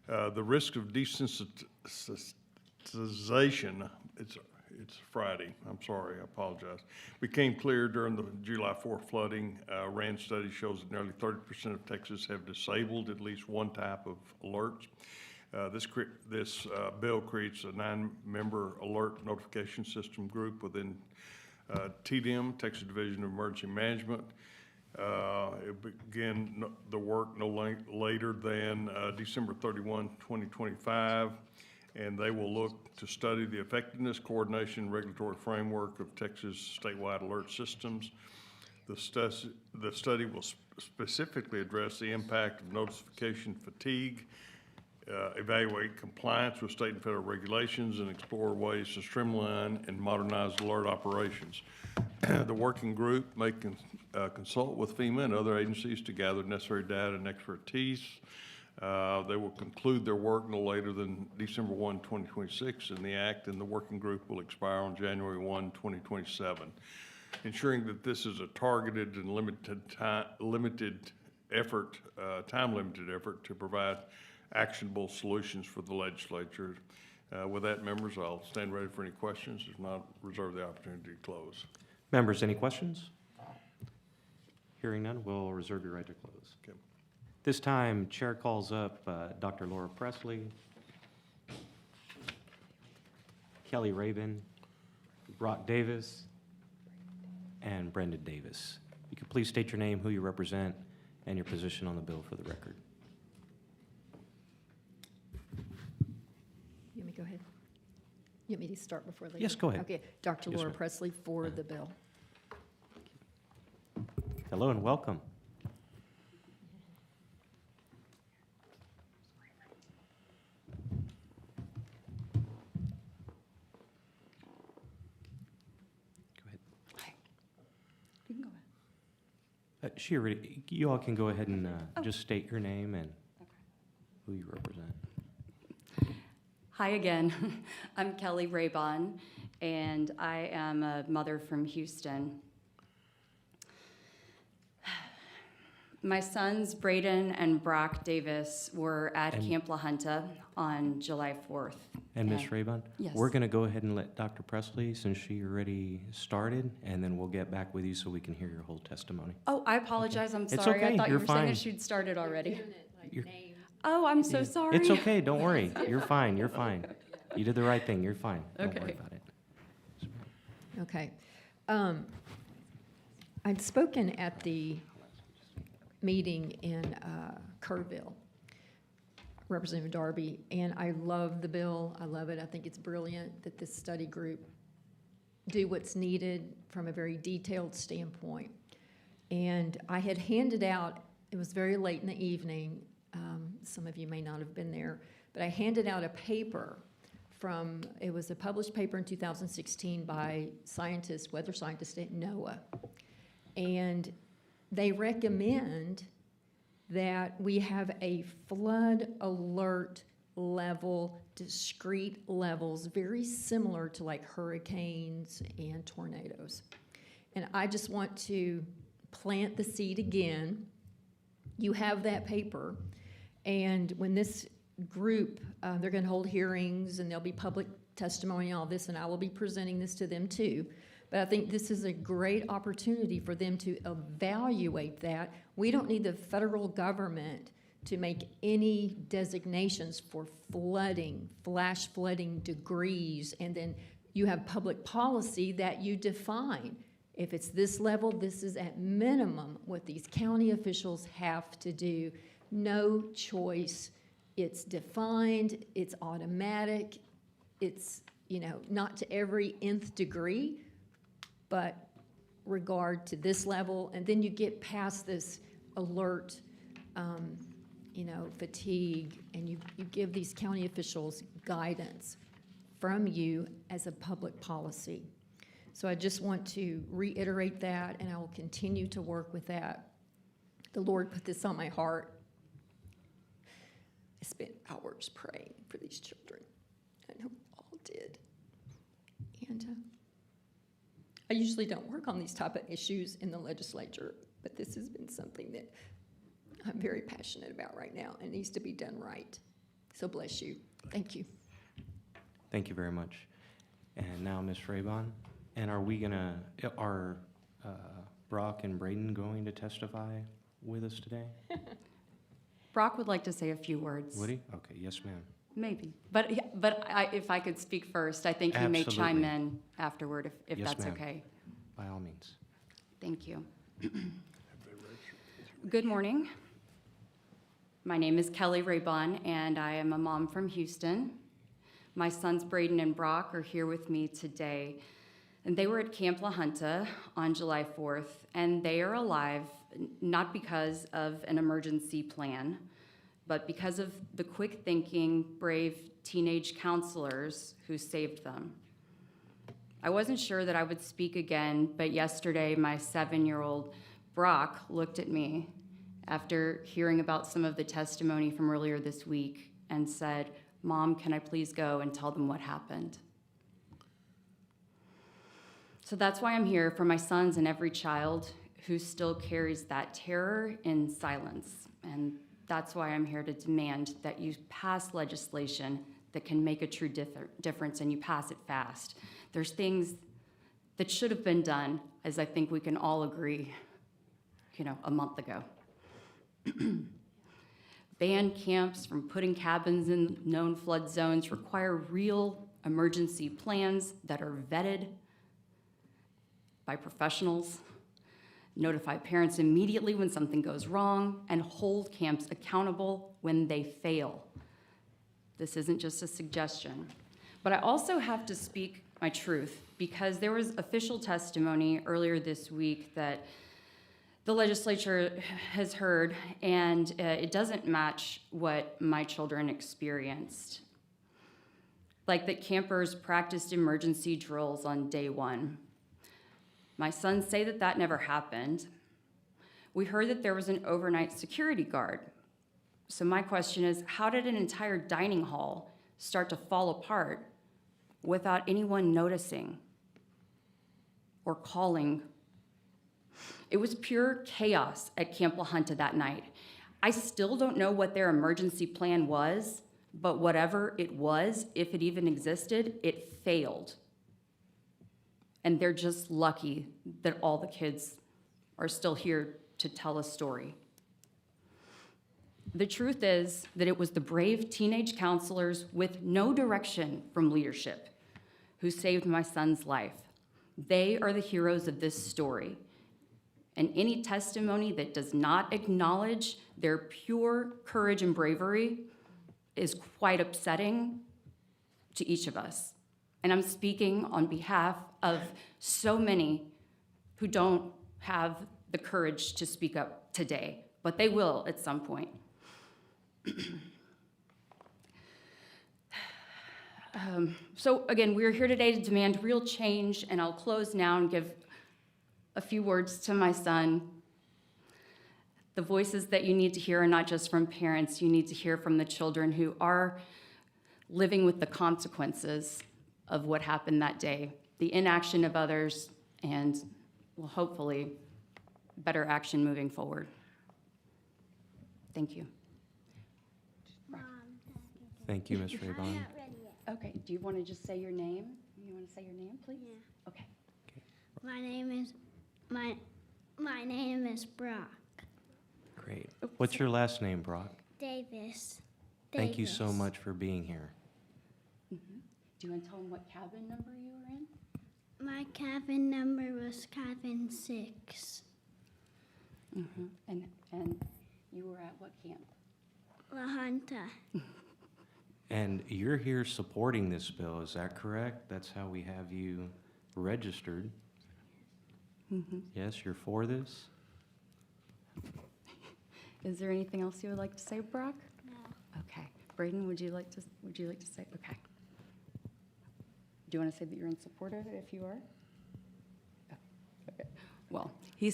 The risk of desensitization, it's Friday, I'm sorry, I apologize, became clear during the July 4th flooding. RAND study shows that nearly 30% of Texas have disabled at least one type of alerts. This bill creates a 9-member alert notification system group within TDM, Texas Division of Emergency Management. It began the work no later than December 31, 2025, and they will look to study the effectiveness, coordination, and regulatory framework of Texas statewide alert systems. The study will specifically address the impact of notification fatigue, evaluate compliance with state and federal regulations, and explore ways to streamline and modernize alert operations. The working group may consult with FEMA and other agencies to gather necessary data and expertise. They will conclude their work no later than December 1, 2026, and the act and the working group will expire on January 1, 2027. Ensuring that this is a targeted and time-limited effort to provide actionable solutions for the legislature. With that, members, I'll stand ready for any questions. If not, reserve the opportunity to close. Members, any questions? Hearing none, we'll reserve your right to close. Okay. This time, Chair calls up Dr. Laura Presley, Kelly Rabin, Brock Davis, and Brendan Davis. You could please state your name, who you represent, and your position on the bill for the record. You want me to go ahead? You want me to start before they? Yes, go ahead. Okay, Dr. Yes, Laura ma'am. Presley for the bill. Hello and welcome. You can go ahead. You all can go ahead and just state your name and who you represent. Hi again. I'm Kelly Raybon, and I am a mother from Houston. My sons, Braden and Brock Davis, were at Camp La Junta on July 4th. And Ms. Raybon? Yes. We're going to go ahead and let Dr. Presley, since she already started, and then we'll get back with you so we can hear your whole testimony. Oh, I apologize. I'm It's sorry. okay. I thought you You're were saying fine. that she'd started already. You're- Oh, I'm so sorry. It's okay, don't worry. You're fine, you're fine. You did the right thing, you're fine. Don't worry Okay. about it. Okay. I'd spoken at the meeting in Kerrville, Representative Darby, and I love the bill. I love it. I think it's brilliant that this study group do what's needed from a very detailed standpoint. And I had handed out, it was very late in the evening, some of you may not have been there, but I handed out a paper from, it was a published paper in 2016 by scientists, weather scientists at NOAA. And they recommend that we have a flood alert level, discrete levels, very similar to like hurricanes and tornadoes. And I just want to plant the seed again. You have that paper, and when this group, they're going to hold hearings and there'll be public testimony and all this, and I will be presenting this to them too. But I think this is a great opportunity for them to evaluate that. We don't need the federal government to make any designations for flooding, flash flooding degrees, and then you have public policy that you define. If it's this level, this is at minimum what these county officials have to do. No choice. It's defined, it's automatic, it's, not to every nth degree, but regard to this level. And then you get past this alert, fatigue, and you give these county officials guidance from you as a public policy. So I just want to reiterate that, and I will continue to work with that. The Lord put this on my heart. I spent hours praying for these children. I know we all did. And I usually don't work on these type of issues in the legislature, but this has been something that I'm very passionate about right now and needs to be done right. So bless you. Thank you. Thank you very much. And now, Ms. Raybon, and are Brock and Braden going to testify with us today? Brock would like to say a few words. Would he? Okay, yes, ma'am. Maybe. But if I could speak first, I think he may chime in afterward if Yes, that's ma'am. okay. By all means. Thank you. Good morning. My name is Kelly Raybon, and I am a mom from Houston. My sons Braden and Brock are here with me today, and they were at Camp La Junta on July 4th, and they are alive not because of an emergency plan, but because of the quick-thinking, brave teenage counselors who saved them. I wasn't sure that I would speak again, but yesterday my 7-year-old Brock looked at me after hearing about some of the testimony from earlier this week and said, "Mom, can I please go and tell them what happened?" So that's why I'm here, for my sons and every child who still carries that terror in silence. And that's why I'm here to demand that you pass legislation that can make a true difference, and you pass it fast. There's things that should have been done, as I think we can all agree, a month ago. Ban camps from putting cabins in known flood zones, require real emergency plans that are vetted by professionals, notify parents immediately when something goes wrong, and hold camps accountable when they fail. This isn't just a suggestion. But I also have to speak my truth, because there was official testimony earlier this week that the legislature has heard, and it doesn't match what my children experienced. Like that campers practiced emergency drills on day one. My sons say that that never happened. We heard that there was an overnight security guard. So my question is, how did an entire dining hall start to fall apart without anyone noticing or calling? It was pure chaos at Camp La Junta that night. I still don't know what their emergency plan was, but whatever it was, if it even existed, it failed. And they're just lucky that all the kids are still here to tell a story. The truth is that it was the brave teenage counselors with no direction from leadership who saved my son's life. They are the heroes of this story. And any testimony that does not acknowledge their pure courage and bravery is quite upsetting to each of us. And I'm speaking on behalf of so many who don't have the courage to speak up today, but they will at some point. So again, we're here today to demand real change, and I'll close now and give a few words to my son. The voices that you need to hear are not just from parents, you need to hear from the children who are living with the consequences of what happened that day, the inaction of others, and, well, hopefully, better action moving forward. Thank you. Thank you, Ms. Raybon. Okay, do you want to just say your name? You want to say your name, please? Yeah. Okay. My name is Brock Great. What's your last name, Brock? Davis. Thank you so much for being here. Do you want to tell them what cabin number you were in? My cabin number was cabin 6. And you were at what camp? La Junta. And you're here supporting this bill, is that correct? That's how we have you registered. Yes, you're for this? Is there anything else you would like to say, Brock? No. Okay. Braden, would you like to say? Okay. Do you want to say that you're in support of it if you are? Oh, okay. Well, he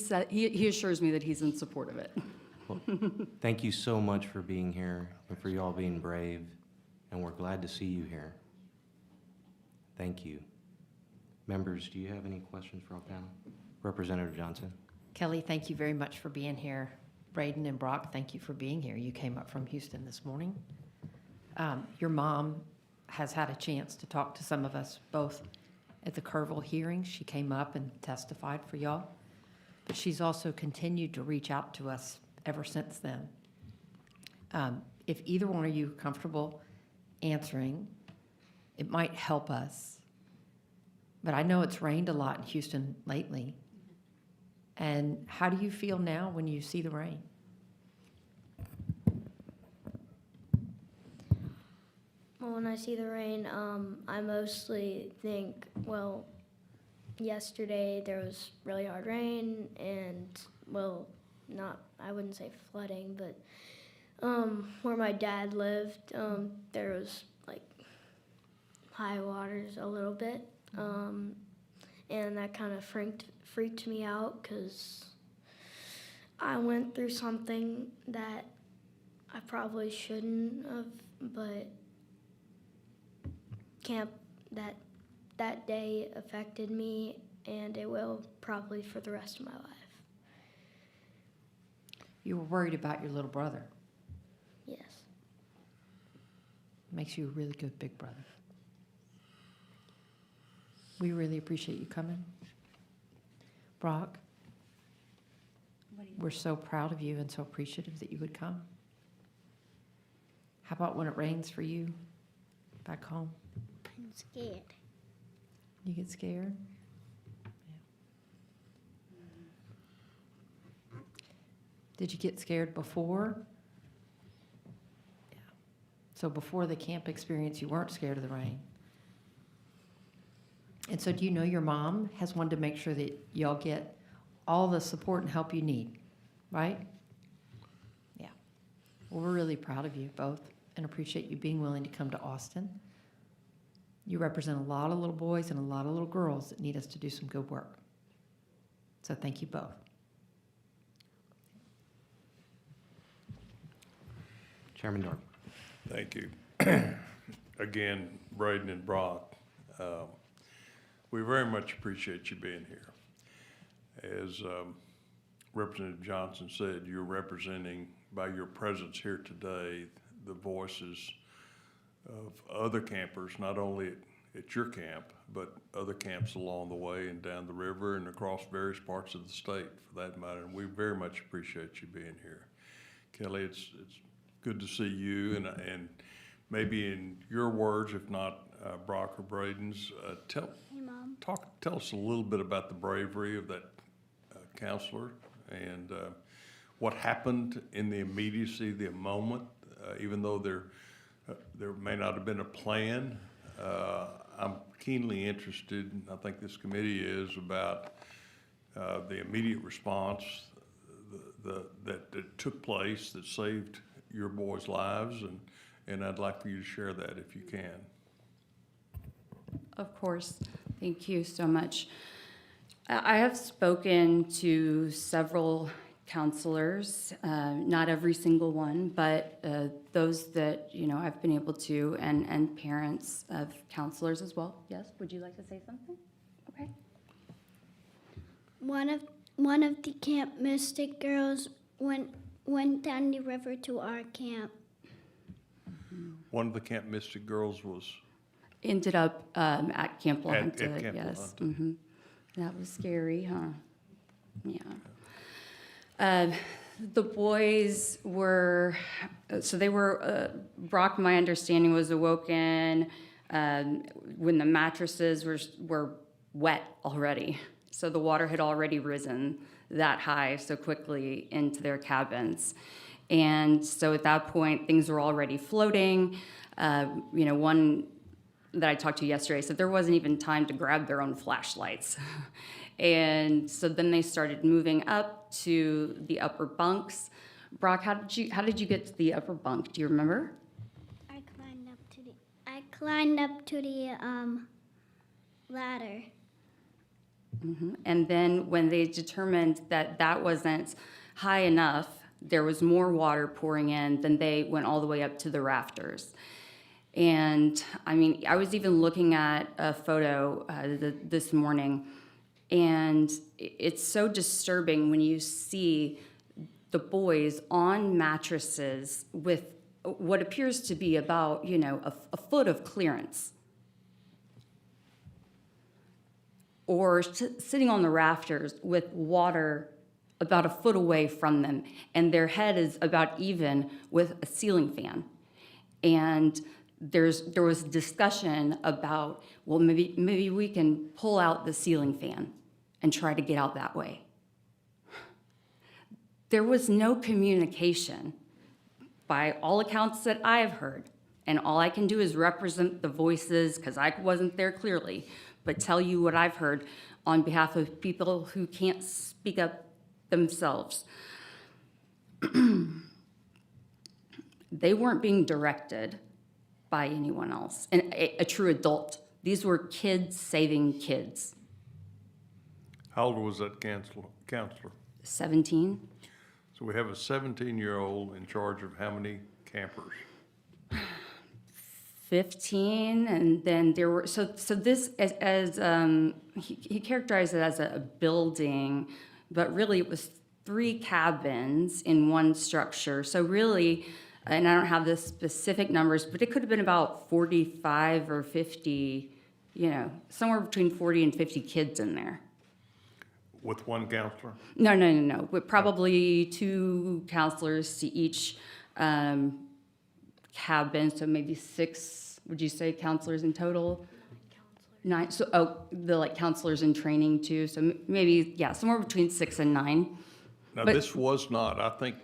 assures me that he's in support of it. Well, thank you so much for being here and for y'all being brave, and we're glad to see you here. Thank you. Members, do you have any questions for our panel? Representative Johnson. Kelly, thank you very much for being here. Braden and Brock, thank you for being here. You came up from Houston this morning. Your mom has had a chance to talk to some of us both at the Kerrville hearing. She came up and testified for y'all, but she's also continued to reach out to us ever since then. If either one of you are comfortable answering, it might help us. But I know it's rained a lot in Houston lately. And how do you feel now when you see the rain? Well, when I see the rain, I mostly think, well, yesterday there was really hard rain and, well, I wouldn't say flooding, but where my dad lived, there was like high waters a little bit. And that kind of freaked me out because I went through something that I probably shouldn't have, but camp that day affected me, and it will probably for the rest of my life. You were worried about your little brother. Yes. Makes you a really good big brother. We really appreciate you coming. Brock, we're so proud of you and so appreciative that you would come. How about when it rains for you back home? I'm scared. You get scared? Yeah. Did you get scared before? Yeah. So before the camp experience, you weren't scared of the rain? And so do you know your mom has wanted to make sure that y'all get all the support and help you need, right? Yeah. Well, we're really proud of you both and appreciate you being willing to come to Austin. You represent a lot of little boys and a lot of little girls that need us to do some good work. So thank you both. Chairman Darby. Thank you. Again, Braden and Brock, we very much appreciate you being here. As Representative Johnson said, you're representing, by your presence here today, the voices of other campers, not only at your camp, but other camps along the way and down the river and across various parts of the state, for that matter. And we very much appreciate you being here. Kelly, it's good to see you, and maybe in your words, if not Brock or Braden's, tell us a little bit about the bravery of that counselor and what happened in the immediacy of the moment, even though there may not have been a plan. I'm keenly interested, and I think this committee is, about the immediate response that took place that saved your boys' lives, and I'd like for you to share that if you can. Of course. Thank you so much. I have spoken to several counselors, not every single one, but those that, I've been able to, and parents of counselors as well. Yes, would you like to say something? Okay. One of the Camp Mystic girls went down the river to our camp. One of the Camp Mystic girls was? Ended up at Camp La At Junta, Camp La yes. Junta. That was scary, huh? Yeah. The boys were, Brock, my understanding, was awoken when the mattresses were wet already. So the water had already risen that high so quickly into their cabins. And so at that point, things were already floating. One that I talked to yesterday said there wasn't even time to grab their own flashlights. And so then they started moving up to the upper bunks. Brock, how did you get to the upper bunk? Do you remember? I climbed up to the ladder. And then when they determined that that wasn't high enough, there was more water pouring in, then they went all the way up to the rafters. And I mean, I was even looking at a photo this morning, and it's so disturbing when you see the boys on mattresses with what appears to be about, a foot of clearance. Or sitting on the rafters with water about a foot away from them, and their head is about even with a ceiling fan. And there was discussion about, well, maybe we can pull out the ceiling fan and try to get out that way. There was no communication by all accounts that I've heard, and all I can do is represent the voices, because I wasn't there clearly, but tell you what I've heard on behalf of people who can't speak up themselves. They weren't being directed by anyone else, and a true adult. These were kids saving kids. How old was that counselor? 17. So we have a 17-year-old in charge of how many campers? 15, and then there were, so this, he characterized it as a building, but really it was 3 cabins in one structure. So really, and I don't have the specific numbers, but it could have been about 45 or 50, somewhere between 40 and 50 kids in there. With one counselor? No. With probably 2 counselors to each cabin, so maybe 6, would you say, counselors in total? 9, so, the counselors in training too, so maybe, yeah, somewhere between 6 and 9. Now, this was not, I think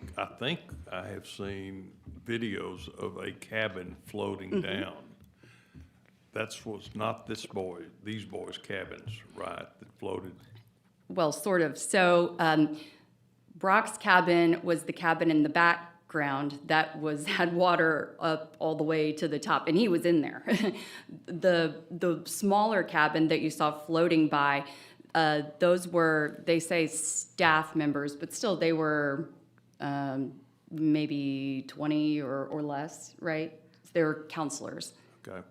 I have seen videos of a cabin floating down. That was not these boys' cabins, right, that floated? Well, sort of. So Brock's cabin was the cabin in the background that had water up all the way to the top, and he was in there. The smaller cabin that you saw floating by, those were, they say, staff members, but still they were maybe 20 or less, right? They were counselors. Okay.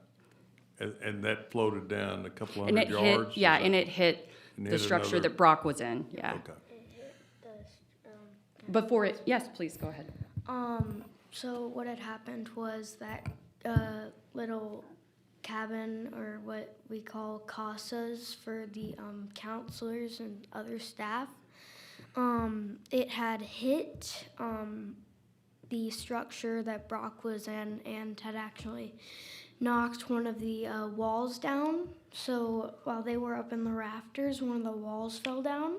And that floated down a couple And hundred it yards? hit, and it hit the structure that Brock was in, yeah. Okay. Before it, yes, please, go ahead. So what had happened was that little cabin, or what we call casas for the counselors and other staff, it had hit the structure that Brock was in and had actually knocked one of the walls down. So while they were up in the rafters, one of the walls fell down.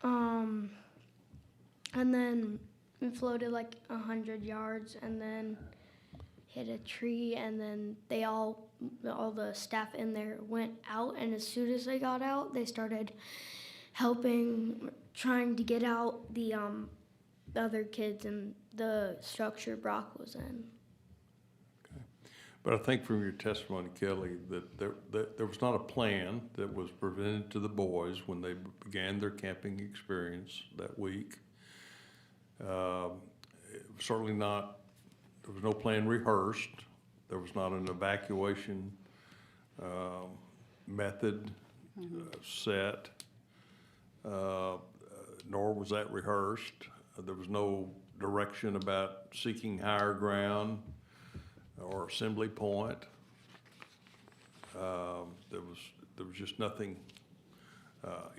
And then it floated like 100 yards and then hit a tree, and then all the staff in there went out, and as soon as they got out, they started trying to get out the other kids in the structure Brock was in. But I think from your testimony, Kelly, that there was not a plan that was presented to the boys when they began their camping experience that week. Certainly not, there was no plan rehearsed. There was not an evacuation method set, nor was that rehearsed. There was no direction about seeking higher ground or assembly point. There was just nothing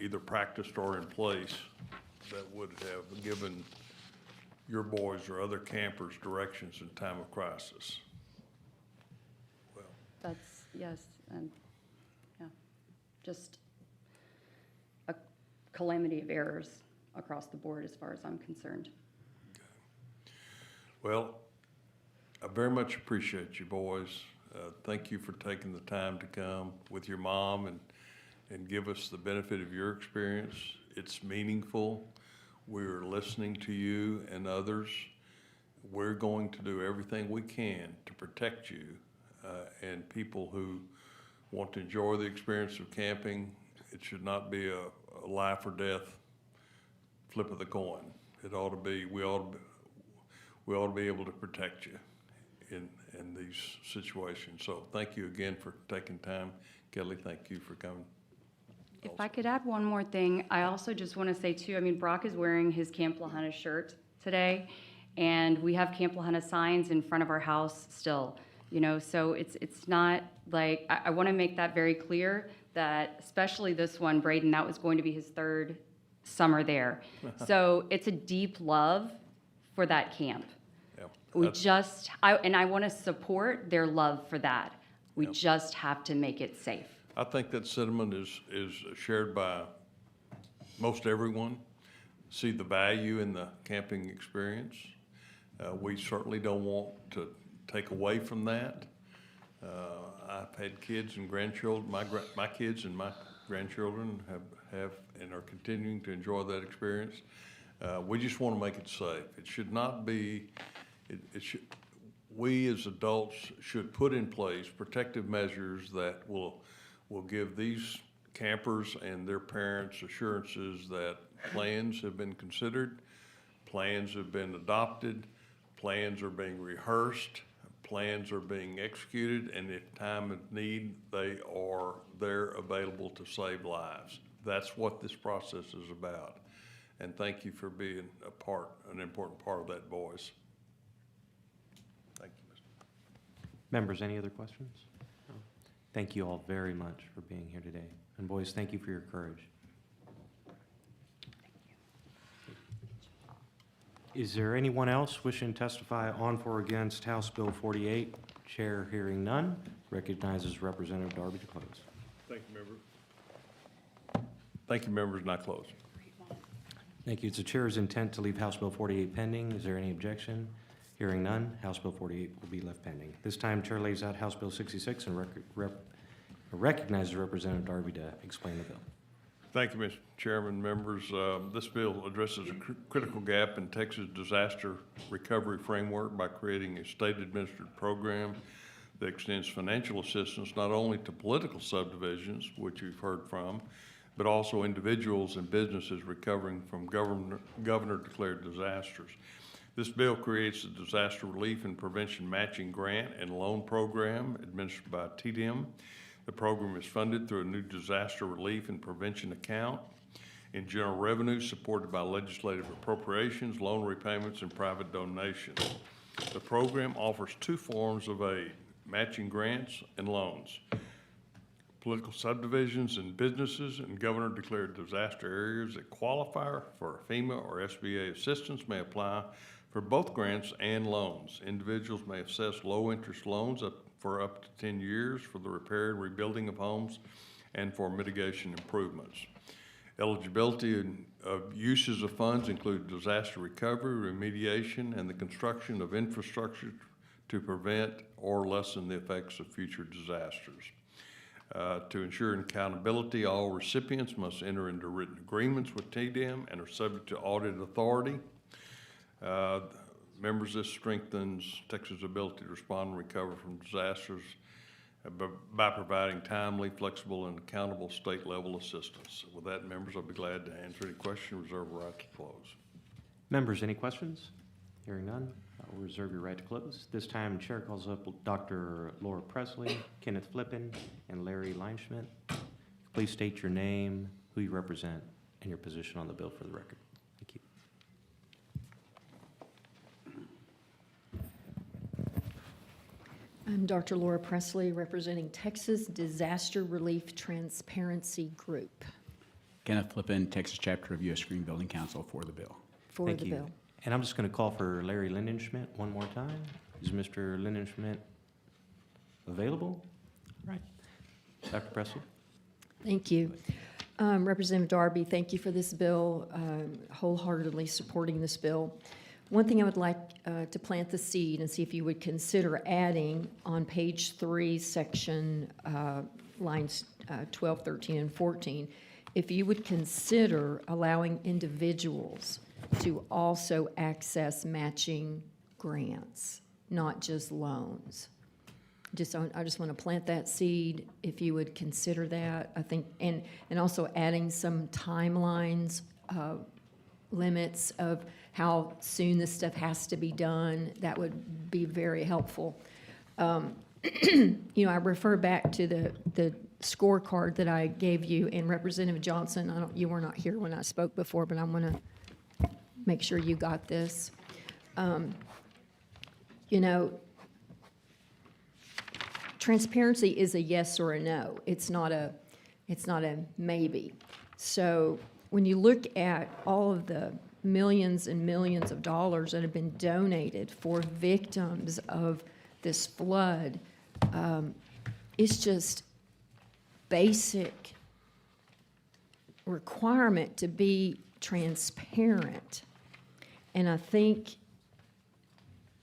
either practiced or in place that would have given your boys or other campers directions in time of crisis. Well, That's, yes, and, yeah, just a calamity of errors across the board as far as I'm concerned. Well, I very much appreciate you boys. Thank you for taking the time to come with your mom and give us the benefit of your experience. It's meaningful. We're listening to you and others. We're going to do everything we can to protect you and people who want to enjoy the experience of camping. It should not be a life or death flip of the coin. It ought to be, we ought to be able to protect you in these situations. So thank you again for taking time. Kelly, thank you for coming. If I could add one more thing, I also just want to say too, I mean, Brock is wearing his Camp La Junta shirt today, and we have Camp La Junta signs in front of our house still, you know, so it's not like, I want to make that very clear that especially this one, Braden, that was going to be his 3rd summer there. So it's a deep love for that camp. Yeah, We just, I want to support their love for that. We just have to make it safe. I think that sentiment is shared by most everyone. See the value in the camping experience. We certainly don't want to take away from that. I've had kids and grandchildren, my kids and my grandchildren have and are continuing to enjoy that experience. We just want to make it safe. It should not be, we as adults should put in place protective measures that will give these campers and their parents assurances that plans have been considered, plans have been adopted, plans are being rehearsed, plans are being executed, and if time of need, they are there available to save lives. That's what this process is about. And thank you for being an important part of that voice. Thank you, Mr. Members, any other questions? No. Thank you all very much for being here today. And boys, thank you for your courage. Is there anyone else wishing to testify on for or against House Bill 48? Chair hearing none, recognizes Representative Darby to close. Thank you, members. Thank you, members, and I close. Thank you. It's the chair's intent to leave House Bill 48 pending. Is there any objection? Hearing none, House Bill 48 will be left pending. This time, chair lays out House Bill 66 and recognizes Representative Darby to explain the bill. Thank you, Mr. Chairman, members. This bill addresses a critical gap in Texas disaster recovery framework by creating a state-administered program that extends financial assistance not only to political subdivisions, which you've heard from, but also individuals and businesses recovering from governor-declared disasters. This bill creates a disaster relief and prevention matching grant and loan program administered by TDM. The program is funded through a new disaster relief and prevention account in general revenue supported by legislative appropriations, loan repayments, and private donations. The program offers 2 forms of aid, matching grants and loans. Political subdivisions and businesses in governor-declared disaster areas that qualify for FEMA or SBA assistance may apply for both grants and loans. Individuals may assess low-interest loans for up to 10 years for the repair and rebuilding of homes and for mitigation improvements. Eligibility of uses of funds include disaster recovery, remediation, and the construction of infrastructure to prevent or lessen the effects of future disasters. To ensure accountability, all recipients must enter into written agreements with TDM and are subject to audit authority. Members, this strengthens Texas' ability to respond and recover from disasters by providing timely, flexible, and accountable state-level assistance. With that, members, I'll be glad to answer any questions. Reserve the right to close. Members, any questions? Hearing none, I will reserve your right to close. This time, Chair calls up Dr. Laura Presley, Kenneth Flippin, and Larry Leinschmidt. Please state your name, who you represent, and your position on the bill for the record. Thank you. I'm Dr. Laura Presley, representing Texas Disaster Relief Transparency Group. Kenneth Flippin, Texas Chapter of U.S. Green Building Council for the bill. For Thank the you. bill. And I'm just going to call for Larry Lindenschmidt one more time. Is Mr. Lindenschmidt available? Right. Dr. Pressler? Thank you. Representative Darby, thank you for this bill, wholeheartedly supporting this bill. One thing I would like to plant the seed and see if you would consider adding on page 3, section lines 12, 13, and 14, if you would consider allowing individuals to also access matching grants, not just loans. I just want to plant that seed, if you would consider that, I think, and also adding some timelines, limits of how soon this stuff has to be done. That would be very helpful. You know, I refer back to the scorecard that I gave you, and Representative Johnson, you were not here when I spoke before, but I want to make sure you got this. You know, transparency is a yes or a no. It's not a maybe. So when you look at all of the millions and millions of dollars that have been donated for victims of this flood, it's just basic requirement to be transparent. And I think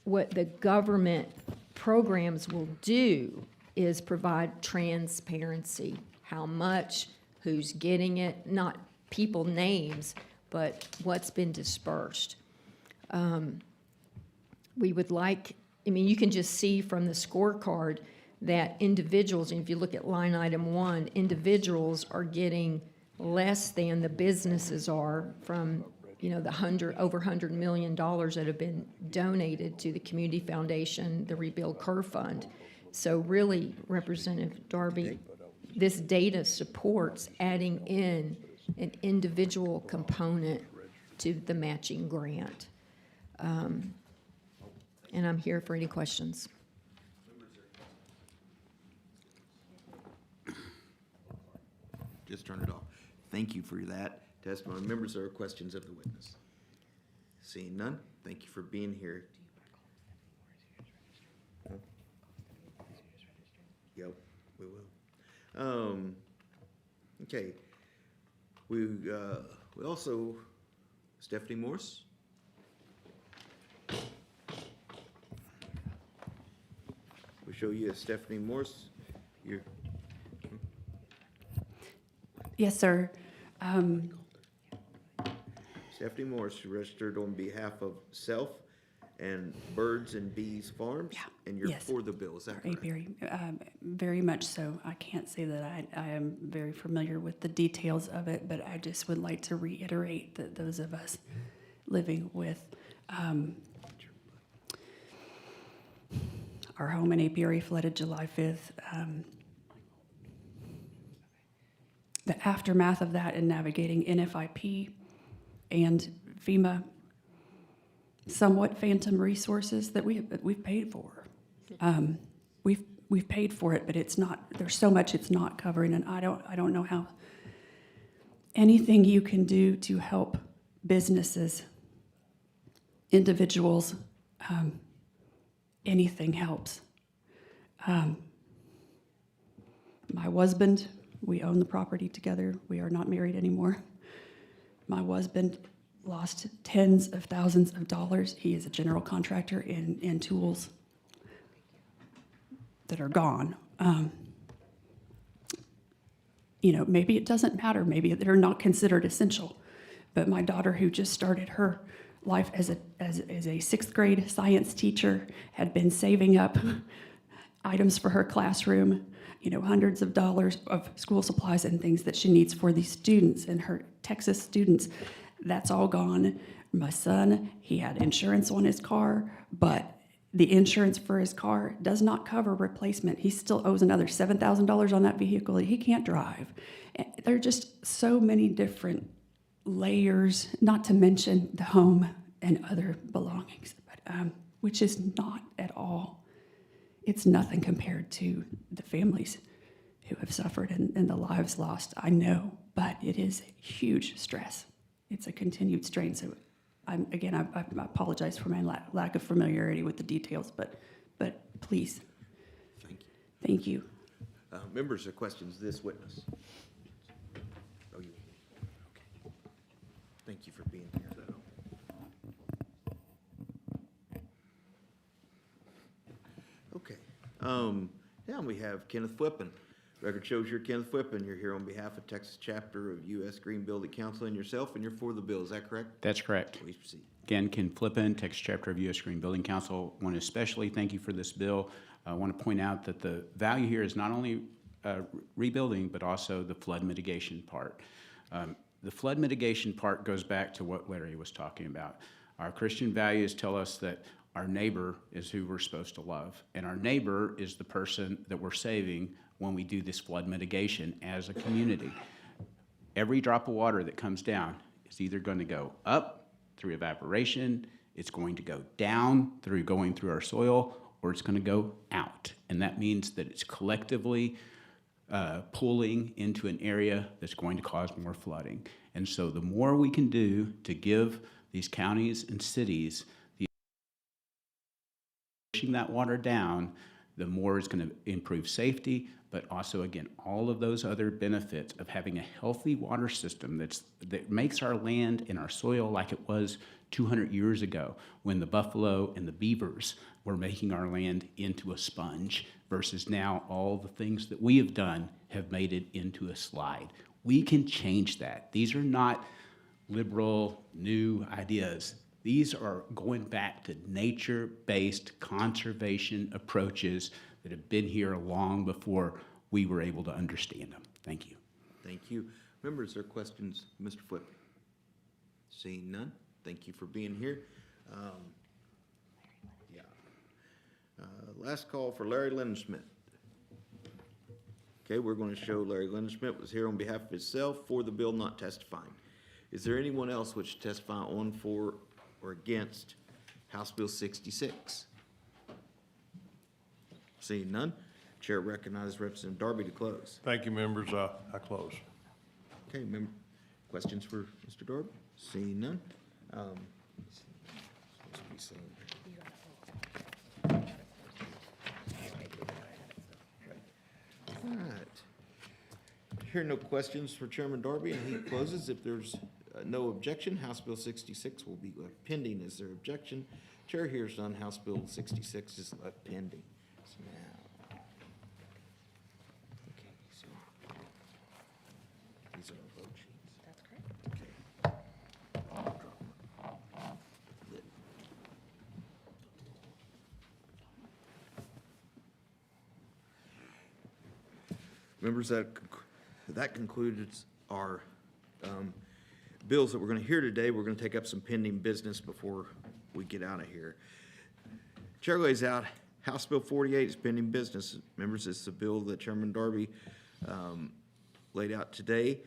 what the government programs will do is provide transparency. How much, who's getting it, not people names, but what's been dispersed. We would like, I mean, you can just see from the scorecard that individuals, and if you look at line item 1, individuals are getting less than the businesses are from, you know, the over $100 million that have been donated to the Community Foundation, the Rebuild Curve Fund. So really, Representative Darby, this data supports adding in an individual component to the matching grant. And I'm here for any questions. Just turn it off. Thank you for that testimony. Members, there are questions of the witness. Seeing none, thank you for being here. Yep, we will. Okay. We also, Stephanie Morse. We show you Stephanie Morse. You're Yes, sir. Stephanie Morse, registered on behalf of self and Birds and Bees Farms, and you're Yes. for the bill, is that correct? Very much so. I can't say that I am very familiar with the details of it, but I just would like to reiterate that those of us living with our home in Apiary flooded July 5th. The aftermath of that and navigating NFIP and FEMA, somewhat phantom resources that we've paid for. We've paid for it, but it's not. There's so much it's not covering, and I don't know how. Anything you can do to help businesses, individuals, anything helps. My husband, we own the property together. We are not married anymore. My husband lost tens of thousands of dollars. He is a general contractor in tools that are gone. You know, maybe it doesn't matter. Maybe they're not considered essential. But my daughter, who just started her life as a sixth grade science teacher, had been saving up items for her classroom, you know, hundreds of dollars of school supplies and things that she needs for these students and her Texas students. That's all gone. My son, he had insurance on his car, but the insurance for his car does not cover replacement. He still owes another $7,000 on that vehicle that he can't drive. There are just so many different layers, not to mention the home and other belongings, but, which is not at all. It's nothing compared to the families who have suffered and the lives lost. I know, but it is huge stress. It's a continued strain. So I apologize for my lack of familiarity with the details, but please. Thank you. Thank you. Members or questions, this witness? Oh, you, okay. Thank you for being here. Okay, now we have Kenneth Flippin. Record shows you're Kenneth Flippin. You're here on behalf of Texas Chapter of U.S. Green Building Council and yourself, and you're for the bill, is that correct? That's correct. Please proceed. Again, Ken Flippin, Texas Chapter of U.S. Green Building Council. Want to especially thank you for this bill. I want to point out that the value here is not only rebuilding, but also the flood mitigation part. The flood mitigation part goes back to what Larry was talking about. Our Christian values tell us that our neighbor is who we're supposed to love, and our neighbor is the person that we're saving when we do this flood mitigation as a community. Every drop of water that comes down is either going to go up through evaporation, it's going to go down through going through our soil, or it's going to go out. And that means that it's collectively pulling into an area that's going to cause more flooding. And so the more we can do to give these counties and cities the pushing that water down, the more it's going to improve safety, but also, again, all of those other benefits of having a healthy water system that makes our land and our soil like it was 200 years ago when the buffalo and the beavers were making our land into a sponge, versus now all the things that we have done have made it into a slide. We can change that. These are not liberal, new ideas. These are going back to nature-based conservation approaches that have been here long before we were able to understand them. Thank you. Thank you. Members, are questions, Mr. Flippin? Seeing none, thank you for being here. Last call for Larry Lindenschmidt. Okay, we're going to show Larry Lindenschmidt was here on behalf of himself for the bill, not testifying. Is there anyone else which testify on, for, or against House Bill 66? Seeing none, Chair recognizes Representative Darby to close. Thank you, members. I close. Okay, questions for Mr. Darby? Seeing none. All right. Hearing no questions for Chairman Darby, and he closes. If there's no objection, House Bill 66 will be left pending. Is there objection? Chair hears none. House Bill 66 is left pending. So now, okay, so these are our vote sheets. That's correct. Okay. Members, that concludes our bills that we're going to hear today. We're going to take up some pending business before we get out of here. Chair lays out House Bill 48 is pending business. Members, it's the bill that Chairman Darby laid out today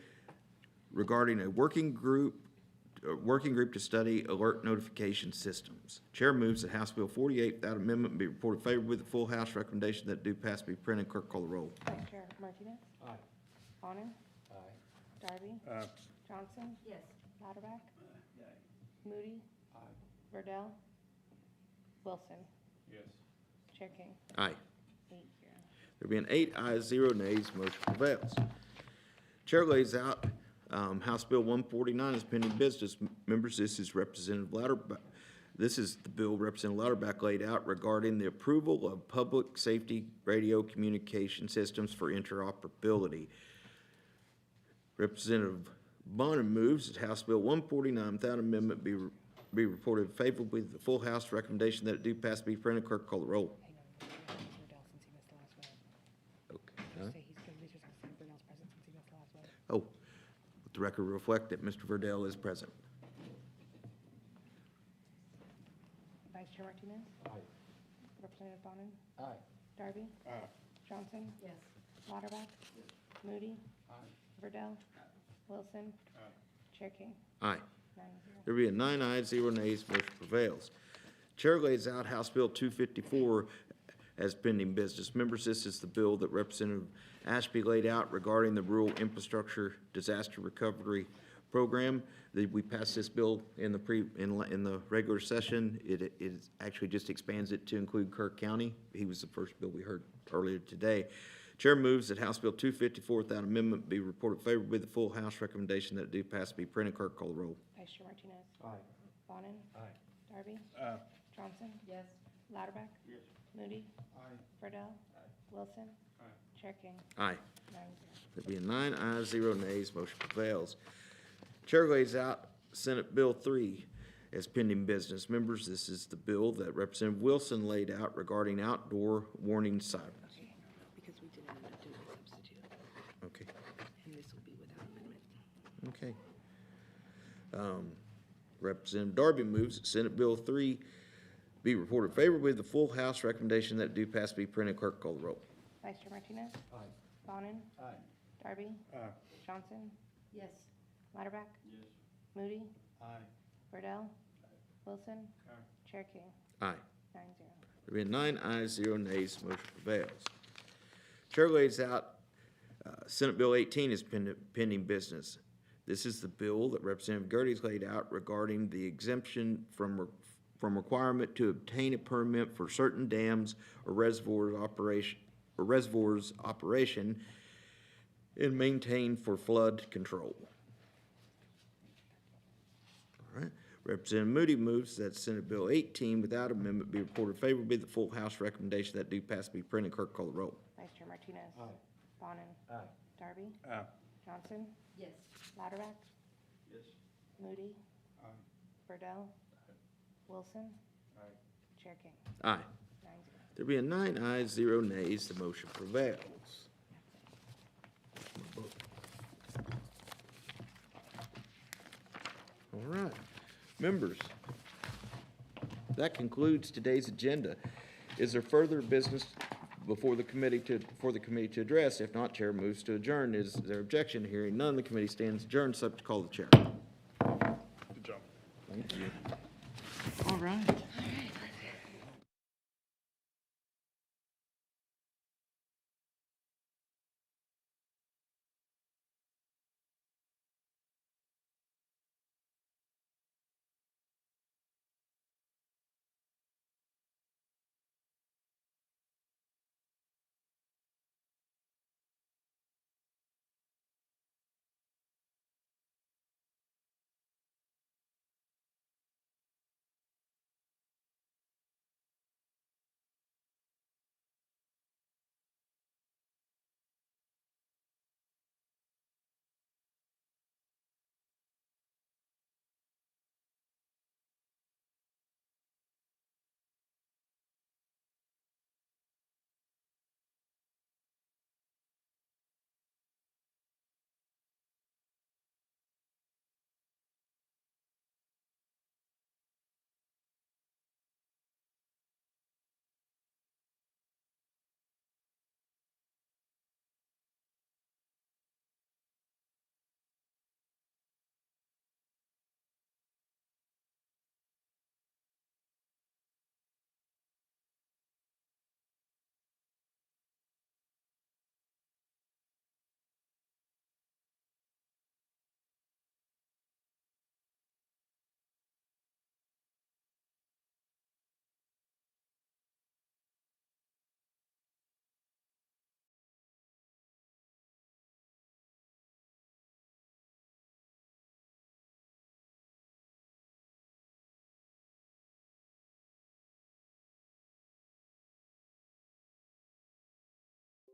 regarding a working group to study alert notification systems. Chair moves that House Bill 48 without amendment be reported favorably with the full House recommendation that do pass be printed. Clerk, call the roll. Vice Chair Martinez? Aye. Bonner? Aye. Darby? Johnson? Yes. Lauterbach? Moody? Verdell? Wilson? Yes. Chair King? Aye. 8-0. There being 8 ayes, 0 nays, motion prevails. Chair lays out House Bill 149 is pending business. Members, this is Representative Lauterbach. This is the bill Representative Lauterbach laid out regarding the approval of public safety radio communication systems for interoperability. Representative Bonner moves that House Bill 149 without amendment be reported favorably with the full House recommendation that it do pass be printed. Clerk, call the roll. Okay. Huh? Oh, let the record reflect that Mr. Verdell is present. Vice Chair Martinez? Aye. Representative Bonner? Aye. Darby? Aye. Johnson? Yes. Lauterbach? Moody? Aye. Verdell? Wilson? Chair King? Aye. 9-0. There being 9 ayes, 0 nays, motion prevails. Chair lays out House Bill 254 as pending business. Members, this is the bill that Representative Ashby laid out regarding the Rural Infrastructure Disaster Recovery Program. We passed this bill in the regular session. It actually just expands it to include Kirk County. He was the first bill we heard earlier today. Chair moves that House Bill 254 without amendment be reported favorably. The full House recommendation that it do pass be printed. Clerk call the roll. Vice Chair Martinez. Aye. Bonin. Aye. Darby. Aye. Johnson. Yes. Lauterbach. Yes. Moody. Aye. Verdell. Wilson. Chair King. Aye. 9-0. There being 9 ayes, 0 nays, motion prevails. Chair lays out Senate Bill 3 as pending business. Members, this is the bill that Representative Wilson laid out regarding outdoor warning sirens. Because we didn't end up doing a substitute, Okay, and this will be without amendment. okay. Representative Darby moves that Senate Bill 3 be reported favorably. The full House recommendation that it do pass be printed. Clerk call the roll. Vice Chair Martinez. Aye. Bonin. Aye. Darby. Aye. Johnson. Yes. Lauterbach. Yes. Moody. Aye. Verdell. Wilson. Chair King. Aye. 9-0. There being 9 ayes, 0 nays, motion prevails. Chair lays out Senate Bill 18 is pending business. This is the bill that Representative Gertie's laid out regarding the exemption from requirement to obtain a permit for certain dams or reservoirs operation and maintained for flood control. All right. Representative Moody moves that Senate Bill 18 without amendment be reported favorably. The full House recommendation that do pass be printed. Clerk call the roll. Vice Chair Martinez. Aye. Bonin. Aye. Darby. Aye. Johnson. Yes. Lauterbach. Yes. Moody. Aye. Verdell. Wilson. Aye. Chair King. Aye. 9-0. There being 9 ayes, 0 nays, the motion prevails. All right, members, that concludes today's agenda. Is there further business before the committee to address? If not, chair moves to adjourn. Is there objection? Hearing none, the committee stands adjourned, subject to call the chair. Good job. Thank you. All right.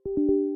you.